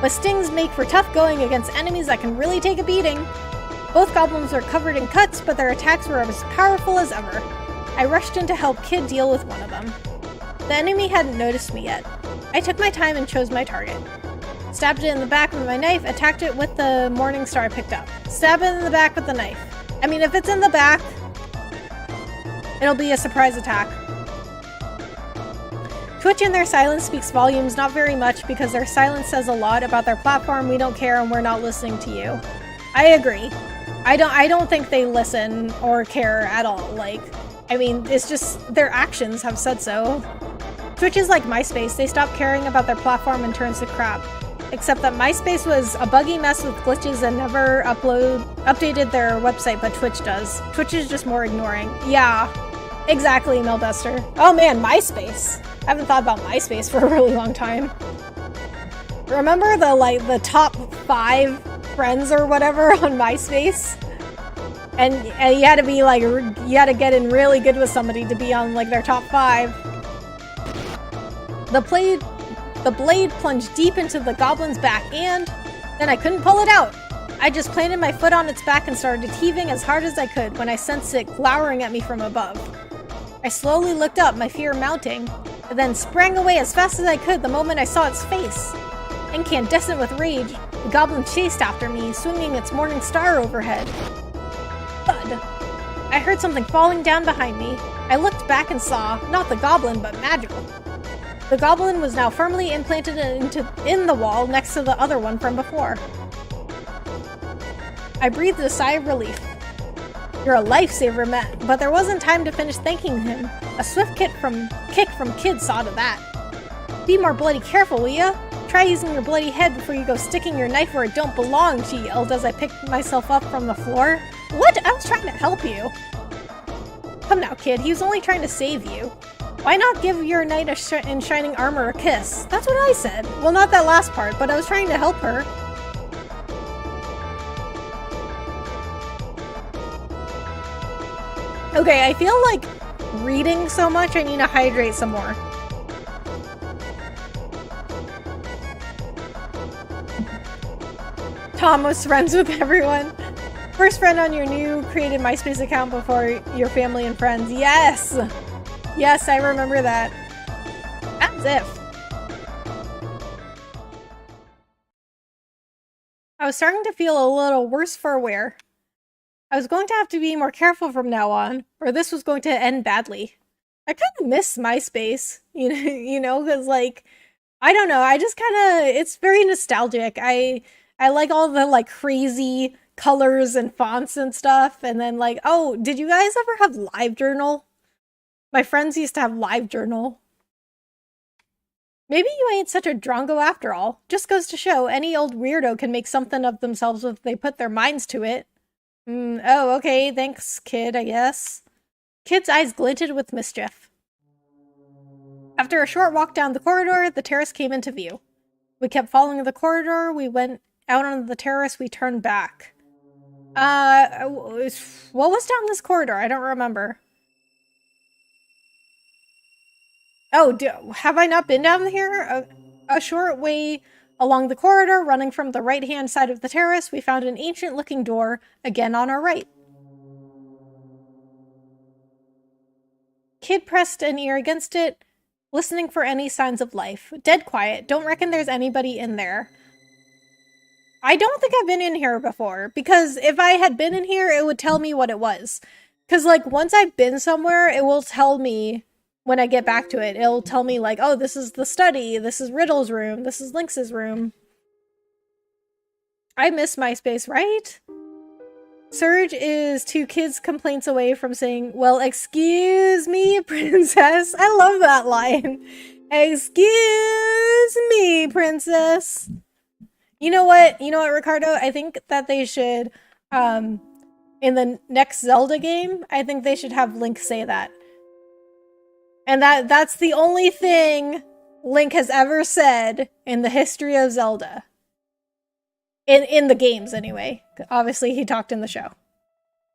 But stings make for tough going against enemies that can really take a beating. Both goblins were covered in cuts, but their attacks were as powerful as ever. I rushed in to help Kid deal with one of them. The enemy hadn't noticed me yet. I took my time and chose my target. Stabbed it in the back with my knife, attacked it with the Morning Star I picked up. Stab it in the back with the knife. I mean, if it's in the back, it'll be a surprise attack. Twitch in their silence speaks volumes, not very much, because their silence says a lot about their platform. We don't care and we're not listening to you. I agree. I don't think they listen or care at all. Like, I mean, it's just their actions have said so. Twitch is like MySpace. They stop caring about their platform and turns to crap. Except that MySpace was a buggy mess with glitches and never updated their website, but Twitch does. Twitch is just more ignoring. Yeah, exactly, Melbuster. Oh man, MySpace. I haven't thought about MySpace for a really long time. Remember the top 5 friends or whatever on MySpace? And you had to be like, you had to get in really good with somebody to be on like their top 5. The blade plunged deep into the goblin's back and then I couldn't pull it out. I just planted my foot on its back and started heaving as hard as I could when I sensed it glowering at me from above. I slowly looked up, my fear mounting, and then sprang away as fast as I could the moment I saw its face. Incandescent with rage, the goblin chased after me, swinging its Morning Star overhead. Thud. I heard something falling down behind me. I looked back and saw, not the goblin, but Magil. The goblin was now firmly implanted in the wall next to the other one from before. I breathed a sigh of relief. You're a lifesaver, Matt, but there wasn't time to finish thanking him. A swift kick from Kid saw to that. Be more bloody careful, will ya? Try using your bloody head before you go sticking your knife where it don't belong, she yelled as I picked myself up from the floor. What? I was trying to help you. Come now, Kid, he was only trying to save you. Why not give your knight in shining armor a kiss? That's what I said. Well, not that last part, but I was trying to help her. Okay, I feel like reading so much, I need to hydrate some more. Tom was friends with everyone. First friend on your new created MySpace account before your family and friends. Yes! Yes, I remember that. As if. I was starting to feel a little worse for wear. I was going to have to be more careful from now on, or this was going to end badly. I kind of miss MySpace, you know, because, like, I don't know, I just kind of, it's very nostalgic. I like all the, like, crazy colors and fonts and stuff, and then, like, oh, did you guys ever have LiveJournal? My friends used to have LiveJournal. Maybe you ain't such a drongo after all. Just goes to show, any old weirdo can make something of themselves if they put their minds to it. Oh, okay, thanks, Kid, I guess. Kid's eyes glinted with mischief. After a short walk down the corridor, the terrace came into view. We kept following the corridor, we went out on the terrace, we turned back. What was down this corridor? I don't remember. Oh, have I not been down here? A short way along the corridor, running from the right-hand side of the terrace, we found an ancient-looking door, again on our right. Kid pressed an ear against it, listening for any signs of life. Dead quiet. Don't reckon there's anybody in there. I don't think I've been in here before, because if I had been in here, it would tell me what it was. Because, like, once I've been somewhere, it will tell me when I get back to it. It'll tell me like, oh, this is the study, this is Riddle's room, this is Lynx's room. I miss MySpace, right? Surge is 2 kids' complaints away from saying, well, excuse me, princess. I love that line. Excuse me, princess. You know what, Ricardo? I think that they should, in the next Zelda game, I think they should have Link say that. And that's the only thing Link has ever said in the history of Zelda. In the games, anyway. Obviously, he talked in the show.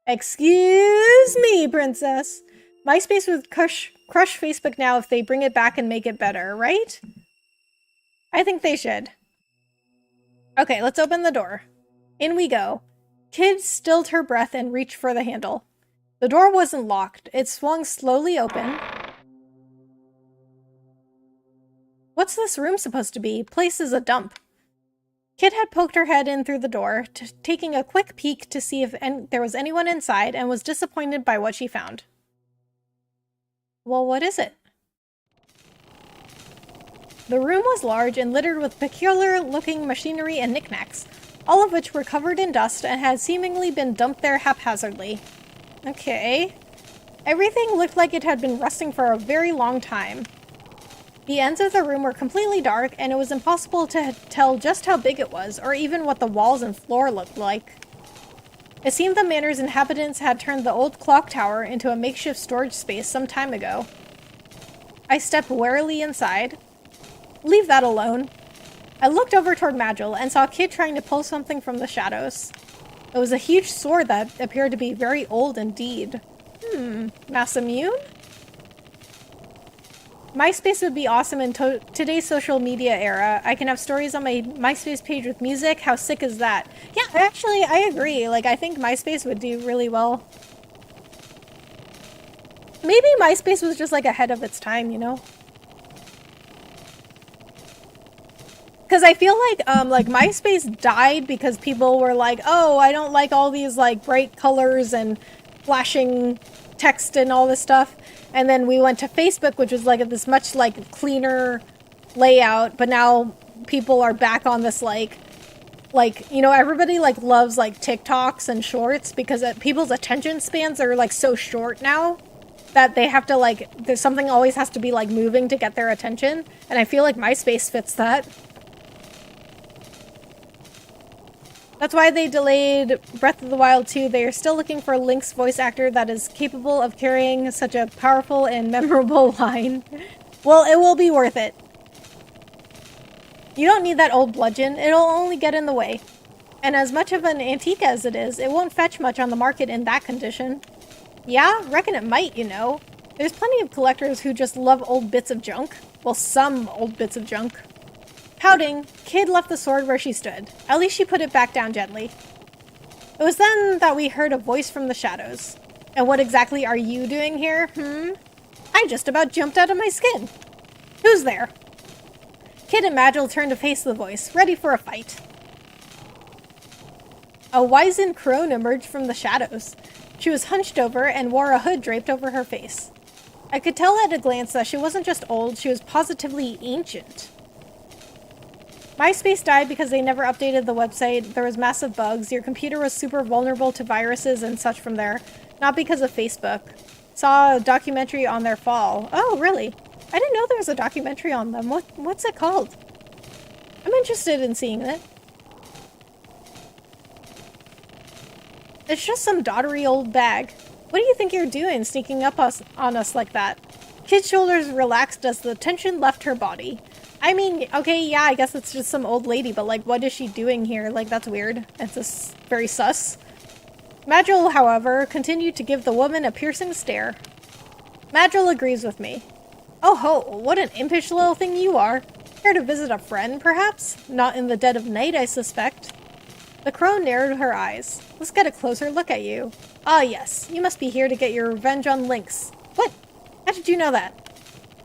Excuse me, princess. MySpace would crush Facebook now if they bring it back and make it better, right? I think they should. Okay, let's open the door. In we go. Kid stilled her breath and reached for the handle. The door wasn't locked. It swung slowly open. What's this room supposed to be? Place is a dump. Kid had poked her head in through the door, taking a quick peek to see if there was anyone inside, and was disappointed by what she found. Well, what is it? The room was large and littered with peculiar-looking machinery and knickknacks, all of which were covered in dust and had seemingly been dumped there haphazardly. Okay. Everything looked like it had been rusting for a very long time. The ends of the room were completely dark, and it was impossible to tell just how big it was, or even what the walls and floor looked like. It seemed the manor's inhabitants had turned the old clock tower into a makeshift storage space some time ago. I stepped warily inside. Leave that alone. I looked over toward Magil and saw a kid trying to pull something from the shadows. It was a huge sword that appeared to be very old indeed. Mass immune? MySpace would be awesome in today's social media era. I can have stories on my MySpace page with music. How sick is that? Yeah, actually, I agree. Like, I think MySpace would do really well. Maybe MySpace was just, like, ahead of its time, you know? Because I feel like MySpace died because people were like, oh, I don't like all these, like, bright colors and flashing text and all this stuff. And then we went to Facebook, which was like this much like cleaner layout. But now people are back on this like, you know, everybody like loves like TikToks and shorts because people's attention spans are like so short now that they have to like, there's something always has to be like moving to get their attention. And I feel like MySpace fits that. That's why they delayed Breath of the Wild 2. They are still looking for a Link's voice actor that is capable of carrying such a powerful and memorable line. Well, it will be worth it. You don't need that old bludgeon. It'll only get in the way. And as much of an antique as it is, it won't fetch much on the market in that condition. Yeah, reckon it might, you know. There's plenty of collectors who just love old bits of junk. Well, some old bits of junk. Pouting, Kid left the sword where she stood. At least she put it back down gently. It was then that we heard a voice from the shadows. And what exactly are you doing here, I just about jumped out of my skin. Who's there? Kid and Magil turned to face the voice, ready for a fight. A wizened crone emerged from the shadows. She was hunched over and wore a hood draped over her face. I could tell at a glance that she wasn't just old, she was positively ancient. MySpace died because they never updated the website, there was massive bugs, your computer was super vulnerable to viruses and such from there, not because of Facebook. Saw a documentary on their fall. Oh, really? I didn't know there was a documentary on them. What's it called? I'm interested in seeing it. It's just some doddery old bag. What do you think you're doing, sneaking up on us like that? Kid's shoulders relaxed as the tension left her body. I mean, okay, yeah, I guess it's just some old lady, but, like, what is she doing here? Like, that's weird. It's just very sus. Magil, however, continued to give the woman a piercing stare. Magil agrees with me. Oh ho, what an impish little thing you are. Here to visit a friend, perhaps? Not in the dead of night, I suspect. The crone narrowed her eyes. Let's get a closer look at you. Ah, yes, you must be here to get your revenge on Lynx. What? How did you know that?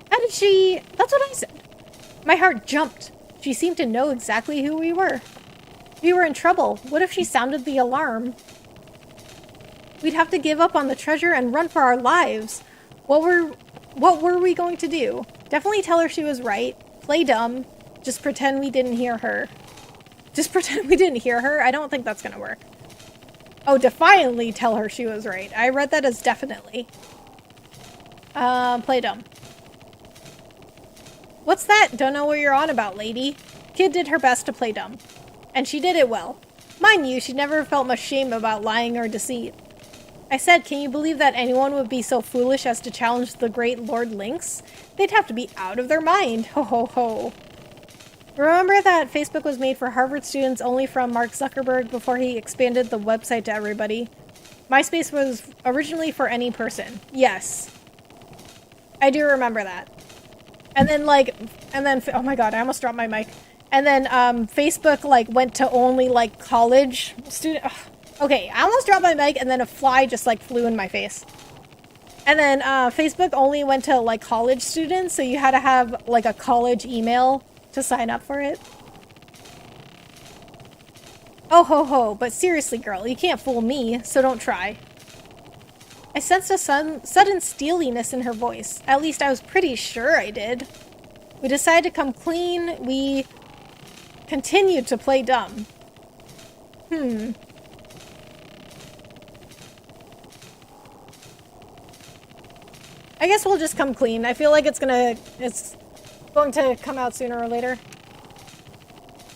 How did she... That's what I said. My heart jumped. She seemed to know exactly who we were. We were in trouble. What if she sounded the alarm? We'd have to give up on the treasure and run for our lives. What What were we going to do? Definitely tell her she was right. Play dumb. Just pretend we didn't hear her. Just pretend we didn't hear her? I don't think that's gonna work. Oh, defiantly tell her she was right. I read that as definitely. Play dumb. What's that? Don't know what you're on about, lady. Kid did her best to play dumb. And she did it well. Mind you, she never felt much shame about lying or deceit. I said, can you believe that anyone would be so foolish as to challenge the great Lord Lynx? They'd have to be out of their mind. Ho ho ho. Remember that Facebook was made for Harvard students only from Mark Zuckerberg before he expanded the website to everybody? MySpace was originally for any person. Yes. I do remember that. And then oh my god, I almost dropped my mic. And then Facebook went to only college student. Ugh. Okay, I almost dropped my mic and then a fly just flew in my face. And then Facebook only went to college students, so you had to have a college email to sign up for it. Oh ho ho, but seriously girl, you can't fool me, so don't try. I sensed a sudden steeliness in her voice. At least I was pretty sure I did. We decided to come clean. We continued to play dumb. I guess we'll just come clean. I feel like it's going to come out sooner or later.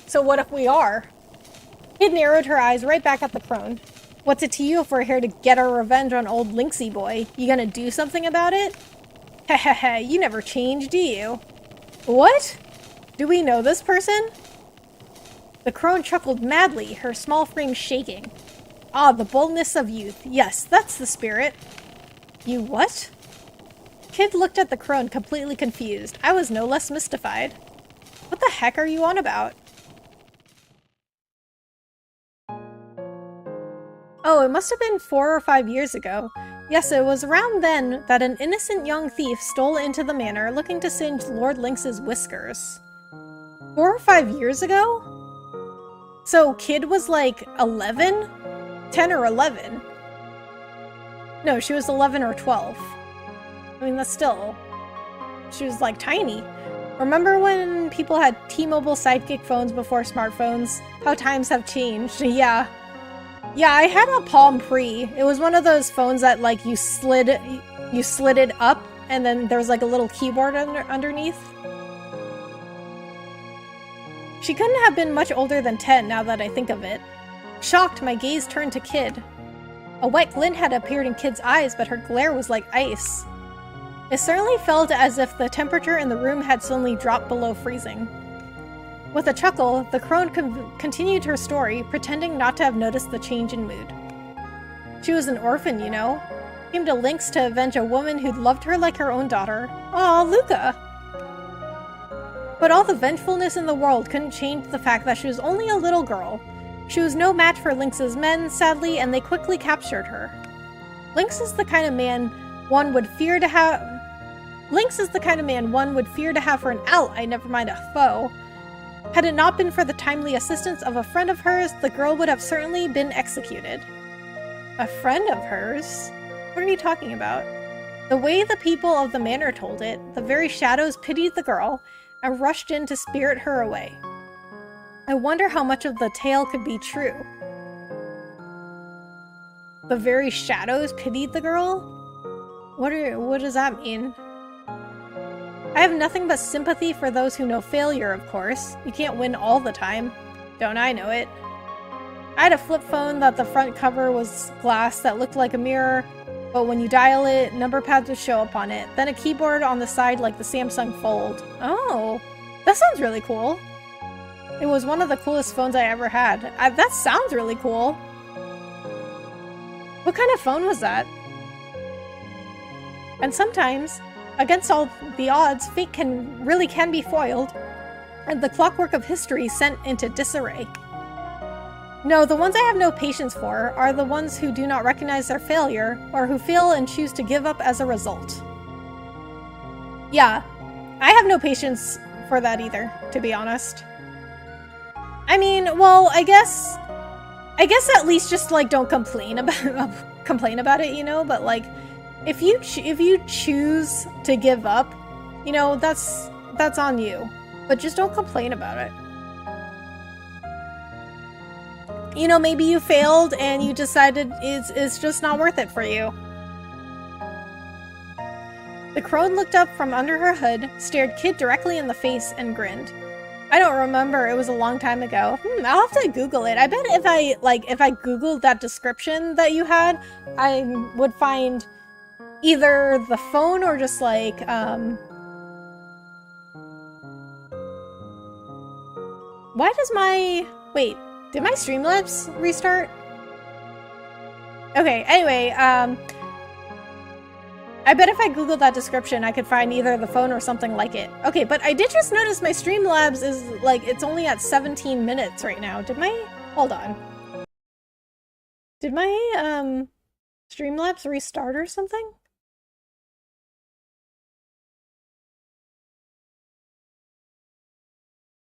So what if we are? Kid narrowed her eyes right back at the crone. What's it to you if we're here to get our revenge on old Lynxy boy? You gonna do something about it? Hehehe, you never change, do you? What? Do we know this person? The crone chuckled madly, her small frame shaking. Ah, the boldness of youth. Yes, that's the spirit. You what? Kid looked at the crone, completely confused. I was no less mystified. What the heck are you on about? Oh, it must have been 4 or 5 years ago. Yes, it was around then that an innocent young thief stole into the manor looking to singe Lord Lynx's whiskers. 4 or 5 years ago? So Kid was 11? 10 or 11? No, she was 11 or 12. I mean, that's still... She was tiny. Remember when people had T-Mobile Sidekick phones before smartphones? How times have changed. Yeah. Yeah, I had a Palm Pre. It was one of those phones that you slid it up and then there was a little keyboard underneath. She couldn't have been much older than 10 now that I think of it. Shocked, my gaze turned to Kid. A wet glint had appeared in Kid's eyes, but her glare was like ice. It certainly felt as if the temperature in the room had suddenly dropped below freezing. With a chuckle, the crone continued her story, pretending not to have noticed the change in mood. She was an orphan, you know. Came to Lynx to avenge a woman who'd loved her like her own daughter. Aw, Luca! But all the vengefulness in the world couldn't change the fact that she was only a little girl. She was no match for Lynx's men, sadly, and they quickly captured her. Lynx is the kind of man one would fear to have for an ally, never mind a foe. Had it not been for the timely assistance of a friend of hers, the girl would have certainly been executed. A friend of hers? What are you talking about? The way the people of the manor told it, the very shadows pitied the girl and rushed in to spirit her away. I wonder how much of the tale could be true. The very shadows pitied the girl? What does that mean? I have nothing but sympathy for those who know failure, of course. You can't win all the time. Don't I know it? I had a flip phone that the front cover was glass that looked like a mirror, but when you dial it, number pads would show up on it. Then a keyboard on the side like the Samsung Fold. Oh, that sounds really cool. It was one of the coolest phones I ever had. That sounds really cool. What kind of phone was that? And sometimes, against all the odds, fate can be foiled, and the clockwork of history sent into disarray. No, the ones I have no patience for are the ones who do not recognize their failure, or who fail and choose to give up as a result. Yeah, I have no patience for that either, to be honest. I mean, well, I guess at least just don't complain about it, you know, but If you choose to give up, you know, that's on you. But just don't complain about it. You know, maybe you failed and you decided it's just not worth it for you. The crone looked up from under her hood, stared Kid directly in the face, and grinned. I don't remember. It was a long time ago. I'll have to Google it. I bet if I Googled that description that you had, I would find either the phone or just like, why does my... Wait, did my Streamlabs restart? Okay, anyway, I bet if I Googled that description, I could find either the phone or something like it. Okay, but I did just notice my Streamlabs is, like, it's only at 17 minutes right now. Did my... Hold on. Did my, Streamlabs restart or something?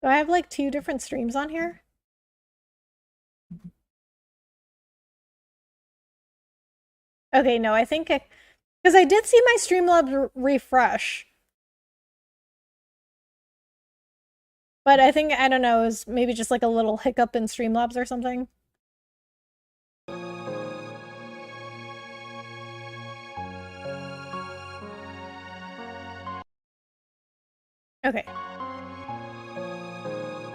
Do I have, like, 2 different streams on here? Okay, no, I think because I did see my Streamlabs refresh. But I think, I don't know, it was maybe just like a little hiccup in Streamlabs or something. Okay.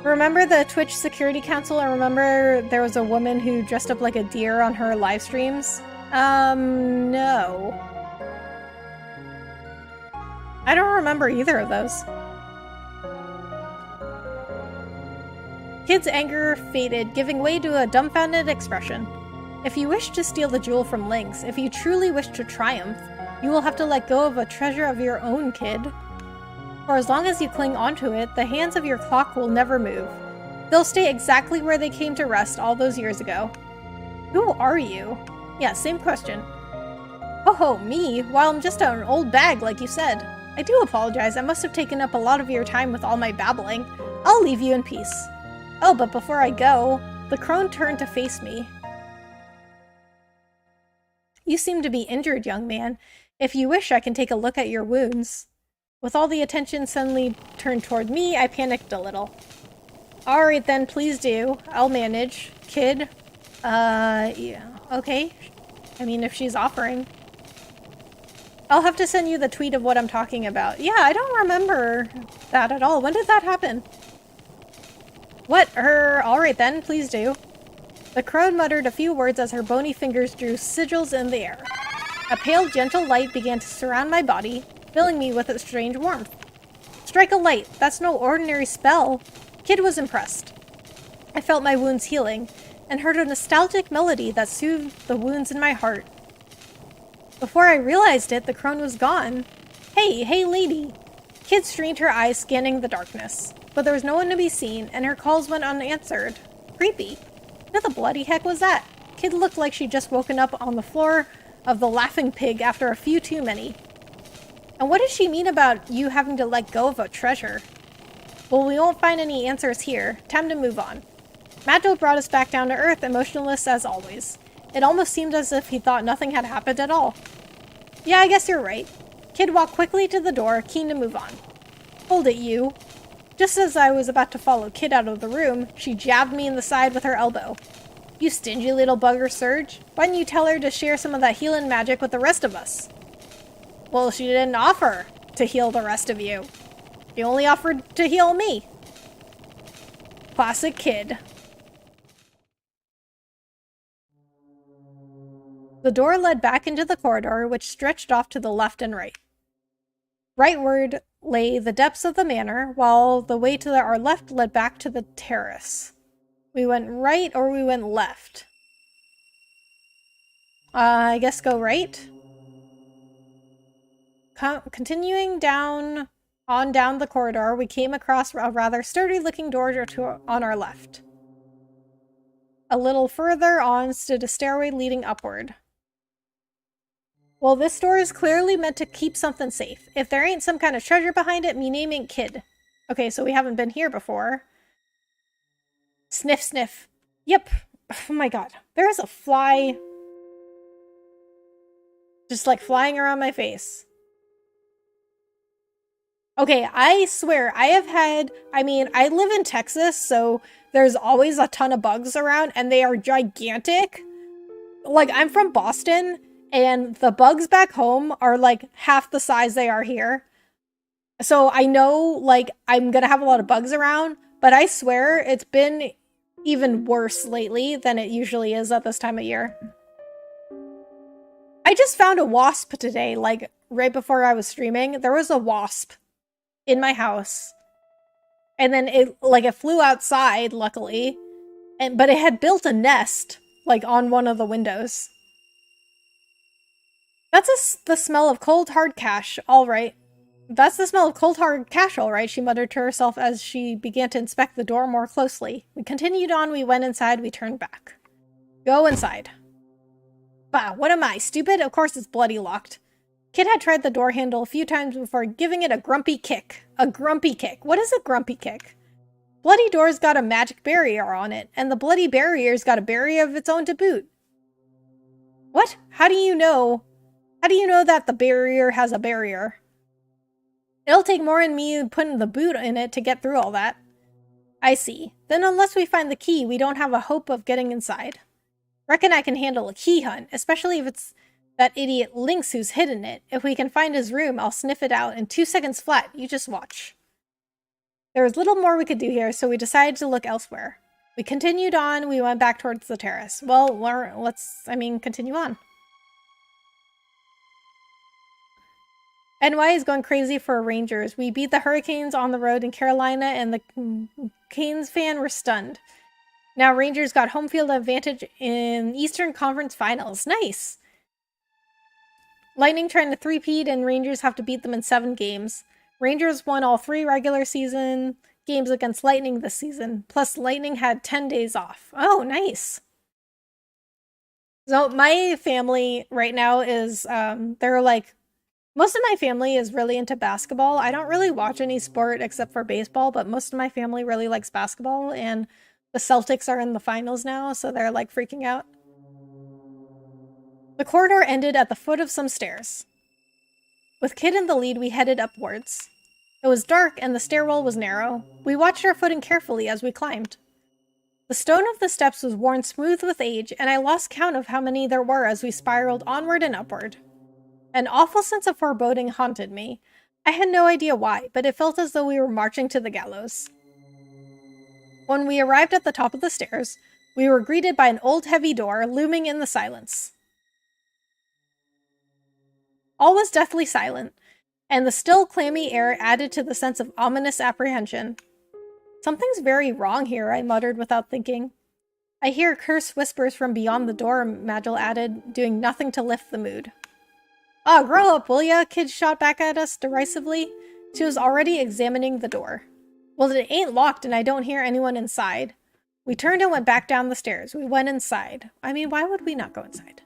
Remember the Twitch Security Council? I remember there was a woman who dressed up like a deer on her live streams. No. I don't remember either of those. Kid's anger faded, giving way to a dumbfounded expression. If you wish to steal the jewel from Lynx, if you truly wish to triumph, you will have to let go of a treasure of your own, Kid. For as long as you cling onto it, the hands of your clock will never move. They'll stay exactly where they came to rest all those years ago. Who are you? Yeah, same question. Oh, me? Well, I'm just an old bag, like you said. I do apologize, I must have taken up a lot of your time with all my babbling. I'll leave you in peace. Oh, but before I go, the crone turned to face me. You seem to be injured, young man. If you wish, I can take a look at your wounds. With all the attention suddenly turned toward me, I panicked a little. Alright then, please do. I'll manage. Kid? Yeah. Okay. I mean, if she's offering. I'll have to send you the tweet of what I'm talking about. Yeah, I don't remember that at all. When did that happen? What? Alright then, please do. The crone muttered a few words as her bony fingers drew sigils in the air. A pale, gentle light began to surround my body, filling me with a strange warmth. Strike a light. That's no ordinary spell. Kid was impressed. I felt my wounds healing, and heard a nostalgic melody that soothed the wounds in my heart. Before I realized it, the crone was gone. Hey, lady! Kid strained her eyes, scanning the darkness. But there was no one to be seen, and her calls went unanswered. Creepy. What the bloody heck was that? Kid looked like she'd just woken up on the floor of the Laughing Pig after a few too many. And what does she mean about you having to let go of a treasure? Well, we won't find any answers here. Time to move on. Matto brought us back down to earth, emotionless as always. It almost seemed as if he thought nothing had happened at all. Yeah, I guess you're right. Kid walked quickly to the door, keen to move on. Hold it, you. Just as I was about to follow Kid out of the room, she jabbed me in the side with her elbow. You stingy little bugger, Surge. Why didn't you tell her to share some of that healing magic with the rest of us? Well, she didn't offer to heal the rest of you. She only offered to heal me. Classic Kid. The door led back into the corridor, which stretched off to the left and right. Rightward lay the depths of the manor, while the way to our left led back to the terrace. We went right or we went left? I guess go right? Continuing down the corridor, we came across a rather sturdy-looking door on our left. A little further on stood a stairway leading upward. Well, this door is clearly meant to keep something safe. If there ain't some kind of treasure behind it, me name ain't Kid. Okay, so we haven't been here before. Sniff, sniff. Yep. Oh my god. There is a fly Just like flying around my face. Okay, I swear, I live in Texas, so there's always a ton of bugs around, and they are gigantic. Like, I'm from Boston, and the bugs back home are, like, half the size they are here. So I know, like, I'm gonna have a lot of bugs around, but I swear it's been even worse lately than it usually is at this time of year. I just found a wasp today, like, right before I was streaming. There was a wasp in my house. And then it flew outside, luckily. But it had built a nest, like, on one of the windows. That's the smell of cold hard cash, all right. That's the smell of cold hard cash, all right, she muttered to herself as she began to inspect the door more closely. We continued on, we went inside, we turned back. Go inside. Bah, what am I, stupid? Of course it's bloody locked. Kid had tried the door handle a few times before giving it a grumpy kick. A grumpy kick. What is a grumpy kick? Bloody door's got a magic barrier on it, and the bloody barrier's got a barrier of its own to boot. What? How do you know? How do you know that the barrier has a barrier? It'll take more than me putting the boot in it to get through all that. I see. Then unless we find the key, we don't have a hope of getting inside. Reckon I can handle a key hunt, especially if it's that idiot Lynx who's hidden it. If we can find his room, I'll sniff it out in 2 seconds flat. You just watch. There was little more we could do here, so we decided to look elsewhere. We continued on, we went back towards the terrace. Well, let's continue on. NY is going crazy for Rangers. We beat the Hurricanes on the road in Carolina, and the Canes fan were stunned. Now Rangers got home field advantage in Eastern Conference Finals. Nice! Lightning trying to three-peat, and Rangers have to beat them in 7 games. Rangers won all 3 regular season games against Lightning this season. Plus, Lightning had 10 days off. Oh, nice! So my family right now is, most of my family is really into basketball. I don't really watch any sport except for baseball, but most of my family really likes basketball, and the Celtics are in the finals now, so they're like freaking out. The corridor ended at the foot of some stairs. With Kid in the lead, we headed upwards. It was dark and the stairwell was narrow. We watched our footing carefully as we climbed. The stone of the steps was worn smooth with age, and I lost count of how many there were as we spiraled onward and upward. An awful sense of foreboding haunted me. I had no idea why, but it felt as though we were marching to the gallows. When we arrived at the top of the stairs, we were greeted by an old heavy door looming in the silence. All was deathly silent, and the still, clammy air added to the sense of ominous apprehension. Something's very wrong here, I muttered without thinking. I hear cursed whispers from beyond the door, Magil added, doing nothing to lift the mood. Oh, grow up, will ya? Kid shot back at us derisively. She was already examining the door. Well, it ain't locked and I don't hear anyone inside. We turned and went back down the stairs. We went inside. I mean, why would we not go inside?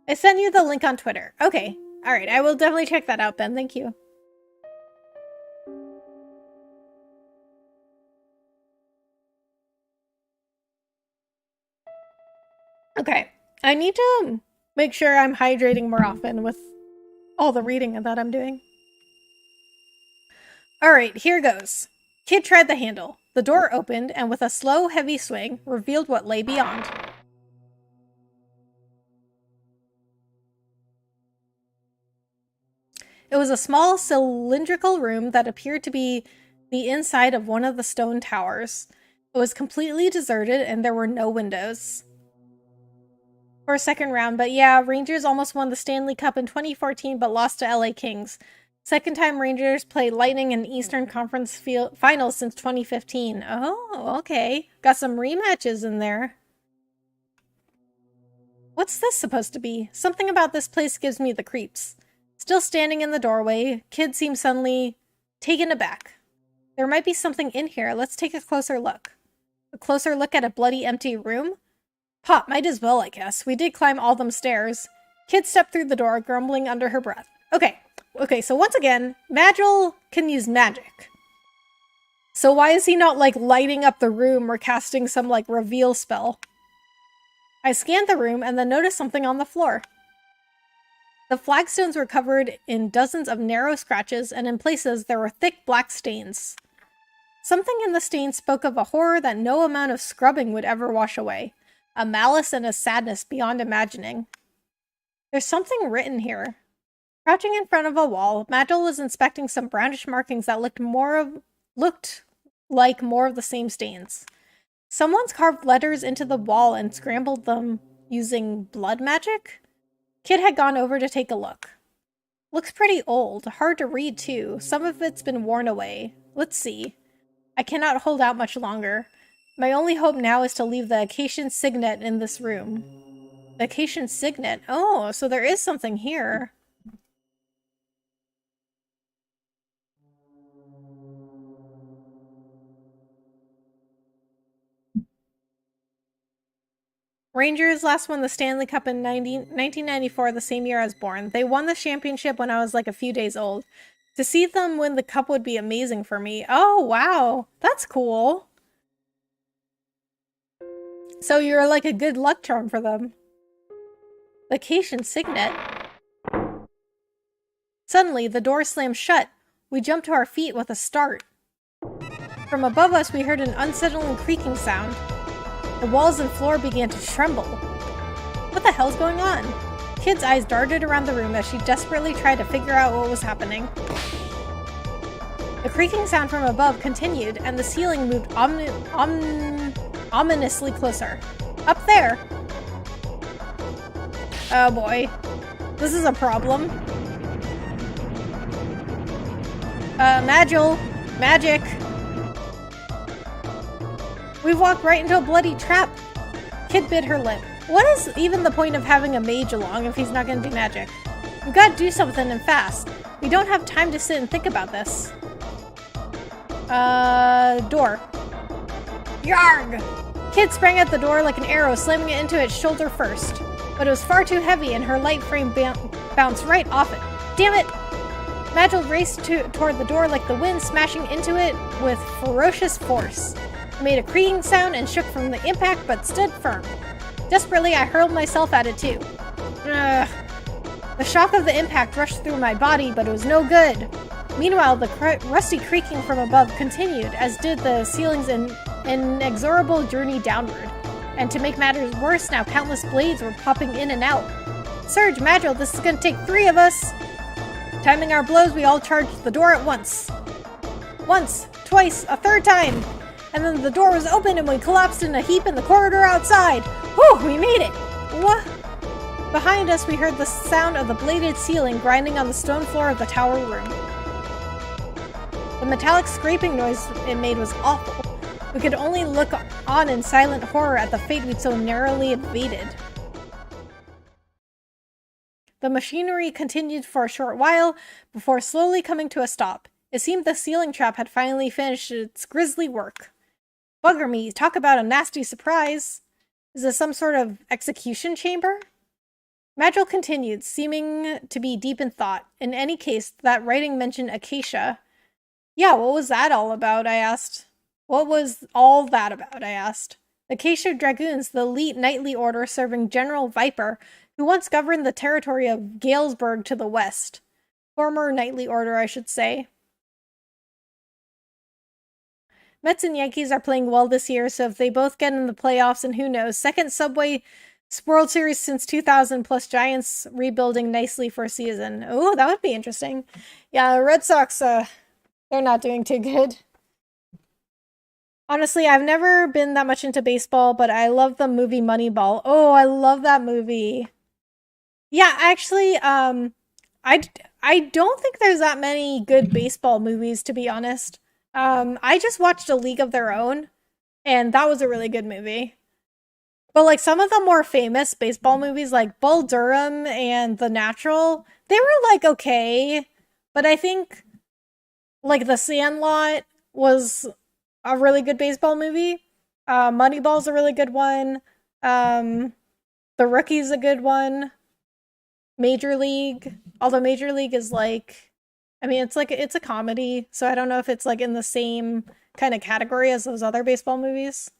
I sent you the link on Twitter. Okay. Alright, I will definitely check that out, Ben. Thank you. Okay. I need to make sure I'm hydrating more often with all the reading that I'm doing. Alright, here goes. Kid tried the handle. The door opened, and with a slow, heavy swing, revealed what lay beyond. It was a small, cylindrical room that appeared to be the inside of one of the stone towers. It was completely deserted, and there were no windows. For a second round, but yeah, Rangers almost won the Stanley Cup in 2014, but lost to LA Kings. Second time Rangers played Lightning in Eastern Conference Finals since 2015. Oh, okay. Got some rematches in there. What's this supposed to be? Something about this place gives me the creeps. Still standing in the doorway, Kid seemed suddenly taken aback. There might be something in here. Let's take a closer look. A closer look at a bloody empty room? Pop, might as well, I guess. We did climb all them stairs. Kid stepped through the door, grumbling under her breath. Okay, so once again, Magil can use magic. So why is he not, like, lighting up the room or casting some, like, reveal spell? I scanned the room and then noticed something on the floor. The flagstones were covered in dozens of narrow scratches, and in places there were thick black stains. Something in the stains spoke of a horror that no amount of scrubbing would ever wash away. A malice and a sadness beyond imagining. There's something written here. Crouching in front of a wall, Magil was inspecting some brownish markings that looked like more of the same stains. Someone's carved letters into the wall and scrambled them using blood magic? Kid had gone over to take a look. Looks pretty old, hard to read too. Some of it's been worn away. Let's see. I cannot hold out much longer. My only hope now is to leave the Acacian signet in this room. The Acacian signet? Oh, so there is something here. Rangers last won the Stanley Cup in 1994, the same year I was born. They won the championship when I was like a few days old. To see them win the cup would be amazing for me. Oh, wow. That's cool. So you're like a good luck charm for them. The Acacian signet. Suddenly, the door slammed shut. We jumped to our feet with a start. From above us, we heard an unsettling creaking sound. The walls and floor began to tremble. What the hell's going on? Kid's eyes darted around the room as she desperately tried to figure out what was happening. The creaking sound from above continued, and the ceiling moved ominously closer. Up there! Oh boy. This is a problem. Magil! Magic! We've walked right into a bloody trap! Kid bit her lip. What is even the point of having a mage along if he's not gonna do magic? We've gotta do something and fast. We don't have time to sit and think about this. Door. Yarg! Kid sprang at the door like an arrow, slamming it into its shoulder first. But it was far too heavy and her light frame bounced right off it. Damn it! Magil raced toward the door like the wind, smashing into it with ferocious force. It made a creaking sound and shook from the impact, but stood firm. Desperately, I hurled myself at it too. Ugh. The shock of the impact rushed through my body, but it was no good. Meanwhile, the rusty creaking from above continued, as did the ceiling's inexorable journey downward. And to make matters worse, now countless blades were popping in and out. Surge, Magil, this is gonna take 3 of us! Timing our blows, we all charged the door at once. Once, twice, a third time! And then the door was open and we collapsed in a heap in the corridor outside! Whew, we made it! What? Behind us, we heard the sound of the bladed ceiling grinding on the stone floor of the tower room. The metallic scraping noise it made was awful. We could only look on in silent horror at the fate we'd so narrowly evaded. The machinery continued for a short while before slowly coming to a stop. It seemed the ceiling trap had finally finished its grisly work. Bugger me, talk about a nasty surprise. Is this some sort of execution chamber? Magil continued, seeming to be deep in thought. In any case, that writing mentioned Acacia. Yeah, what was that all about? I asked. What was all that about? I asked. Acacia Dragoons, the elite knightly order serving General Viper, who once governed the territory of Galesburg to the west. Former knightly order, I should say. Mets and Yankees are playing well this year, so if they both get in the playoffs, and who knows, second Subway World Series since 2000, plus Giants rebuilding nicely for a season. Oh, that would be interesting. Yeah, Red Sox, they're not doing too good. Honestly, I've never been that much into baseball, but I love the movie Moneyball. Oh, I love that movie. Yeah, actually, I don't think there's that many good baseball movies, to be honest. I just watched A League of Their Own, and that was a really good movie. But, like, some of the more famous baseball movies, like Bull Durham and The Natural, they were, like, okay. But I think, like, The Sandlot was a really good baseball movie. Moneyball's a really good one. The Rookie's a good one. Major League. Although Major League is, like... I mean, it's a comedy, so I don't know if it's, like, in the same kind of category as those other baseball movies.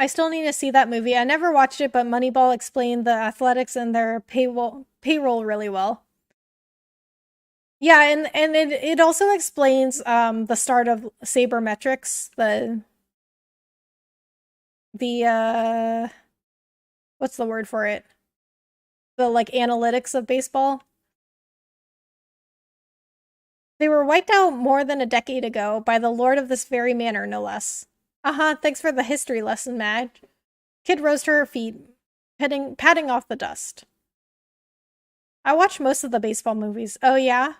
I still need to see that movie. I never watched it, but Moneyball explained the athletics and their payroll really well. Yeah, and it also explains the start of sabermetrics, the what's the word for it? The like analytics of baseball. They were wiped out more than a decade ago by the lord of this very manor, no less. Uh-huh, thanks for the history lesson, Madge. Kid rose to her feet, patting off the dust. I watched most of the baseball movies. Oh, yeah?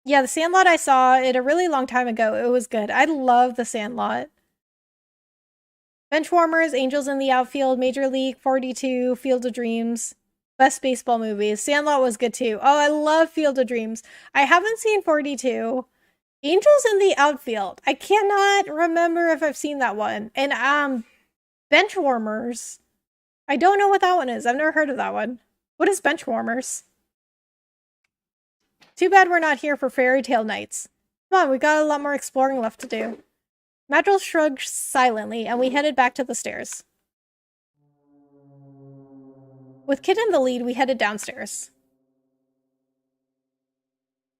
Yeah, The Sandlot I saw it a really long time ago. It was good. I love The Sandlot. Benchwarmers, Angels in the Outfield, Major League, 42, Field of Dreams. Best baseball movies. Sandlot was good too. Oh, I love Field of Dreams. I haven't seen 42. Angels in the Outfield. I cannot remember if I've seen that one. And Benchwarmers. I don't know what that one is. I've never heard of that one. What is Benchwarmers? Too bad we're not here for fairy tale nights. Come on, we got a lot more exploring left to do. Madrill shrugged silently, and we headed back to the stairs. With Kid in the lead, we headed downstairs.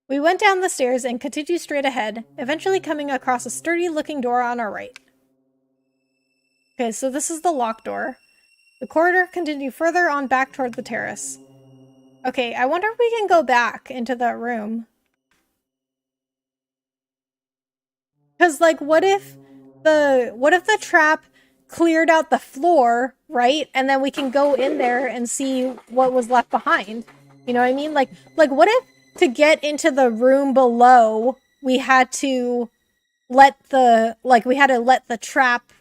We went down the stairs and continued straight ahead, eventually coming across a sturdy-looking door on our right. Okay, so this is the locked door. The corridor continued further on back toward the terrace. Okay, I wonder if we can go back into that room. Because, like, what if the trap cleared out the floor, right? And then we can go in there and see what was left behind. You know what I mean? Like what if to get into the room below, we had to let the trap,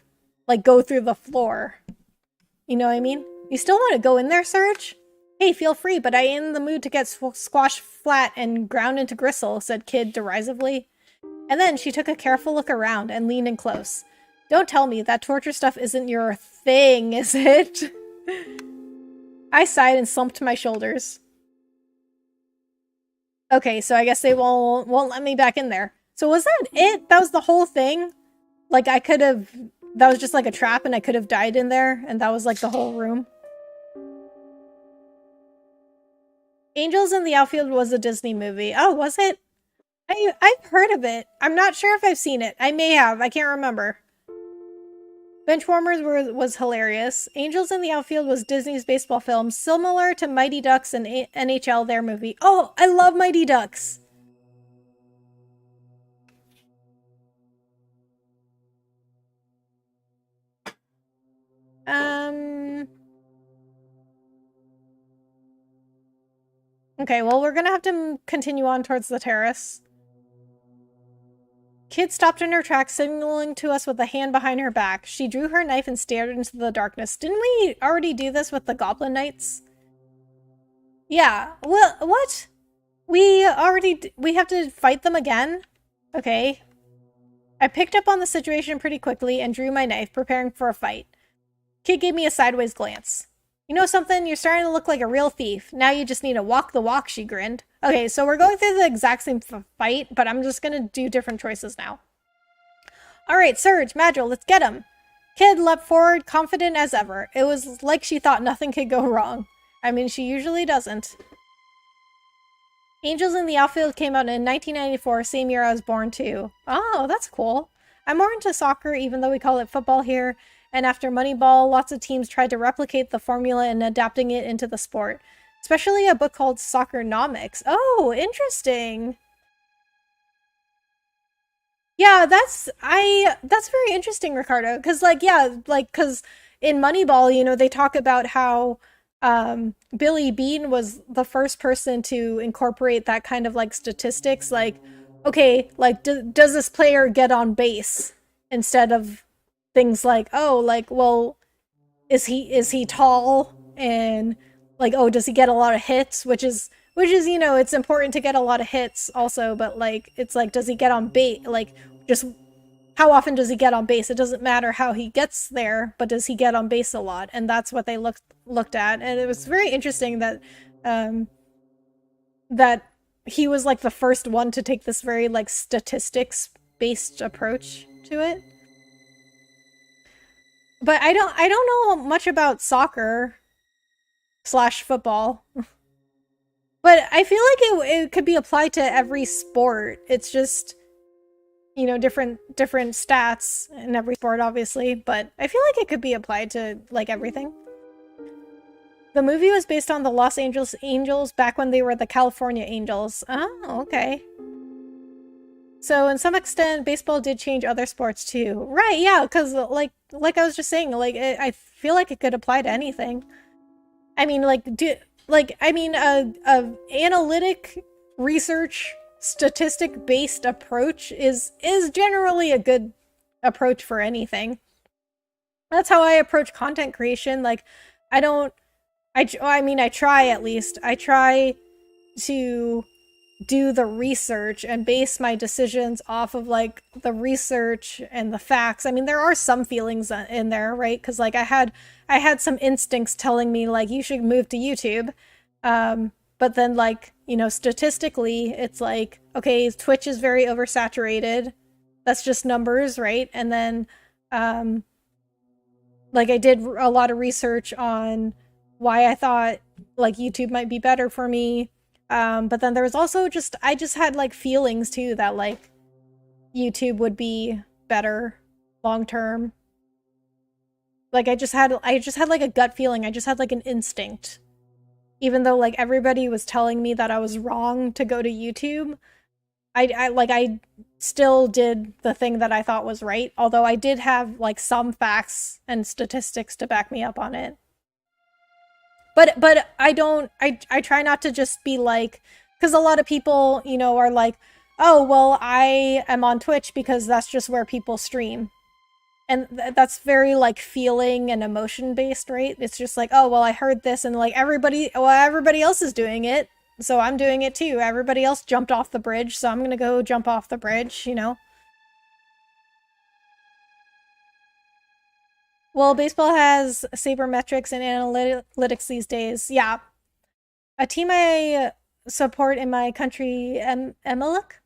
like, go through the floor. You know what I mean? You still want to go in there, Serge? Hey, feel free, but I ain't in the mood to get squashed flat and ground into gristle, said Kid derisively. And then she took a careful look around and leaned in close. Don't tell me that torture stuff isn't your thing, is it? I sighed and slumped my shoulders. Okay, so I guess they won't let me back in there. So was that it? That was the whole thing? Like, that was just like a trap and I could have died in there, and that was like the whole room? Angels in the Outfield was a Disney movie. Oh, was it? I've heard of it. I'm not sure if I've seen it. I may have. I can't remember. Benchwarmers was hilarious. Angels in the Outfield was Disney's baseball film, similar to Mighty Ducks and NHL, their movie. Oh, I love Mighty Ducks! Okay, well, we're gonna have to continue on towards the terrace. Kid stopped in her tracks, signaling to us with a hand behind her back. She drew her knife and stared into the darkness. Didn't we already do this with the Goblin Knights? Yeah. Well, what? We have to fight them again? Okay. I picked up on the situation pretty quickly and drew my knife, preparing for a fight. Kid gave me a sideways glance. You know something? You're starting to look like a real thief. Now you just need to walk the walk, she grinned. Okay, so we're going through the exact same fight, but I'm just gonna do different choices now. Alright, Serge, Madrill, let's get him. Kid leapt forward, confident as ever. It was like she thought nothing could go wrong. I mean, she usually doesn't. Angels in the Outfield came out in 1994, same year I was born too. Oh, that's cool. I'm more into soccer, even though we call it football here. And after Moneyball, lots of teams tried to replicate the formula and adapting it into the sport. Especially a book called Soccernomics. Oh, interesting. Yeah, that's very interesting, Ricardo. Because, like, yeah, like, because in Moneyball, you know, they talk about how Billy Bean was the first person to incorporate that kind of, like, statistics. Like, okay, like, does this player get on base? Instead of things like, oh, like, well, is he tall, and like, oh, does he get a lot of hits, which is, you know, it's important to get a lot of hits also, but like, it's like, does he get on base, like, just how often does he get on base? It doesn't matter how he gets there, but does he get on base a lot? And that's what they looked at, and it was very interesting that that he was like the first one to take this very like statistics based approach to it. But I don't know much about soccer slash football. But I feel like it could be applied to every sport. It's just, you know, different stats in every sport, obviously. But I feel like it could be applied to like everything. The movie was based on the Los Angeles Angels back when they were the California Angels. Oh, okay. So, in some extent, baseball did change other sports too. Right, yeah, because like I was just saying, like I feel like it could apply to anything. I mean, a analytic research statistic based approach is generally a good approach for anything. That's how I approach content creation. Like, I don't. I mean, I try at least. I try to do the research and base my decisions off of like the research and the facts. I mean, there are some feelings in there, right? Because like I had some instincts telling me like you should move to YouTube, but then like, you know, statistically it's like, okay, Twitch is very oversaturated. That's just numbers, right? And then like I did a lot of research on why I thought like YouTube might be better for me. But then there was also I just had like feelings too that like YouTube would be better long term. Like I just had like a gut feeling. I just had like an instinct. Even though like everybody was telling me that I was wrong to go to YouTube, I still did the thing that I thought was right, although I did have like some facts and statistics to back me up on it. But I try not to just be like, because a lot of people, you know, are like, oh, well, I am on Twitch because that's just where people stream. And that's very like feeling and emotion based, right? It's just like, oh, well, I heard this and like everybody else is doing it, so I'm doing it too. Everybody else jumped off the bridge, so I'm gonna go jump off the bridge, you know? Well, baseball has sabermetrics and analytics these days. Yeah. A team I support in my country, Emelec,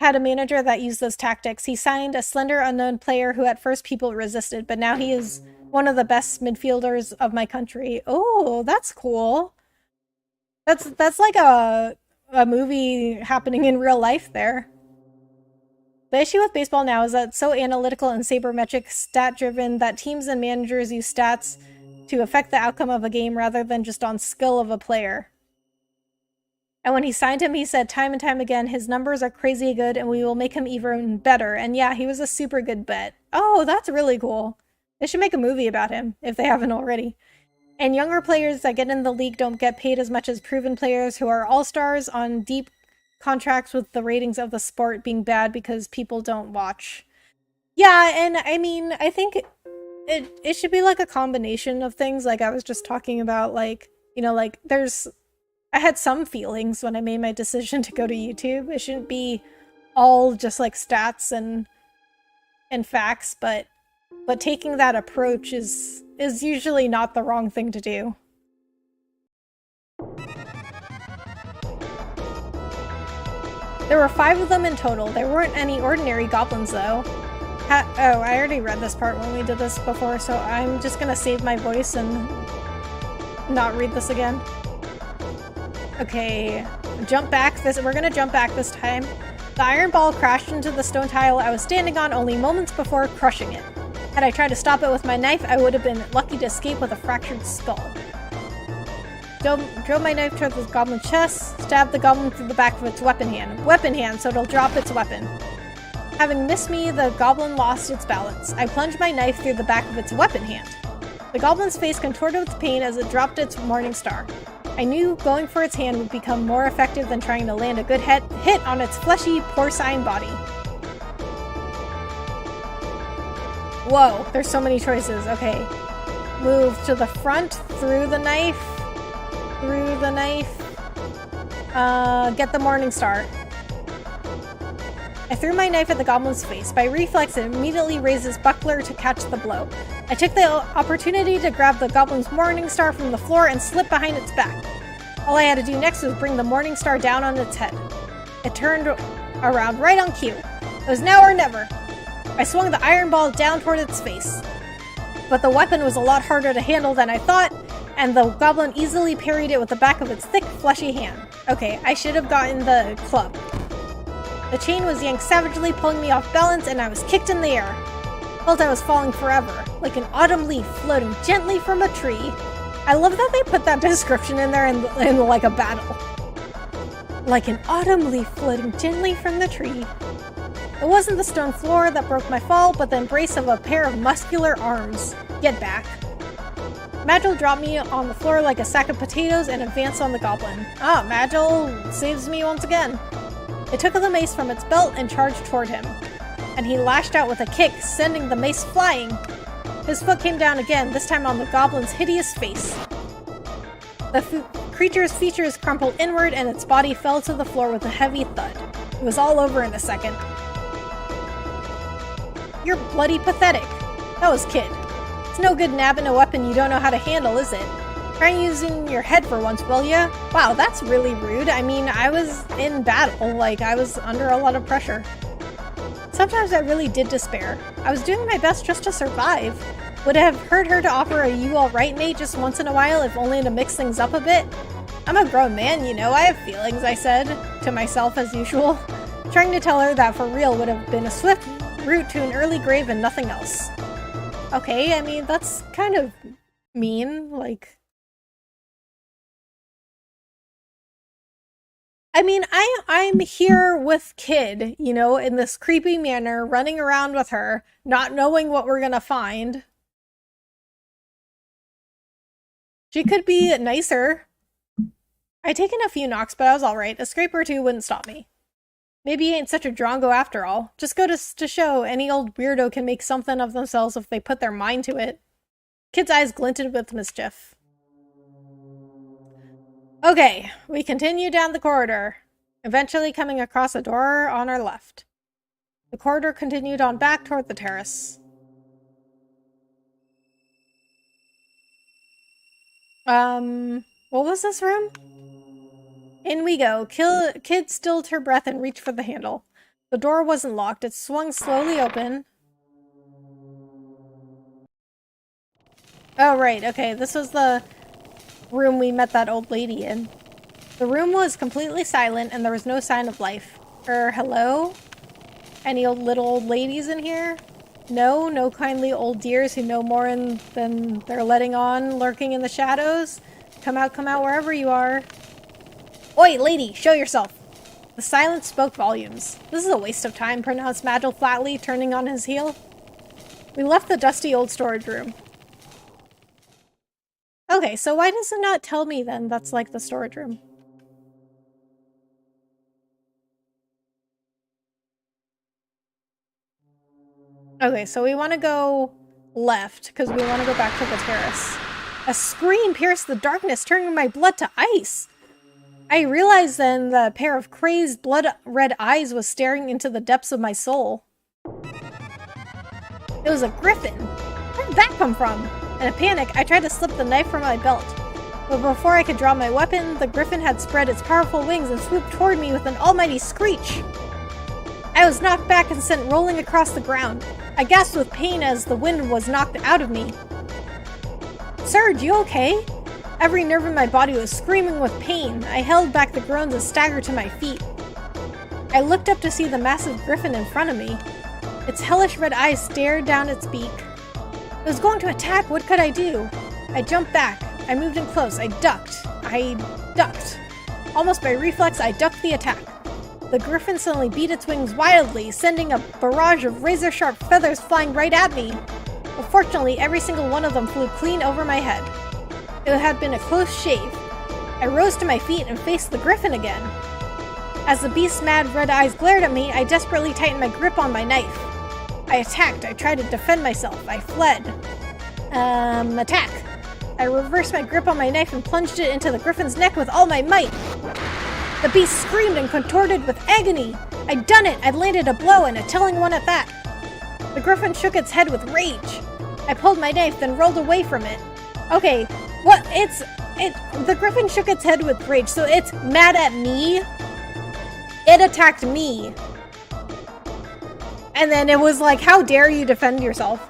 had a manager that used those tactics. He signed a slender, unknown player who at first people resisted, but now he is one of the best midfielders of my country. Oh, that's cool. That's like a movie happening in real life there. The issue with baseball now is that it's so analytical and sabermetric, stat-driven, that teams and managers use stats to affect the outcome of a game rather than just on skill of a player. And when he signed him, he said time and time again, his numbers are crazy good and we will make him even better. And yeah, he was a super good bet. Oh, that's really cool. They should make a movie about him, if they haven't already. And younger players that get in the league don't get paid as much as proven players who are all-stars on deep contracts, with the ratings of the sport being bad because people don't watch. Yeah, and I mean, I think it should be like a combination of things. Like I was just talking about, like, you know, like I had some feelings when I made my decision to go to YouTube. It shouldn't be all just like stats and facts, but taking that approach is usually not the wrong thing to do. There were 5 of them in total. There weren't any ordinary goblins, though. Oh, I already read this part when we did this before, so I'm just gonna save my voice and not read this again. Okay, jump back. We're gonna jump back this time. The iron ball crashed into the stone tile I was standing on only moments before crushing it. Had I tried to stop it with my knife, I would have been lucky to escape with a fractured skull. Drove my knife toward the goblin's chest, stabbed the goblin through the back of its weapon hand, so it'll drop its weapon. Having missed me, the goblin lost its balance. I plunged my knife through the back of its weapon hand. The goblin's face contorted with pain as it dropped its morning star. I knew going for its hand would become more effective than trying to land a good hit on its fleshy, porcine body. Whoa, there's so many choices. Okay. Move to the front, through the knife, get the morning star. I threw my knife at the goblin's face. By reflex, it immediately raised its buckler to catch the blow. I took the opportunity to grab the goblin's morning star from the floor and slip behind its back. All I had to do next was bring the morning star down on its head. It turned around right on cue. It was now or never. I swung the iron ball down toward its face. but the weapon was a lot harder to handle than I thought, and the goblin easily parried it with the back of its thick, fleshy hand. Okay, I should have gotten the club. The chain was yanked savagely, pulling me off balance, and I was kicked in the air. Felt I was falling forever, like an autumn leaf floating gently from a tree. I love that they put that description in there in like a battle. Like an autumn leaf floating gently from the tree. It wasn't the stone floor that broke my fall, but the embrace of a pair of muscular arms. Get back. Magil dropped me on the floor like a sack of potatoes and advanced on the goblin. Ah, Magil saves me once again. It took the mace from its belt and charged toward him. And he lashed out with a kick, sending the mace flying. His foot came down again, this time on the goblin's hideous face. The creature's features crumpled inward and its body fell to the floor with a heavy thud. It was all over in a second. You're bloody pathetic. That was Kid. It's no good nabbing a weapon you don't know how to handle, is it? Try using your head for once, will ya? Wow, that's really rude. I mean, I was in battle, like I was under a lot of pressure. Sometimes I really did despair. I was doing my best just to survive. Would it have hurt her to offer a "you alright, mate" just once in a while, if only to mix things up a bit? I'm a grown man, you know, I have feelings, I said, to myself as usual. Trying to tell her that for real would have been a swift route to an early grave and nothing else. Okay, I mean, that's kind of mean, like... I mean, I'm here with Kid, you know, in this creepy manner, running around with her, not knowing what we're gonna find. She could be nicer. I'd taken a few knocks, but I was alright. A scrape or two wouldn't stop me. Maybe he ain't such a drongo after all. Just go to show any old weirdo can make something of themselves if they put their mind to it. Kid's eyes glinted with mischief. Okay, we continue down the corridor, eventually coming across a door on our left. The corridor continued on back toward the terrace. What was this room? In we go. Kid stilled her breath and reached for the handle. The door wasn't locked. It swung slowly open. Oh, right. Okay, this was the room we met that old lady in. The room was completely silent and there was no sign of life. Hello? Any little old ladies in here? No kindly old dears who know more than they're letting on, lurking in the shadows? Come out wherever you are. Oi, lady, show yourself! The silence spoke volumes. This is a waste of time, pronounced Magil flatly, turning on his heel. We left the dusty old storage room. Okay, so why does it not tell me then that's like the storage room? Okay, so we want to go left, because we want to go back to the terrace. A scream pierced the darkness, turning my blood to ice. I realized then that a pair of crazed, blood-red eyes was staring into the depths of my soul. It was a griffin. Where did that come from? In a panic, I tried to slip the knife from my belt. But before I could draw my weapon, the griffin had spread its powerful wings and swooped toward me with an almighty screech. I was knocked back and sent rolling across the ground. I gasped with pain as the wind was knocked out of me. Serge, you okay? Every nerve in my body was screaming with pain. I held back the groans and staggered to my feet. I looked up to see the massive griffin in front of me. Its hellish red eyes stared down its beak. It was going to attack. What could I do? I jumped back. I moved in close. I ducked. Almost by reflex, I ducked the attack. The griffin suddenly beat its wings wildly, sending a barrage of razor-sharp feathers flying right at me. But fortunately, every single one of them flew clean over my head. It had been a close shave. I rose to my feet and faced the griffin again. As the beast's mad red eyes glared at me, I desperately tightened my grip on my knife. I attacked. I tried to defend myself. I fled. Attack. I reversed my grip on my knife and plunged it into the griffin's neck with all my might. The beast screamed and contorted with agony. I'd done it. I'd landed a blow, and a telling one at that. The griffin shook its head with rage. I pulled my knife, then rolled away from it. Okay, what? The griffin shook its head with rage, so it's mad at me. It attacked me. And then it was like, how dare you defend yourself?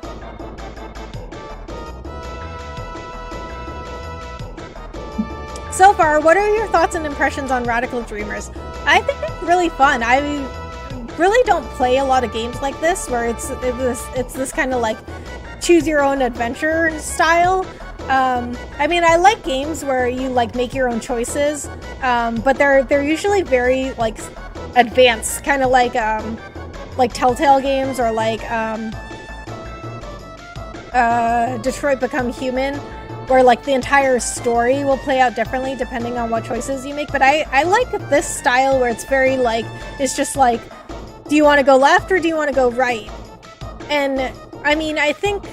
so far, what are your thoughts and impressions on Radical Dreamers? I think it's really fun. I really don't play a lot of games like this, where it's this kind of like choose your own adventure style. I mean, I like games where you like make your own choices, but they're usually very like advanced, kind of like Telltale games, or like Detroit Become Human, where like the entire story will play out differently depending on what choices you make. But I like this style where it's very like, it's just like, do you want to go left or do you want to go right? And I mean, I think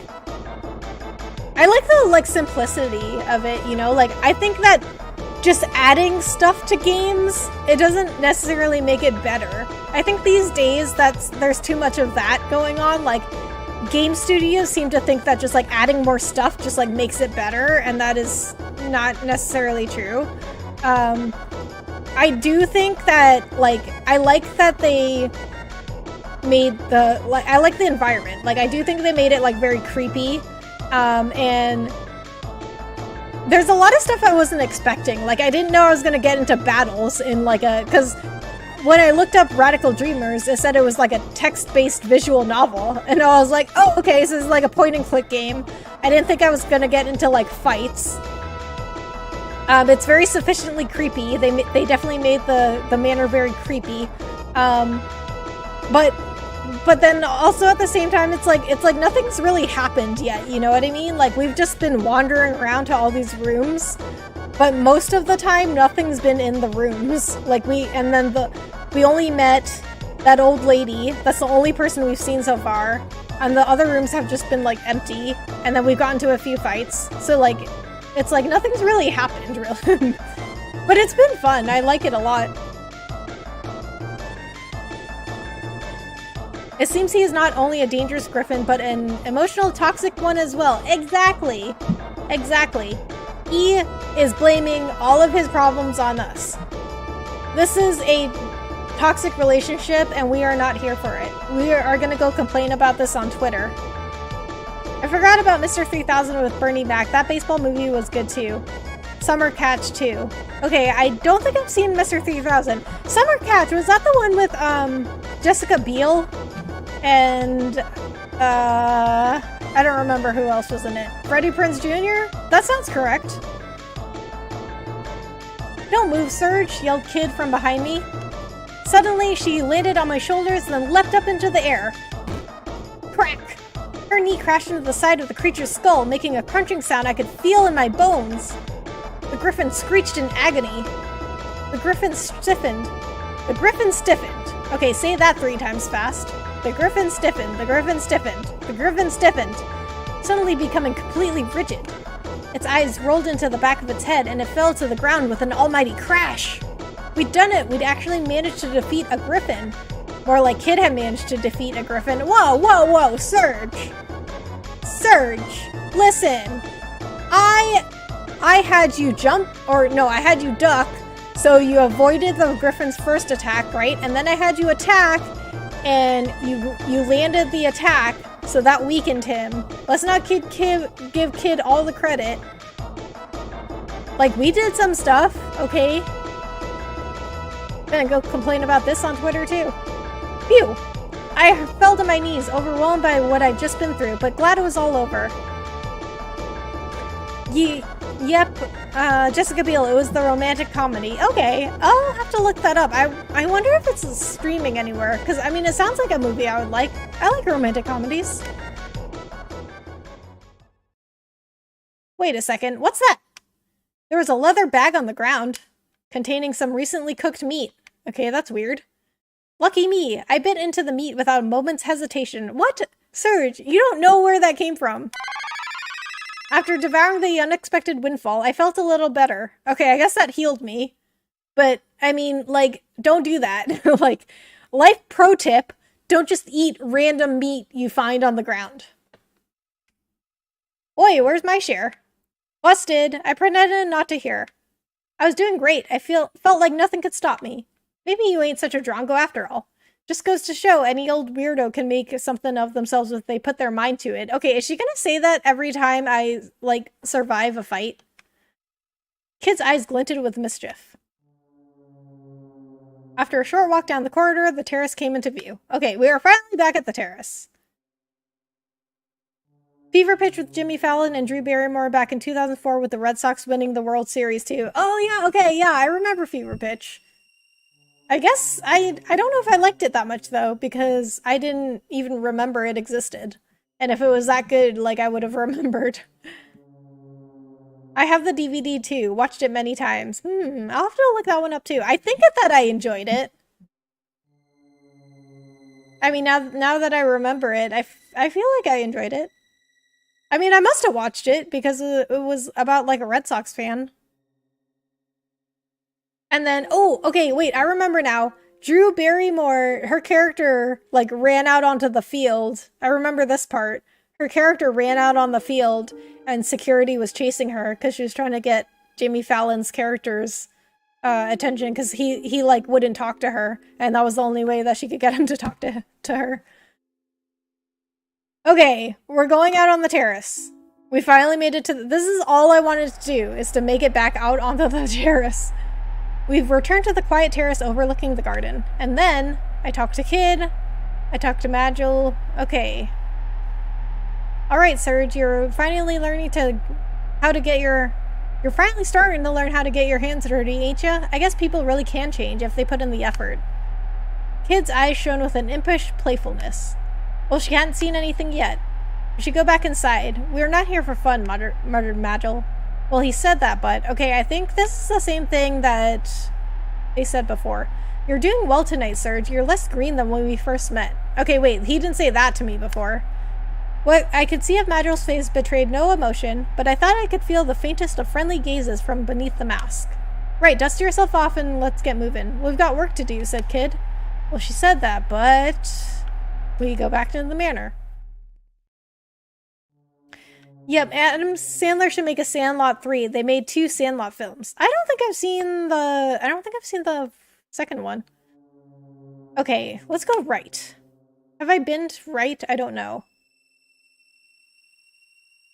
I like the like simplicity of it, you know? Like, I think that just adding stuff to games, it doesn't necessarily make it better. I think these days there's too much of that going on. Like, game studios seem to think that just like adding more stuff just like makes it better, and that is not necessarily true. I do think that like, I like that they made I like the environment. Like, I do think they made it like very creepy, and there's a lot of stuff I wasn't expecting. Like, I didn't know I was gonna get into battles in like because when I looked up Radical Dreamers, it said it was like a text-based visual novel, and I was like, oh, okay, so this is like a point-and-click game. I didn't think I was gonna get into like fights. It's very sufficiently creepy. They definitely made the manner very creepy, but then also at the same time, it's like nothing's really happened yet. You know what I mean? Like, we've just been wandering around to all these rooms, but most of the time, nothing's been in the rooms. Like, we only met that old lady. That's the only person we've seen so far. And the other rooms have just been, like, empty. And then we've gotten to a few fights. So, like, it's like nothing's really happened, really. But it's been fun. I like it a lot. It seems he is not only a dangerous griffin, but an emotional, toxic one as well. Exactly. Exactly. He is blaming all of his problems on us. This is a toxic relationship, and we are not here for it. We are gonna go complain about this on Twitter. I forgot about Mr. 3000 with Bernie Mac. That baseball movie was good too. Summer Catch too. Okay, I don't think I've seen Mr. 3000. Summer Catch, was that the one with Jessica Biel? And I don't remember who else was in it. Freddie Prinze Jr.? That sounds correct. Don't move, Surge, yelled Kid from behind me. Suddenly, she landed on my shoulders and then leapt up into the air. Crack! Her knee crashed into the side of the creature's skull, making a crunching sound I could feel in my bones. The griffin screeched in agony. The griffin stiffened. The griffin stiffened. Okay, say that 3 times fast. The griffin stiffened. The griffin stiffened. The griffin stiffened, suddenly becoming completely rigid. Its eyes rolled into the back of its head, and it fell to the ground with an almighty crash. We'd done it! We'd actually managed to defeat a griffin. More like Kid had managed to defeat a griffin. Whoa, whoa, whoa, Surge! Surge, listen! I had you jump, or no, I had you duck, so you avoided the griffin's first attack, right? And then I had you attack, and you landed the attack, so that weakened him. Let's not give Kid all the credit. Like, we did some stuff, okay? I'm gonna go complain about this on Twitter too. Phew! I fell to my knees, overwhelmed by what I'd just been through, but glad it was all over. Yep, Jessica Biel, it was the romantic comedy. Okay, I'll have to look that up. I wonder if it's streaming anywhere, because, I mean, it sounds like a movie I would like. I like romantic comedies. Wait a second, what's that? There was a leather bag on the ground, containing some recently cooked meat. Okay, that's weird. Lucky me, I bit into the meat without a moment's hesitation. What? Surge, you don't know where that came from. After devouring the unexpected windfall, I felt a little better. Okay, I guess that healed me. But, I mean, like, don't do that. Like, life pro tip, don't just eat random meat you find on the ground. Oi, where's my share? Busted. I pretended not to hear. I was doing great. I felt like nothing could stop me. Maybe you ain't such a drongo after all. Just goes to show any old weirdo can make something of themselves if they put their mind to it. Okay, is she gonna say that every time I, like, survive a fight? Kid's eyes glinted with mischief. After a short walk down the corridor, the terrace came into view. Okay, we are finally back at the terrace. Fever pitch with Jimmy Fallon and Drew Barrymore back in 2004 with the Red Sox winning the World Series too. Oh yeah, okay, yeah, I remember Fever Pitch. I guess I don't know if I liked it that much though, because I didn't even remember it existed. And if it was that good, like, I would have remembered. I have the DVD too, watched it many times. I'll have to look that one up too. I think that I enjoyed it. I mean, now that I remember it, I feel like I enjoyed it. I mean, I must have watched it because it was about, like, a Red Sox fan. And then, oh, okay, wait, I remember now. Drew Barrymore, her character, like, ran out onto the field. I remember this part. Her character ran out on the field, and security was chasing her because she was trying to get Jimmy Fallon's character's attention because he, like, wouldn't talk to her, and that was the only way that she could get him to talk to her. Okay, we're going out on the terrace. We finally made it to this is all I wanted to do, is to make it back out onto the terrace. We've returned to the quiet terrace overlooking the garden. And then, I talked to Kid. I talked to Magil. Okay. Alright, Serge, you're finally learning how to get your... You're finally starting to learn how to get your hands dirty, ain't ya? I guess people really can change if they put in the effort. Kid's eyes shone with an impish playfulness. Well, she hadn't seen anything yet. We should go back inside. We're not here for fun, muttered Magil. Well, he said that, but... Okay, I think this is the same thing that they said before. You're doing well tonight, Serge. You're less green than when we first met. Okay, wait, he didn't say that to me before. What I could see of Magil's face betrayed no emotion, but I thought I could feel the faintest of friendly gazes from beneath the mask. Right, dust yourself off and let's get moving. We've got work to do, said Kid. Well, she said that, but... We go back to the manor. Yep, Adam Sandler should make a Sandlot 3. They made 2 Sandlot films. I don't think I've seen the second one. Okay, let's go right. Have I been right? I don't know.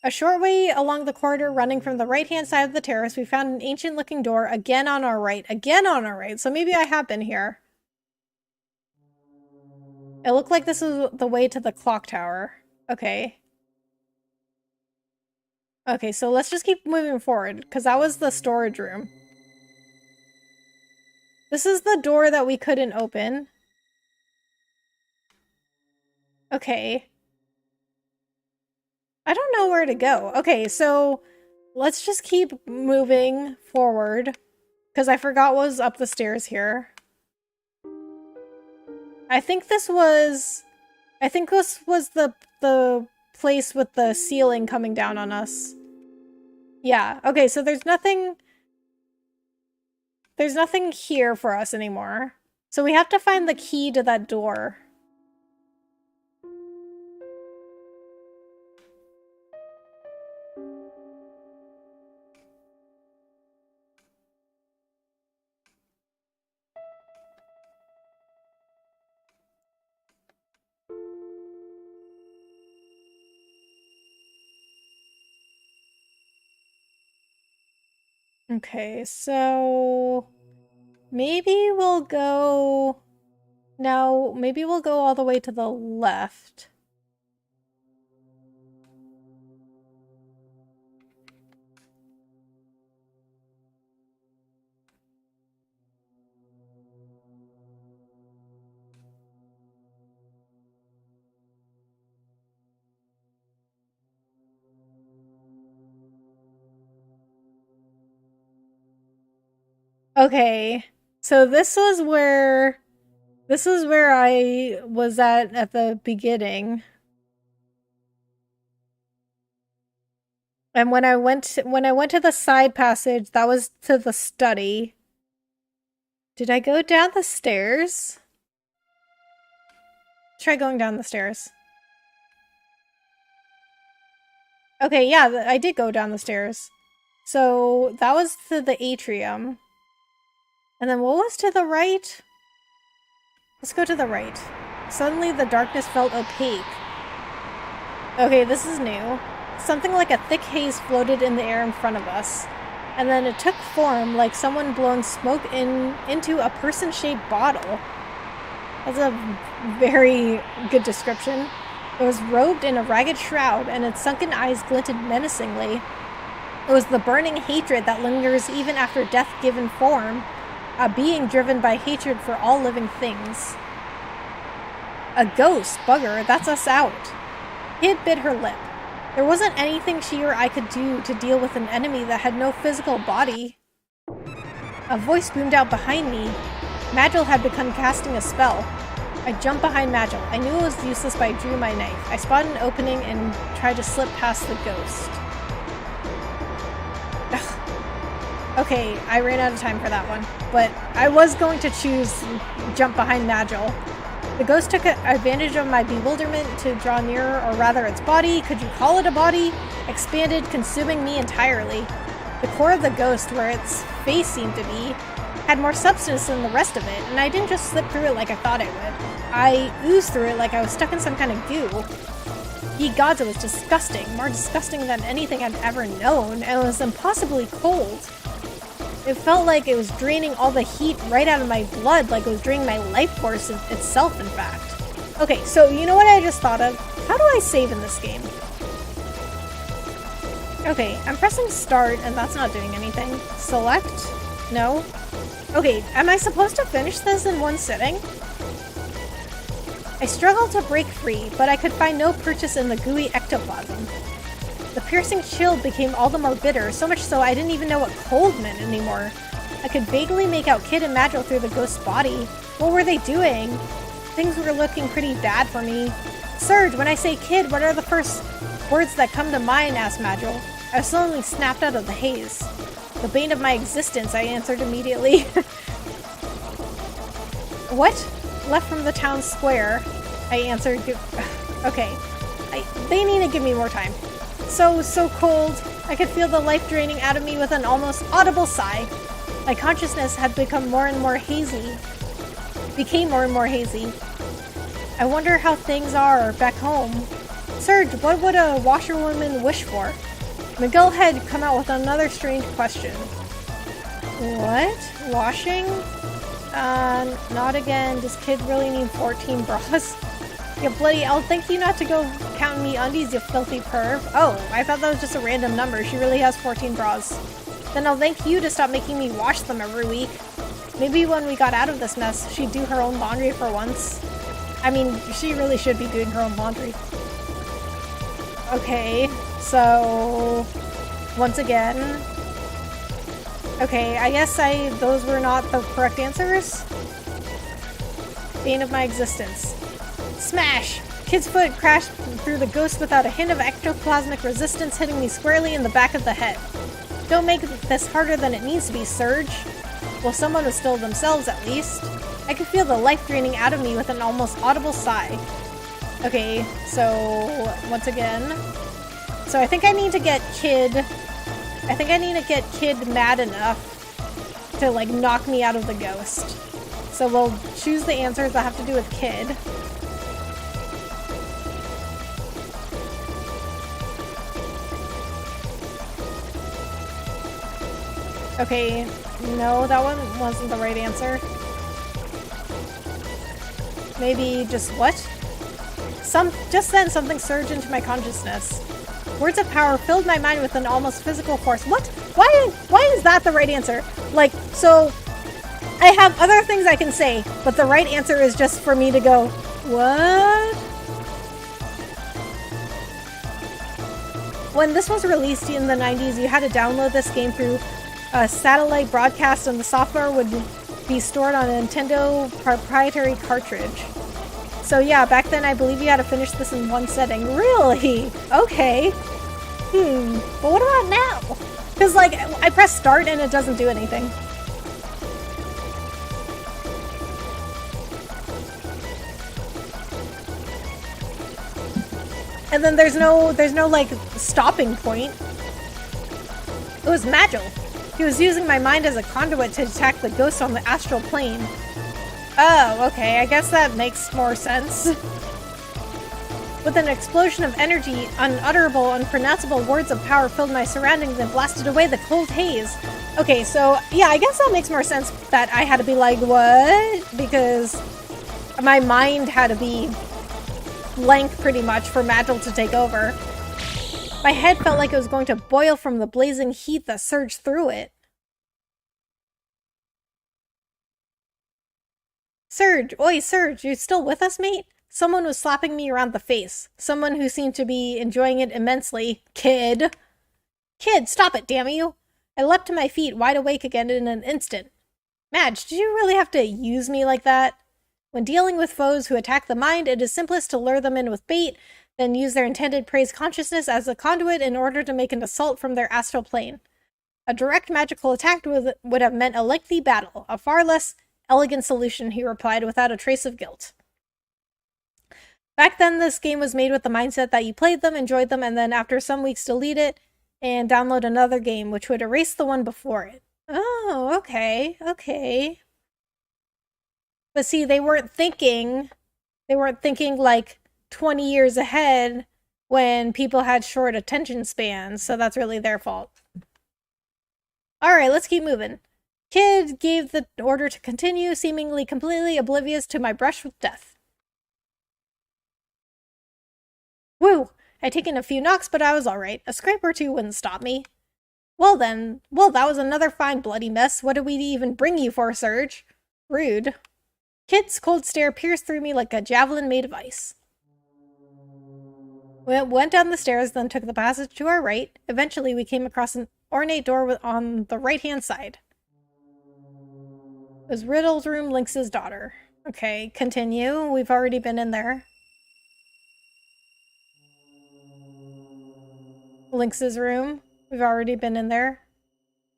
A short way along the corridor running from the right-hand side of the terrace, we found an ancient-looking door again on our right. Again on our right, so maybe I have been here. It looked like this was the way to the clock tower. Okay. Okay, so let's just keep moving forward, because that was the storage room. This is the door that we couldn't open. Okay. I don't know where to go. Okay, so let's just keep moving forward, because I forgot what was up the stairs here. I think this was the place with the ceiling coming down on us. Yeah, okay, so there's nothing here for us anymore. So we have to find the key to that door. Okay, so maybe we'll go... No, maybe we'll go all the way to the left. Okay, so this was where I was at the beginning. And when I went to the side passage, that was to the study. Did I go down the stairs? Try going down the stairs. Okay, yeah, I did go down the stairs. So that was to the atrium. And then what was to the right? Let's go to the right. Suddenly the darkness felt opaque. Okay, this is new. Something like a thick haze floated in the air in front of us. and then it took form like someone blowing smoke into a person-shaped bottle. That's a very good description. It was robed in a ragged shroud, and its sunken eyes glinted menacingly. It was the burning hatred that lingers even after death given form, a being driven by hatred for all living things. A ghost, bugger, that's us out. Kid bit her lip. There wasn't anything she or I could do to deal with an enemy that had no physical body. A voice boomed out behind me. Magil had begun casting a spell. I jumped behind Magil. I knew it was useless, but I drew my knife. I spotted an opening and tried to slip past the ghost. Ugh. Okay, I ran out of time for that one, but I was going to choose jump behind Magil. The ghost took advantage of my bewilderment to draw nearer, or rather its body, could you call it a body, expanded, consuming me entirely. The core of the ghost, where its face seemed to be, had more substance than the rest of it, and I didn't just slip through it like I thought I would. I oozed through it like I was stuck in some kind of goo. Ye gods, it was disgusting, more disgusting than anything I'd ever known, and it was impossibly cold. It felt like it was draining all the heat right out of my blood, like it was draining my life force itself, in fact. Okay, so you know what I just thought of? How do I save in this game? Okay, I'm pressing start, and that's not doing anything. Select? No? Okay, am I supposed to finish this in one sitting? I struggled to break free, but I could find no purchase in the gooey ectoplasm. The piercing chill became all the more bitter, so much so I didn't even know what cold meant anymore. I could vaguely make out Kid and Magil through the ghost's body. What were they doing? Things were looking pretty bad for me. Surge, when I say Kid, what are the first words that come to mind? Asked Magil. I suddenly snapped out of the haze. The bane of my existence, I answered immediately. What? Left from the town square, I answered. Okay. They need to give me more time. So cold. I could feel the life draining out of me with an almost audible sigh. My consciousness had become more and more hazy. I wonder how things are back home. Surge, what would a washerwoman wish for? Miguel had come out with another strange question. What? Washing? Not again. Does Kid really need 14 bras? You bloody, I'll thank you not to go counting me undies, you filthy perv. Oh, I thought that was just a random number. She really has 14 bras. Then I'll thank you to stop making me wash them every week. Maybe when we got out of this mess, she'd do her own laundry for once. I mean, she really should be doing her own laundry. Okay, so... once again... Okay, I guess those were not the correct answers? Bane of my existence. Smash! Kid's foot crashed through the ghost without a hint of ectoplasmic resistance, hitting me squarely in the back of the head. Don't make this harder than it needs to be, Surge. Well, someone was still themselves, at least. I could feel the life draining out of me with an almost audible sigh. Okay, so once again. So I think I need to get Kid mad enough to, like, knock me out of the ghost. So we'll choose the answers that have to do with Kid. Okay, no, that one wasn't the right answer. Maybe just what? Just then something surged into my consciousness. Words of power filled my mind with an almost physical force. What? Why is that the right answer? Like, so I have other things I can say, but the right answer is just for me to go, what? When this was released in the 90s, you had to download this game through a satellite broadcast, and the software would be stored on a Nintendo proprietary cartridge. So yeah, back then I believe you had to finish this in one setting. Really? Okay. But what about now? Because, like, I press start and it doesn't do anything. And then there's no like stopping point. It was Magil. He was using my mind as a conduit to attack the ghost on the astral plane. Oh, okay, I guess that makes more sense. With an explosion of energy, unutterable, unpronounceable words of power filled my surroundings and blasted away the cold haze. Okay, so, yeah, I guess that makes more sense that I had to be like, what? Because my mind had to be blank, pretty much, for Magil to take over. My head felt like it was going to boil from the blazing heat that surged through it. Surge! Oi, Surge, you still with us, mate? Someone was slapping me around the face. Someone who seemed to be enjoying it immensely. Kid! Kid, stop it, damn you! I leapt to my feet, wide awake again in an instant. Madge, did you really have to use me like that? When dealing with foes who attack the mind, it is simplest to lure them in with bait, then use their intended prey's consciousness as a conduit in order to make an assault from their astral plane. A direct magical attack would have meant a lengthy battle, a far less elegant solution, he replied without a trace of guilt. Back then, this game was made with the mindset that you played them, enjoyed them, and then after some weeks delete it and download another game, which would erase the one before it. Oh, okay. But see, they weren't thinking like 20 years ahead when people had short attention spans, so that's really their fault. Alright, let's keep moving. Kid gave the order to continue, seemingly completely oblivious to my brush with death. Woo! I'd taken a few knocks, but I was alright. A scrape or two wouldn't stop me. Well, that was another fine bloody mess. What did we even bring you for, Surge? Rude. Kid's cold stare pierced through me like a javelin made of ice. We went down the stairs, then took the passage to our right. Eventually, we came across an ornate door on the right-hand side. It was Riddle's room, Lynx's daughter. Okay, continue. We've already been in there. Lynx's room. We've already been in there.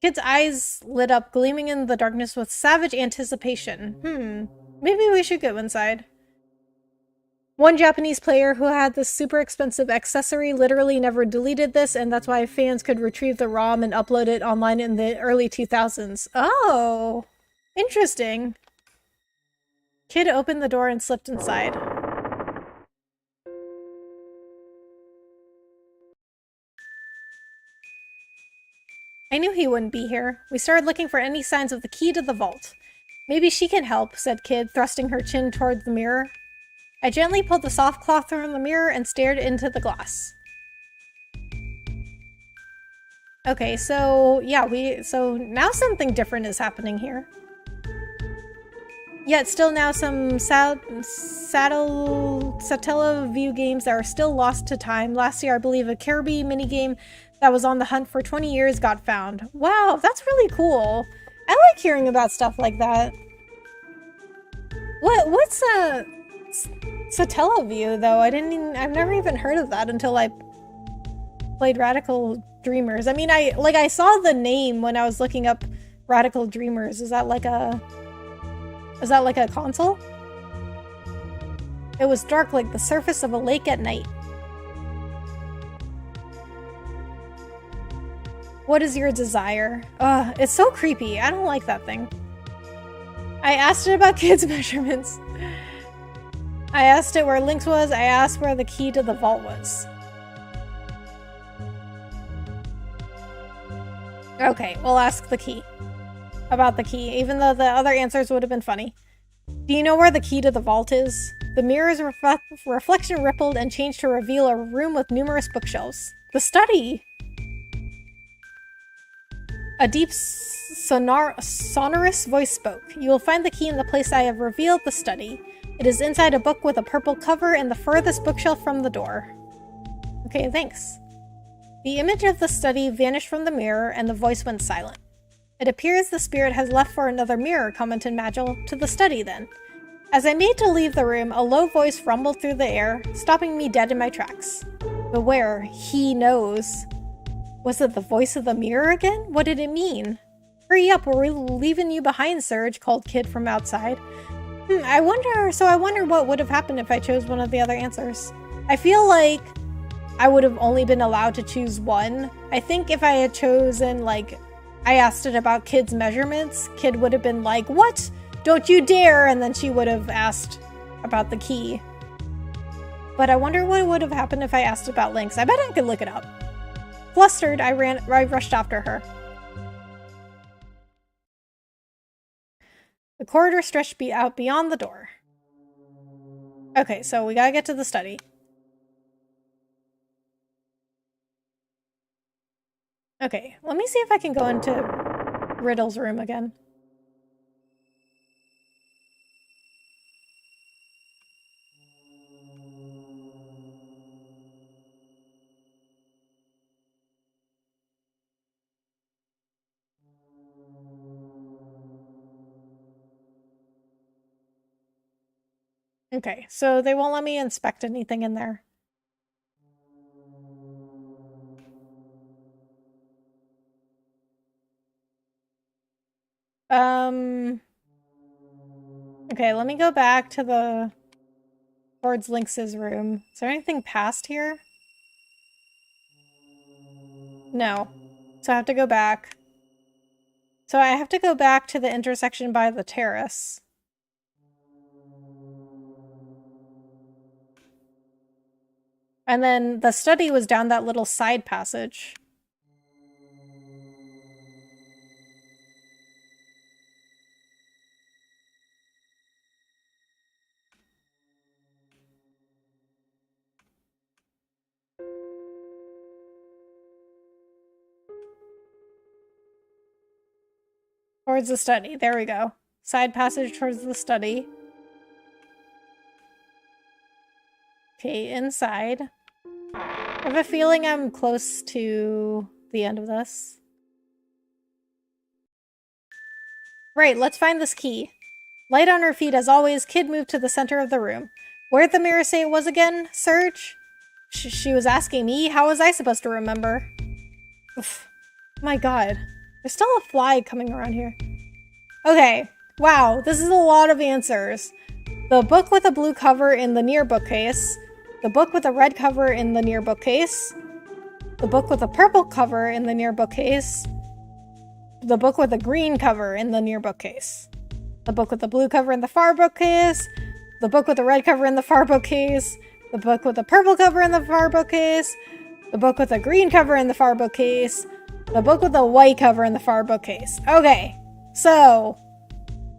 Kid's eyes lit up, gleaming in the darkness with savage anticipation. Maybe we should go inside. One Japanese player who had this super expensive accessory literally never deleted this, and that's why fans could retrieve the ROM and upload it online in the early 2000s. Oh, interesting. Kid opened the door and slipped inside. I knew he wouldn't be here. We started looking for any signs of the key to the vault. Maybe she can help, said Kid, thrusting her chin toward the mirror. I gently pulled the soft cloth from the mirror and stared into the glass. Okay, so yeah, so now something different is happening here. Yet still now some Satellaview games that are still lost to time. Last year, I believe a Kirby minigame that was on the hunt for 20 years got found. Wow, that's really cool. I like hearing about stuff like that. What's a Satellaview though? I've never even heard of that until I played Radical Dreamers. I mean, I saw the name when I was looking up Radical Dreamers. Is that like a console? It was dark like the surface of a lake at night. What is your desire? Ugh, it's so creepy. I don't like that thing. I asked it about Kid's measurements. I asked it where Lynx was. I asked where the key to the vault was. Okay, we'll ask the key. About the key, even though the other answers would have been funny. Do you know where the key to the vault is? The mirror's reflection rippled and changed to reveal a room with numerous bookshelves. The study! A deep, sonorous voice spoke. You will find the key in the place I have revealed, the study. It is inside a book with a purple cover and the furthest bookshelf from the door. Okay, thanks. The image of the study vanished from the mirror and the voice went silent. It appears the spirit has left for another mirror, commented Magil. To the study, then. As I made to leave the room, a low voice rumbled through the air, stopping me dead in my tracks. Beware, he knows. Was it the voice of the mirror again? What did it mean? Hurry up, we're leaving you behind, Surge, called Kid from outside. I wonder what would have happened if I chose one of the other answers. I feel like I would have only been allowed to choose one. I think if I had chosen, like, I asked it about Kid's measurements, Kid would have been like, what? Don't you dare! And then she would have asked about the key. but I wonder what would have happened if I asked about links. I bet I could look it up. Flustered, I rushed after her. The corridor stretched out beyond the door. Okay, so we gotta get to the study. Okay, let me see if I can go into Riddle's room again. Okay, so they won't let me inspect anything in there. Okay, let me go back to the towards Lynx's room. Is there anything past here? No. So I have to go back. So I have to go back to the intersection by the terrace. And then the study was down that little side passage. Towards the study. There we go. Side passage towards the study. Okay, inside. I have a feeling I'm close to the end of this. Right, let's find this key. Light on her feet as always, Kid moved to the center of the room. Where'd the mirror say it was again, Serge? She was asking me? How was I supposed to remember? Oof. My god. There's still a fly coming around here. Okay. Wow, this is a lot of answers. The book with a blue cover in the near bookcase. The book with a red cover in the near bookcase. The book with a purple cover in the near bookcase. The book with a green cover in the near bookcase. The book with the blue cover in the far bookcase. The book with the red cover in the far bookcase. The book with the purple cover in the far bookcase. The book with a green cover in the far bookcase. The book with a white cover in the far bookcase. Okay, so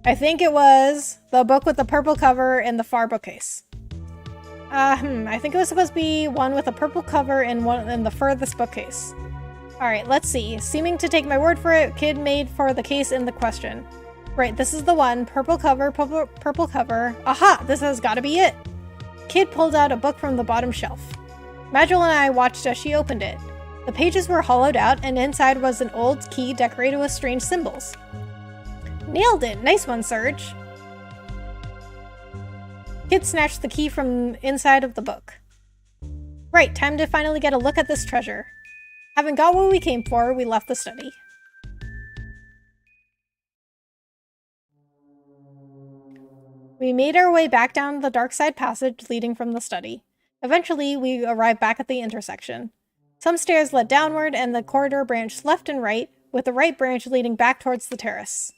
I think it was the book with the purple cover in the far bookcase. I think it was supposed to be one with a purple cover and one in the furthest bookcase. Alright, let's see. Seeming to take my word for it, Kid made for the case in the question. Right, this is the one. Purple cover, purple cover. Aha! This has gotta be it! Kid pulled out a book from the bottom shelf. Magil and I watched as she opened it. The pages were hollowed out, and inside was an old key decorated with strange symbols. Nailed it! Nice one, Serge! Kid snatched the key from inside of the book. Right, time to finally get a look at this treasure. Having got what we came for, we left the study. We made our way back down the dark side passage leading from the study. Eventually, we arrived back at the intersection. Some stairs led downward, and the corridor branched left and right, with the right branch leading back towards the terrace.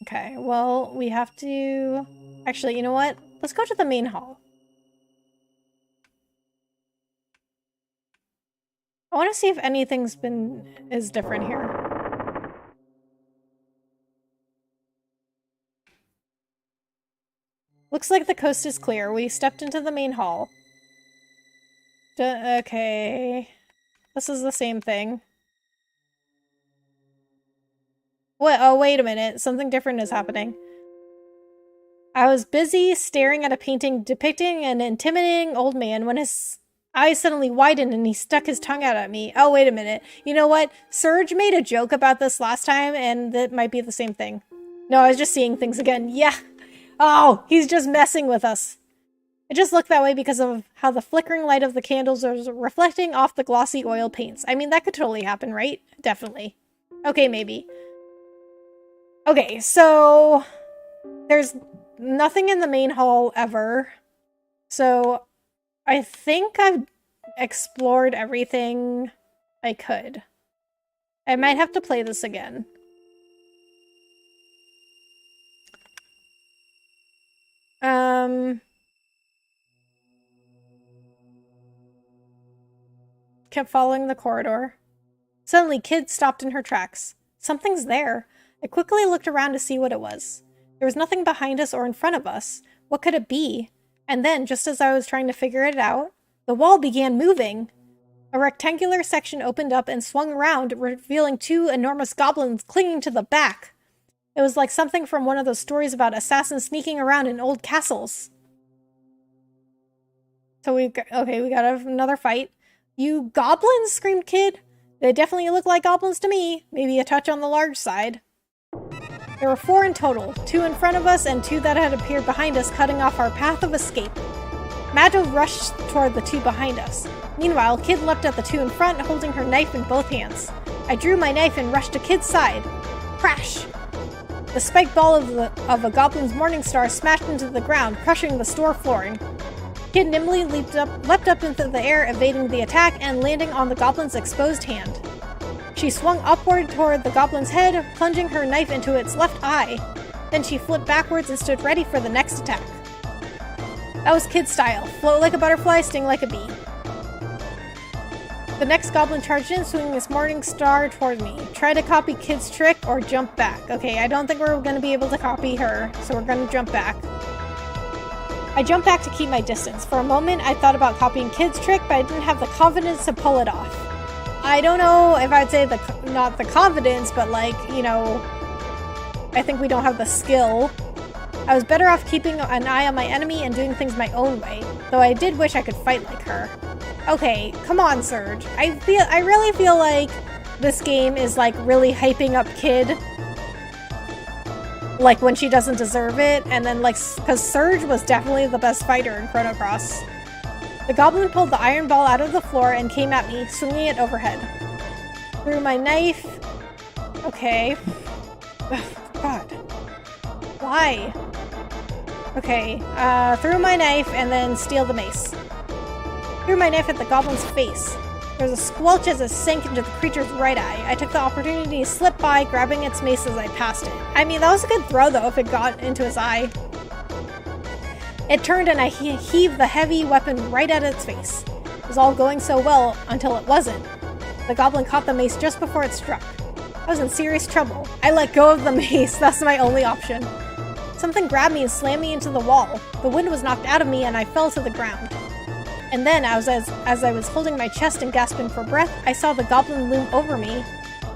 Okay, well, we have to... Actually, you know what? Let's go to the main hall. I want to see if anything's is different here. Looks like the coast is clear. We stepped into the main hall. Okay. This is the same thing. What? Oh, wait a minute. Something different is happening. I was busy staring at a painting depicting an intimidating old man when his eyes suddenly widened and he stuck his tongue out at me. Oh, wait a minute. You know what? Serge made a joke about this last time, and that might be the same thing. No, I was just seeing things again. Yeah. Oh, he's just messing with us. It just looked that way because of how the flickering light of the candles was reflecting off the glossy oil paints. I mean, that could totally happen, right? Definitely. Okay, maybe. Okay, so there's nothing in the main hall ever. So I think I've explored everything I could. I might have to play this again. kept following the corridor. Suddenly, Kid stopped in her tracks. Something's there. I quickly looked around to see what it was. There was nothing behind us or in front of us. What could it be? And then, just as I was trying to figure it out, the wall began moving. A rectangular section opened up and swung around, revealing 2 enormous goblins clinging to the back. It was like something from one of those stories about assassins sneaking around in old castles. So we got another fight. You goblins? Screamed Kid. They definitely look like goblins to me. Maybe a touch on the large side. There were 4 in total, 2 in front of us and 2 that had appeared behind us, cutting off our path of escape. Magil rushed toward the 2 behind us. Meanwhile, Kid leapt at the 2 in front, holding her knife in both hands. I drew my knife and rushed to Kid's side. Crash! The spiked ball of a goblin's morning star smashed into the ground, crushing the store flooring. Kid nimbly leapt up into the air, evading the attack and landing on the goblin's exposed hand. She swung upward toward the goblin's head, plunging her knife into its left eye. Then she flipped backwards and stood ready for the next attack. That was Kid style. Float like a butterfly, sting like a bee. The next goblin charged in, swinging his morning star toward me. Try to copy Kid's trick or jump back. Okay, I don't think we're going to be able to copy her, so we're going to jump back. I jumped back to keep my distance. For a moment, I thought about copying Kid's trick, but I didn't have the confidence to pull it off. I don't know if I'd say not the confidence, but like, you know, I think we don't have the skill. I was better off keeping an eye on my enemy and doing things my own way, though I did wish I could fight like her. Okay, come on, Surge. I really feel like this game is like really hyping up Kid, like when she doesn't deserve it, and then like, because Surge was definitely the best fighter in Chrono Cross. The goblin pulled the iron ball out of the floor and came at me, swinging it overhead. Threw my knife. Okay. Ugh, God. Why? Okay, threw my knife and then steal the mace. Threw my knife at the goblin's face. There was a squelch as it sank into the creature's right eye. I took the opportunity to slip by, grabbing its mace as I passed it. I mean, that was a good throw though if it got into his eye. It turned and I heaved the heavy weapon right at its face. It was all going so well until it wasn't. The goblin caught the mace just before it struck. I was in serious trouble. I let go of the mace, that's my only option. Something grabbed me and slammed me into the wall. The wind was knocked out of me and I fell to the ground. And then, as I was holding my chest and gasping for breath, I saw the goblin loom over me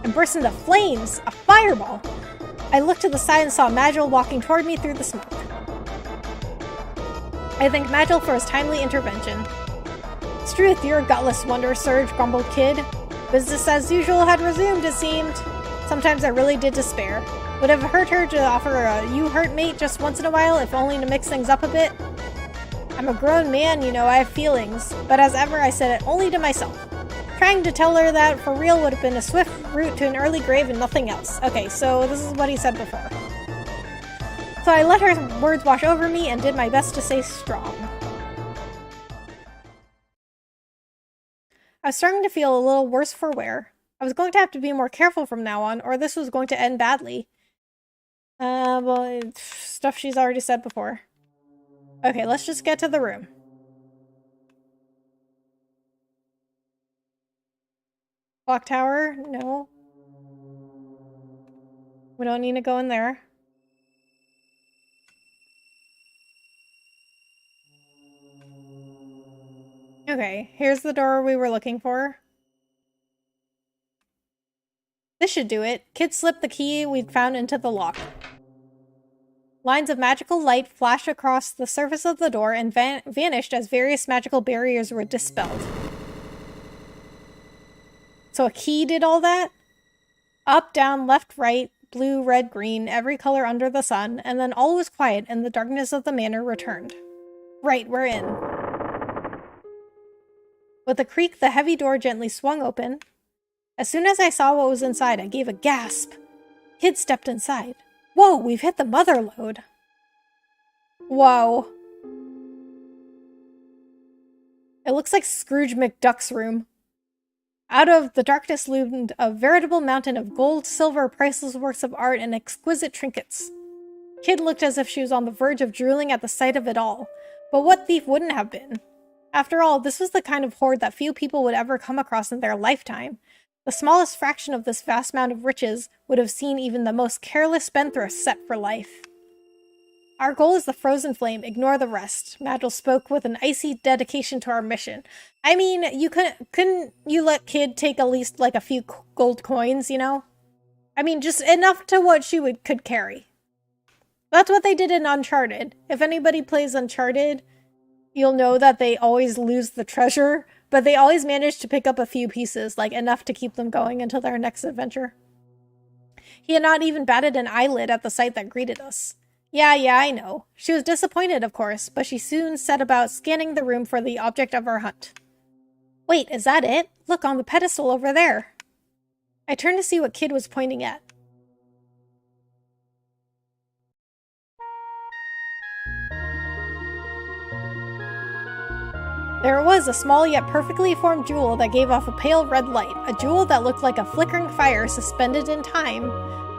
and burst into flames, a fireball. I looked to the side and saw Magil walking toward me through the smoke. I thank Magil for his timely intervention. It's truth, you're a gutless wonder, Surge, grumbled Kid. Business as usual had resumed, it seemed. Sometimes I really did despair. Would have hurt her to offer a you-hurt mate just once in a while, if only to mix things up a bit. I'm a grown man, you know, I have feelings. But as ever, I said it only to myself. Trying to tell her that for real would have been a swift route to an early grave and nothing else. Okay, so this is what he said before. So I let her words wash over me and did my best to stay strong. I was starting to feel a little worse for wear. I was going to have to be more careful from now on, or this was going to end badly. Well, stuff she's already said before. Okay, let's just get to the room. Clock tower? No. We don't need to go in there. Okay, here's the door we were looking for. This should do it. Kid slipped the key we'd found into the lock. Lines of magical light flashed across the surface of the door and vanished as various magical barriers were dispelled. So a key did all that? Up, down, left, right, blue, red, green, every color under the sun, and then all was quiet and the darkness of the manor returned. Right, we're in. With a creak, the heavy door gently swung open. As soon as I saw what was inside, I gave a gasp. Kid stepped inside. Whoa, we've hit the mother lode. Whoa. It looks like Scrooge McDuck's room. Out of the darkness loomed a veritable mountain of gold, silver, priceless works of art, and exquisite trinkets. Kid looked as if she was on the verge of drooling at the sight of it all. But what thief wouldn't have been? After all, this was the kind of hoard that few people would ever come across in their lifetime. The smallest fraction of this vast amount of riches would have seen even the most careless spendthrift set for life. Our goal is the frozen flame, ignore the rest. Magil spoke with an icy dedication to our mission. I mean, you couldn't you let Kid take at least like a few gold coins, you know? I mean, just enough to what she could carry. That's what they did in Uncharted. If anybody plays Uncharted, you'll know that they always lose the treasure, but they always manage to pick up a few pieces, like enough to keep them going until their next adventure. He had not even batted an eyelid at the sight that greeted us. Yeah, I know. She was disappointed, of course, but she soon set about scanning the room for the object of our hunt. Wait, is that it? Look, on the pedestal over there. I turned to see what Kid was pointing at. There it was, a small yet perfectly formed jewel that gave off a pale red light, a jewel that looked like a flickering fire suspended in time.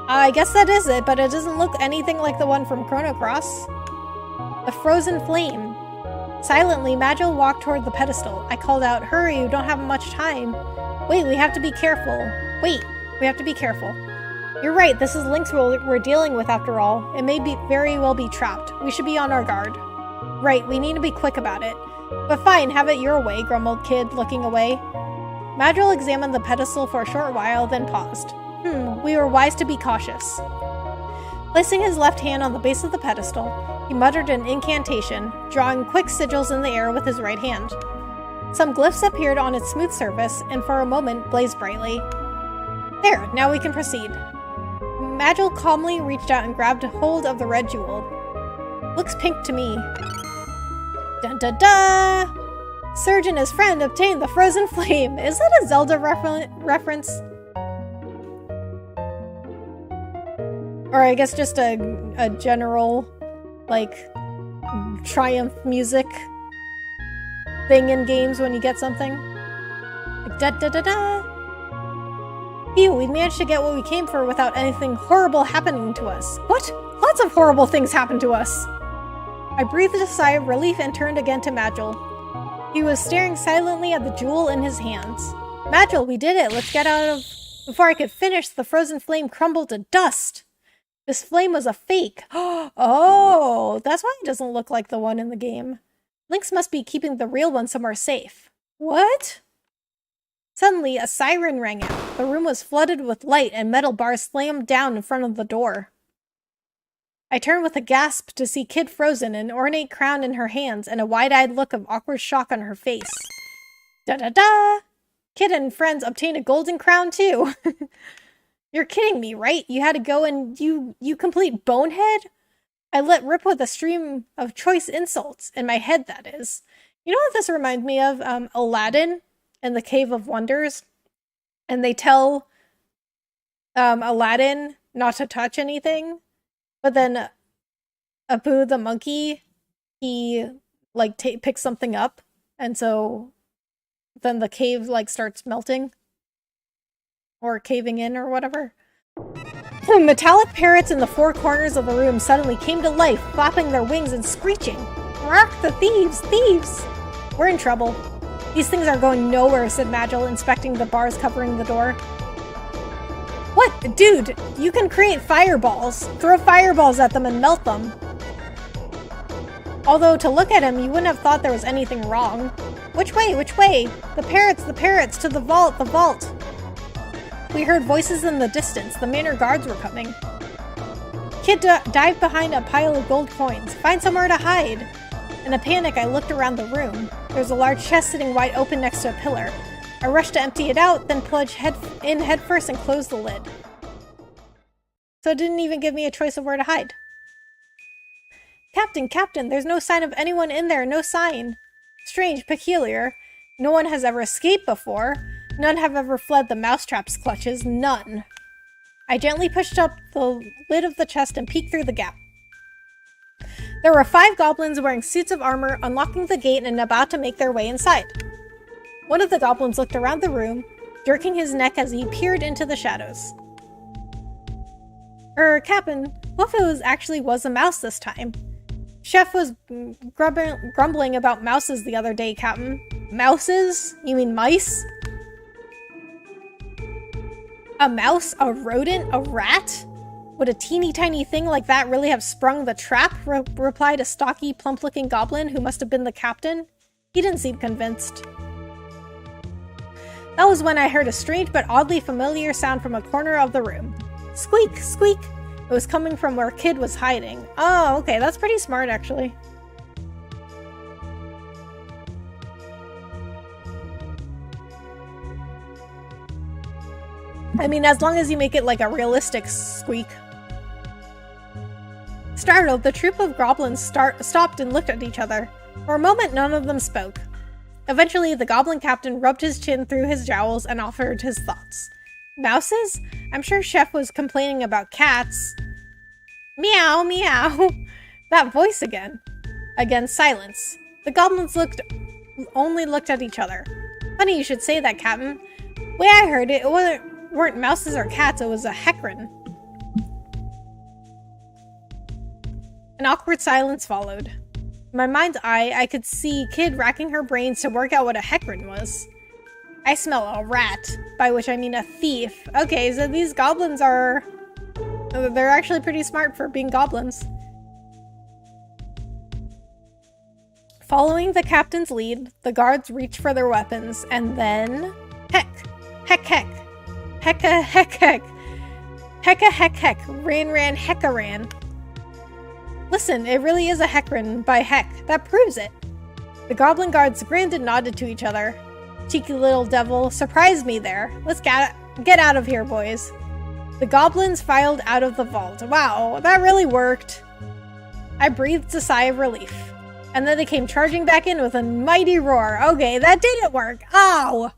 I guess that is it, but it doesn't look anything like the one from Chrono Cross. The frozen flame. Silently, Magil walked toward the pedestal. I called out, "Hurry, you don't have much time." Wait, we have to be careful. You're right, this is Lynx we're dealing with after all. It may very well be trapped. We should be on our guard. Right, we need to be quick about it. But fine, have it your way, grumbled Kid, looking away. Magil examined the pedestal for a short while, then paused. We were wise to be cautious. Placing his left hand on the base of the pedestal, he muttered an incantation, drawing quick sigils in the air with his right hand. Some glyphs appeared on its smooth surface, and for a moment blazed brightly. There, now we can proceed. Magil calmly reached out and grabbed hold of the red jewel. Looks pink to me. Dun dun dun! Surge and his friend obtained the frozen flame. Is that a Zelda reference? Or I guess just a general, like, triumph music thing in games when you get something. Like, da da da da! Phew, we managed to get what we came for without anything horrible happening to us. What? Lots of horrible things happened to us! I breathed a sigh of relief and turned again to Magil. He was staring silently at the jewel in his hands. Magil, we did it! Let's get out of... Before I could finish, the frozen flame crumbled to dust! This flame was a fake. Oh, that's why it doesn't look like the one in the game. Lynx must be keeping the real one somewhere safe. What? Suddenly, a siren rang out. The room was flooded with light and metal bars slammed down in front of the door. I turned with a gasp to see Kid frozen, an ornate crown in her hands, and a wide-eyed look of awkward shock on her face. Da-da-da! Kid and friends obtained a golden crown, too. You're kidding me, right? You had to go and you complete bonehead? I let rip with a stream of choice insults, in my head, that is. You know what this reminds me of? Aladdin and the Cave of Wonders. And they tell Aladdin not to touch anything. But then Abu the monkey, he like picks something up. And so then the cave like starts melting. Or caving in, or whatever. The metallic parrots in the four corners of the room suddenly came to life, flapping their wings and screeching. Rock the thieves! Thieves! We're in trouble. These things are going nowhere, said Magil, inspecting the bars covering the door. What? Dude, you can create fireballs. Throw fireballs at them and melt them. Although, to look at him, you wouldn't have thought there was anything wrong. Which way? Which way? The parrots, to the vault, the vault! We heard voices in the distance. The manor guards were coming. Kid dived behind a pile of gold coins. Find somewhere to hide. In a panic, I looked around the room. There was a large chest sitting wide open next to a pillar. I rushed to empty it out, then plunged head first and closed the lid. So it didn't even give me a choice of where to hide. Captain, there's no sign of anyone in there, no sign. Strange, peculiar. No one has ever escaped before. None have ever fled the mousetrap's clutches, none. I gently pushed up the lid of the chest and peeked through the gap. There were 5 goblins wearing suits of armor, unlocking the gate and about to make their way inside. One of the goblins looked around the room, jerking his neck as he peered into the shadows. Captain, what if it actually was a mouse this time? Chef was grumbling about mouses the other day, Captain. Mouses? You mean mice? A mouse? A rodent? A rat? Would a teeny tiny thing like that really have sprung the trap? Replied a stocky, plump-looking goblin who must have been the captain. He didn't seem convinced. That was when I heard a strange but oddly familiar sound from a corner of the room. Squeak! Squeak! It was coming from where Kid was hiding. Oh, okay, that's pretty smart, actually. I mean, as long as you make it like a realistic squeak. Startled, the troop of goblins stopped and looked at each other. For a moment, none of them spoke. Eventually, the goblin captain rubbed his chin through his jowls and offered his thoughts. Mouses? I'm sure Chef was complaining about cats. Meow, meow. That voice again. Again, silence. The goblins only looked at each other. Funny you should say that, Captain. The way I heard it, weren't mouses or cats, it was a hecarim. An awkward silence followed. In my mind's eye, I could see Kid racking her brains to work out what a hecarim was. I smell a rat, by which I mean a thief. Okay, so these goblins they're actually pretty smart for being goblins. Following the captain's lead, the guards reached for their weapons, and then... Heck! Heck heck! Hecka heck heck! Hecka heck heck! Ran hecka ran! Listen, it really is a hecarim by heck. That proves it. The goblin guards grinned and nodded to each other. Cheeky little devil, surprised me there. Let's get out of here, boys. The goblins filed out of the vault. Wow, that really worked. I breathed a sigh of relief. And then they came charging back in with a mighty roar. Okay, that didn't work. Ow!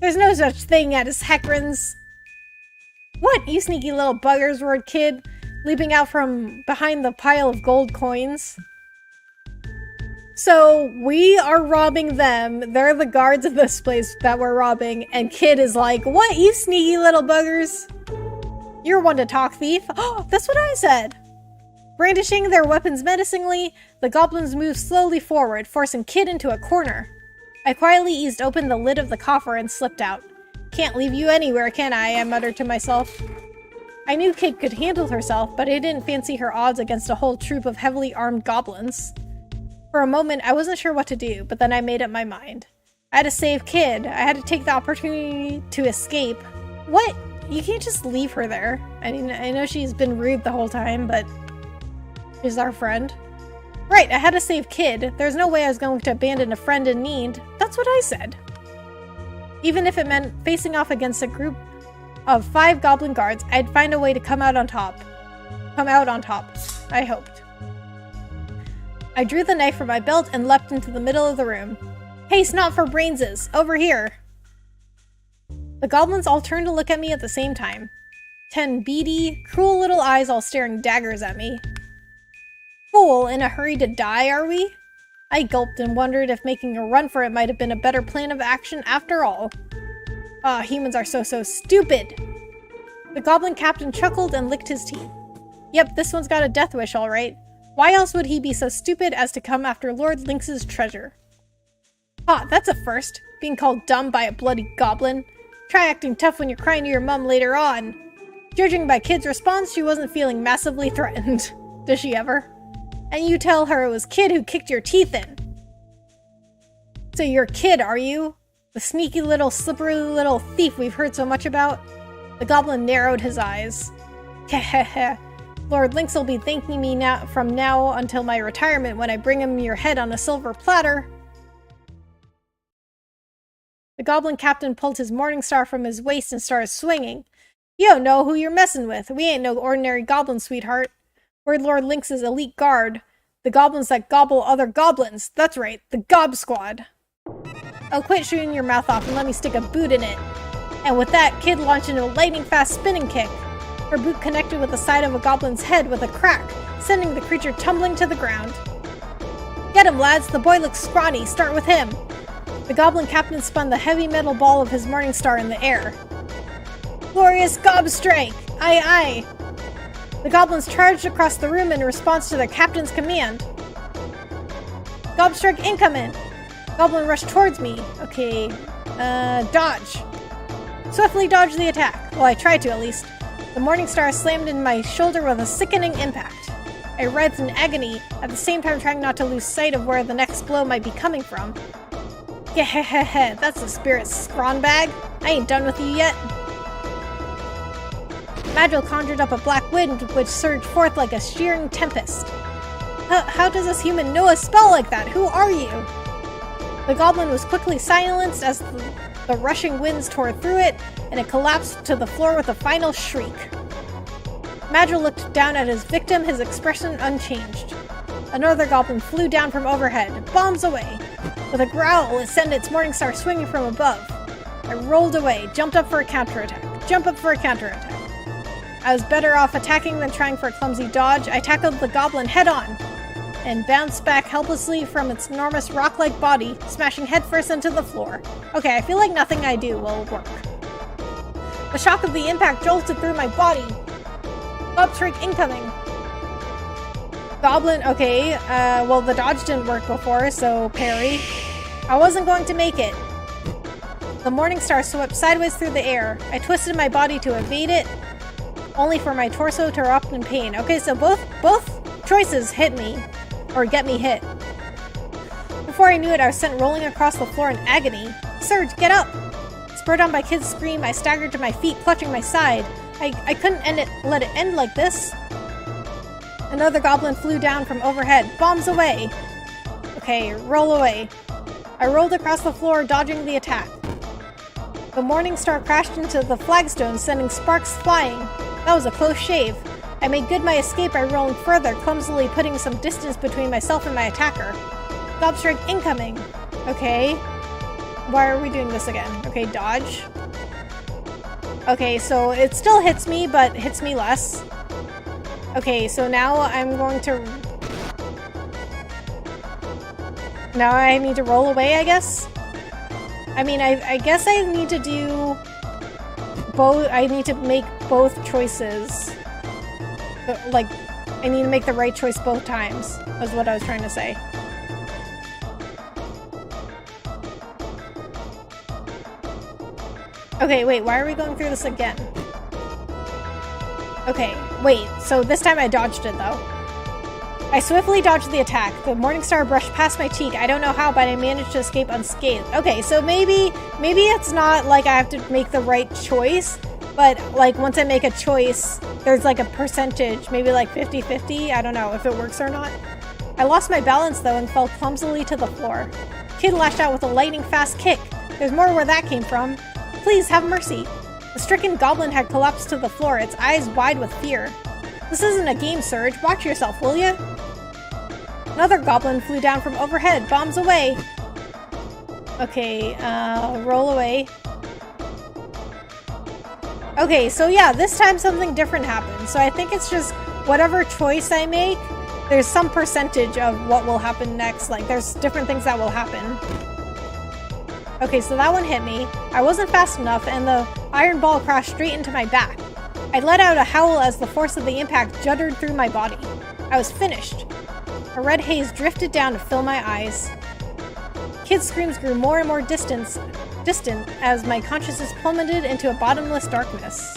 There's no such thing as hecarims. What, you sneaky little buggers, roared Kid, leaping out from behind the pile of gold coins. So, we are robbing them. They're the guards of this place that we're robbing. And Kid is like, what, you sneaky little buggers? You're one to talk, thief. Oh, that's what I said. Brandishing their weapons menacingly, the goblins moved slowly forward, forcing Kid into a corner. I quietly eased open the lid of the coffer and slipped out. Can't leave you anywhere, can I muttered to myself. I knew Kid could handle herself, but I didn't fancy her odds against a whole troop of heavily armed goblins. For a moment, I wasn't sure what to do, but then I made up my mind. I had to save Kid. I had to take the opportunity to escape. What? You can't just leave her there. I mean, I know she's been rude the whole time, but she's our friend. Right, I had to save Kid. There's no way I was going to abandon a friend in need. That's what I said. Even if it meant facing off against a group of 5 goblin guards, I'd find a way to come out on top. I hoped. I drew the knife from my belt and leapt into the middle of the room. Haste not for brainses! Over here! The goblins all turned to look at me at the same time. 10 beady, cruel little eyes all staring daggers at me. Fool, in a hurry to die, are we? I gulped and wondered if making a run for it might have been a better plan of action after all. Ah, humans are so stupid! The goblin captain chuckled and licked his teeth. Yep, this one's got a death wish, all right. Why else would he be so stupid as to come after Lord Lynx's treasure? Ah, that's a first, being called dumb by a bloody goblin. Try acting tough when you're crying to your mum later on. Judging by Kid's response, she wasn't feeling massively threatened. Does she ever? And you tell her it was Kid who kicked your teeth in. So you're Kid, are you? The sneaky little, slippery little thief we've heard so much about? The goblin narrowed his eyes. Heh. Lord Lynx will be thanking me from now until my retirement when I bring him your head on a silver platter. The goblin captain pulled his morning star from his waist and started swinging. You don't know who you're messing with. We ain't no ordinary goblin, sweetheart. We're Lord Lynx's elite guard. The goblins that gobble other goblins. That's right, the Gob Squad. Oh, quit shooting your mouth off and let me stick a boot in it. And with that, Kid launched into a lightning-fast spinning kick. Her boot connected with the side of a goblin's head with a crack, sending the creature tumbling to the ground. Get him, lads! The boy looks scrawny. Start with him. The goblin captain spun the heavy metal ball of his morning star in the air. Glorious gob strike! Aye, aye! The goblins charged across the room in response to their captain's command. Gobstrike incoming! Goblin rushed towards me. Okay, dodge. Swiftly dodge the attack. Well, I tried to at least. The Morningstar slammed in my shoulder with a sickening impact. I writhed in agony, at the same time trying not to lose sight of where the next blow might be coming from. Yeah, that's the spirit, scrawnbag. I ain't done with you yet. Madrill conjured up a black wind which surged forth like a shearing tempest. How does this human know a spell like that? Who are you? The goblin was quickly silenced as the rushing winds tore through it, and it collapsed to the floor with a final shriek. Madrill looked down at his victim, his expression unchanged. Another goblin flew down from overhead, bombs away. With a growl, it sent its Morningstar swinging from above. I rolled away, jumped up for a counterattack. I was better off attacking than trying for a clumsy dodge. I tackled the goblin head-on and bounced back helplessly from its enormous rock-like body, smashing headfirst into the floor. Okay, I feel like nothing I do will work. The shock of the impact jolted through my body. Gobstrike incoming. Goblin, okay, well the dodge didn't work before, so parry. I wasn't going to make it. The Morningstar swept sideways through the air. I twisted my body to evade it, only for my torso to erupt in pain. Okay, so both choices hit me, or get me hit. Before I knew it, I was sent rolling across the floor in agony. Surge, get up! Spurred on by Kid's scream, I staggered to my feet, clutching my side. I couldn't let it end like this. Another goblin flew down from overhead. Bombs away! Okay, roll away. I rolled across the floor, dodging the attack. The Morningstar crashed into the flagstones, sending sparks flying. That was a close shave. I made good my escape by rolling further, clumsily putting some distance between myself and my attacker. Gobstrike incoming. Okay. Why are we doing this again? Okay, dodge. Okay, so it still hits me, but hits me less. Okay, so now I'm going to... Now I need to roll away, I guess? I mean, I guess I need to do both. I need to make both choices. Like, I need to make the right choice both times, is what I was trying to say. Okay, wait, why are we going through this again? Okay, wait, so this time I dodged it, though. I swiftly dodged the attack. The Morningstar brushed past my cheek. I don't know how, but I managed to escape unscathed. Okay, so maybe it's not like I have to make the right choice, but like once I make a choice, there's like a percentage, maybe like 50-50. I don't know if it works or not. I lost my balance though and fell clumsily to the floor. Kid lashed out with a lightning fast kick. There's more where that came from. Please have mercy. The stricken goblin had collapsed to the floor, its eyes wide with fear. This isn't a game, Surge. Watch yourself, will ya? Another goblin flew down from overhead. Bombs away. Okay, roll away. Okay, so yeah, this time something different happened. So I think it's just whatever choice I make, there's some percentage of what will happen next. Like, there's different things that will happen. Okay, so that one hit me. I wasn't fast enough, and the iron ball crashed straight into my back. I let out a howl as the force of the impact juddered through my body. I was finished. A red haze drifted down to fill my eyes. Kid's screams grew more and more distant as my consciousness plummeted into a bottomless darkness.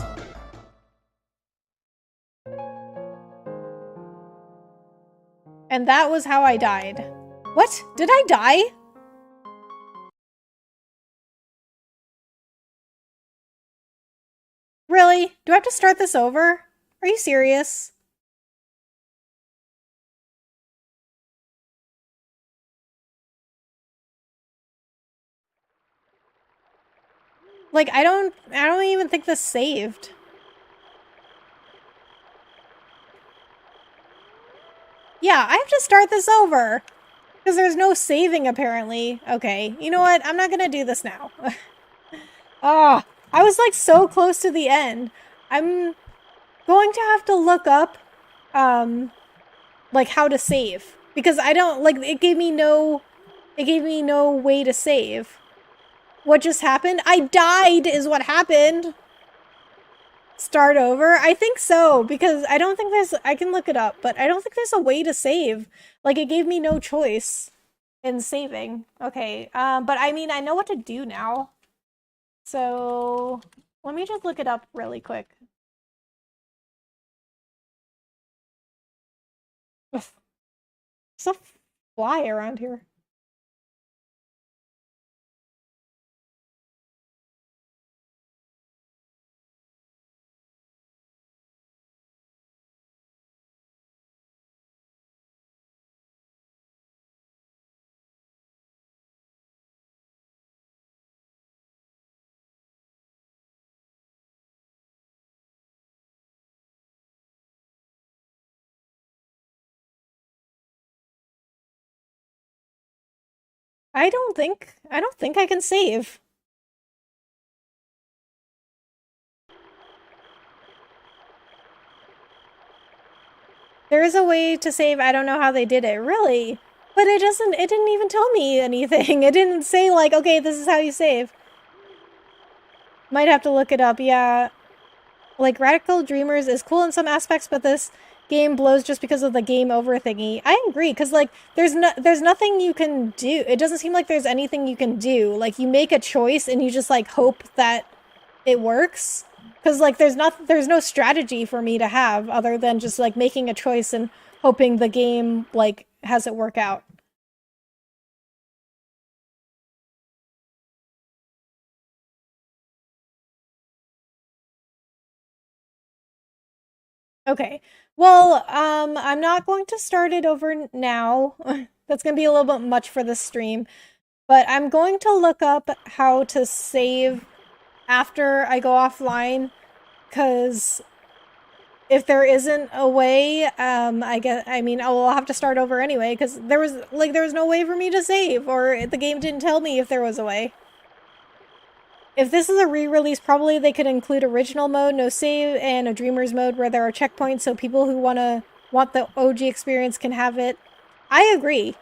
And that was how I died. What? Did I die? Really? Do I have to start this over? Are you serious? Like, I don't even think this saved. Yeah, I have to start this over. Because there's no saving, apparently. Okay, you know what? I'm not gonna do this now. Ah, I was, like, so close to the end. I'm going to have to look up, like, how to save. Because I don't, like, it gave me no way to save. What just happened? I died is what happened. Start over? I think so, because I don't think there's, I can look it up, but I don't think there's a way to save. Like, it gave me no choice in saving. Okay, but I mean, I know what to do now. So, let me just look it up really quick. Ugh, there's a fly around here. I don't think I can save. There is a way to save. I don't know how they did it, really. But it didn't even tell me anything. It didn't say, like, okay, this is how you save. Might have to look it up, yeah. Like, Radical Dreamers is cool in some aspects, but this game blows just because of the game over thingy. I agree, because, like, there's nothing you can do. It doesn't seem like there's anything you can do. Like, you make a choice and you just, like, hope that it works. Because, like, there's no strategy for me to have other than just, like, making a choice and hoping the game, like, has it work out. Okay. Well, I'm not going to start it over now. That's gonna be a little bit much for this stream. But I'm going to look up how to save after I go offline, because if there isn't a way, I mean, I'll have to start over anyway, because there was no way for me to save, or the game didn't tell me if there was a way. If this is a re-release, probably they could include original mode, no save, and a dreamers mode where there are checkpoints so people who want the OG experience can have it. I agree.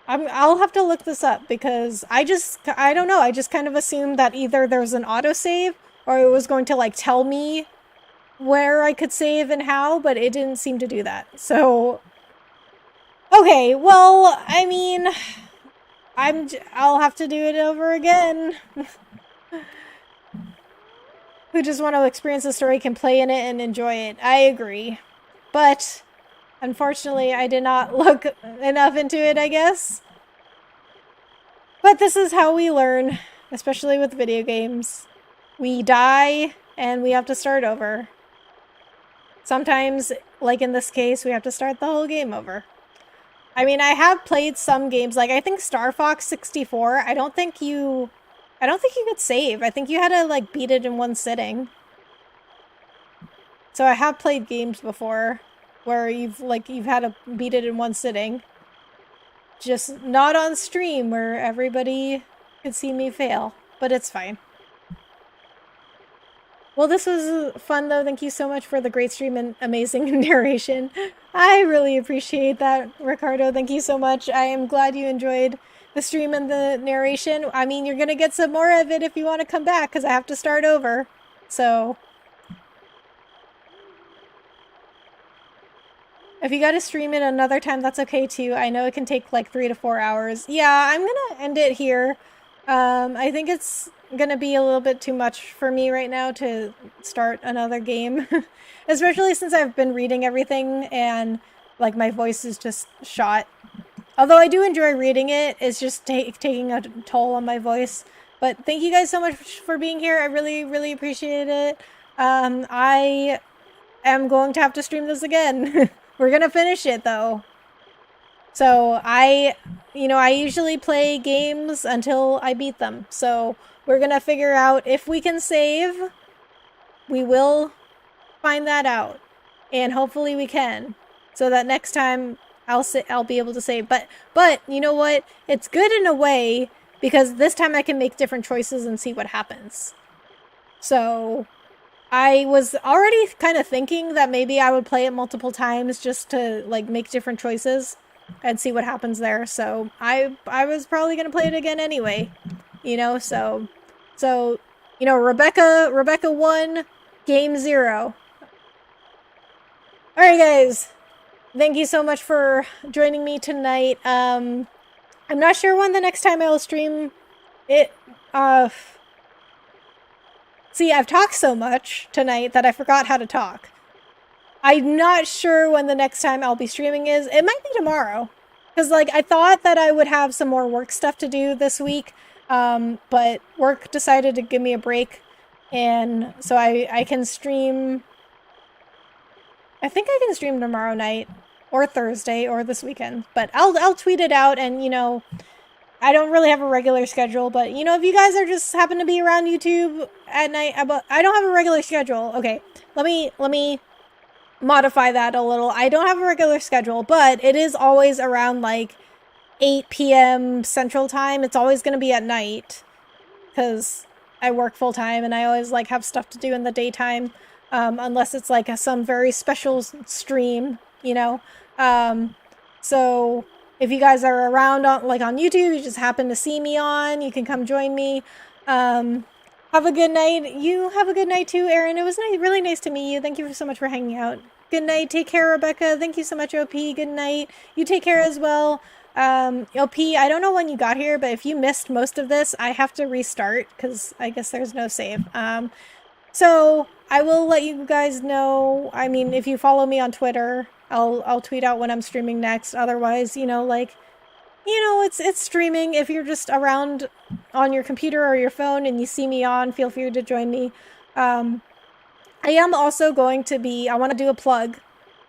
I'll have to look this up because I don't know. I just kind of assumed that either there's an autosave or it was going to like tell me where I could save and how, but it didn't seem to do that. So, okay, well, I mean, I'll have to do it over again. Who just want to experience the story can play in it and enjoy it. I agree. But unfortunately, I did not look enough into it, I guess. But this is how we learn, especially with video games. We die, and we have to start over. Sometimes, like in this case, we have to start the whole game over. I mean, I have played some games, like I think Star Fox 64, I don't think you could save. I think you had to, like, beat it in one sitting. So I have played games before where you've had to beat it in one sitting. Just not on stream where everybody could see me fail, but it's fine. Well, this was fun though. Thank you so much for the great stream and amazing narration. I really appreciate that, Ricardo. Thank you so much. I am glad you enjoyed the stream and the narration. I mean, you're gonna get some more of it if you want to come back, because I have to start over. So, if you gotta stream it another time, that's okay too. I know it can take like 3 to 4 hours. Yeah, I'm gonna end it here. I think it's gonna be a little bit too much for me right now to start another game. Especially since I've been reading everything and like my voice is just shot. Although I do enjoy reading it, it's just taking a toll on my voice. But thank you guys so much for being here. I really, really appreciate it. I am going to have to stream this again. We're gonna finish it though. So I usually play games until I beat them. So we're gonna figure out if we can save. We will find that out, and hopefully we can, so that next time I'll be able to save. But you know what? It's good in a way because this time I can make different choices and see what happens. So I was already kind of thinking that maybe I would play it multiple times just to like make different choices and see what happens there. So I was probably gonna play it again anyway, you know. So You know, Rebecca won game 0. All right, guys. Thank you so much for joining me tonight. I'm not sure when the next time I will stream it. See, I've talked so much tonight that I forgot how to talk. I'm not sure when the next time I'll be streaming is. It might be tomorrow. Because, like, I thought that I would have some more work stuff to do this week. But work decided to give me a break. And so I can stream. I think I can stream tomorrow night or Thursday or this weekend. But I'll tweet it out, and, you know, I don't really have a regular schedule, but, you know, if you guys are just happen to be around YouTube at night, I don't have a regular schedule. Okay, let me modify that a little. I don't have a regular schedule, but it is always around like 8 p.m. Central Time. It's always going to be at night because I work full time and I always like have stuff to do in the daytime, unless it's like some very special stream, you know. So if you guys are around on YouTube, you just happen to see me on, you can come join me. Have a good night. You have a good night too, Erin. It was really nice to meet you. Thank you so much for hanging out. Good night. Take care, Rebecca. Thank you so much, OP. Good night. You take care as well. OP, I don't know when you got here, but if you missed most of this, I have to restart because I guess there's no save. So I will let you guys know. I mean, if you follow me on Twitter, I'll tweet out when I'm streaming next. Otherwise, you know, like, you know, it's streaming. If you're just around on your computer or your phone and you see me on, feel free to join me. I am also going to be, I want to do a plug.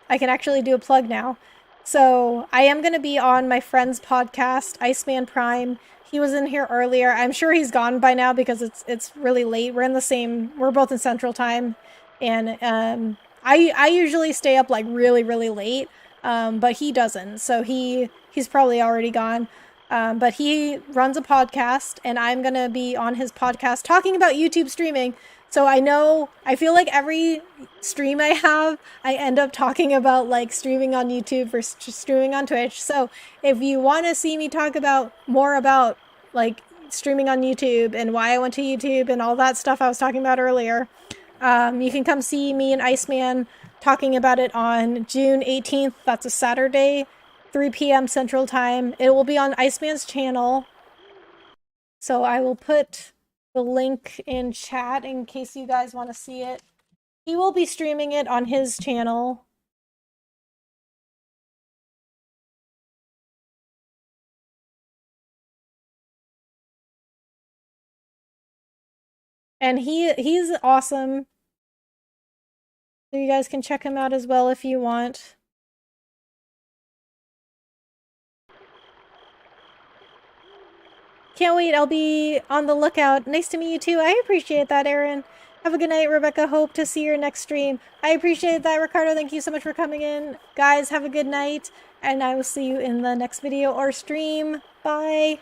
I can actually do a plug now. So I am going to be on my friend's podcast, Iceman Prime. He was in here earlier. I'm sure he's gone by now because it's really late. We're both in Central Time. And I usually stay up like really, really late. But he doesn't. So he's probably already gone. But he runs a podcast, and I'm going to be on his podcast talking about YouTube streaming. So I feel like every stream I have, I end up talking about like streaming on YouTube versus streaming on Twitch. So if you want to see me talk about more about like streaming on YouTube and why I went to YouTube and all that stuff I was talking about earlier, you can come see me and Iceman talking about it on June 18th. That's a Saturday, 3 p.m. Central Time. It will be on Iceman's channel. So I will put the link in chat in case you guys want to see it. He will be streaming it on his channel. And he's awesome. So you guys can check him out as well if you want. Can't wait. I'll be on the lookout. Nice to meet you too. I appreciate that, Erin. Have a good night, Rebecca. Hope to see your next stream. I appreciate that, Ricardo. Thank you so much for coming in. Guys, have a good night. And I will see you in the next video or stream. Bye.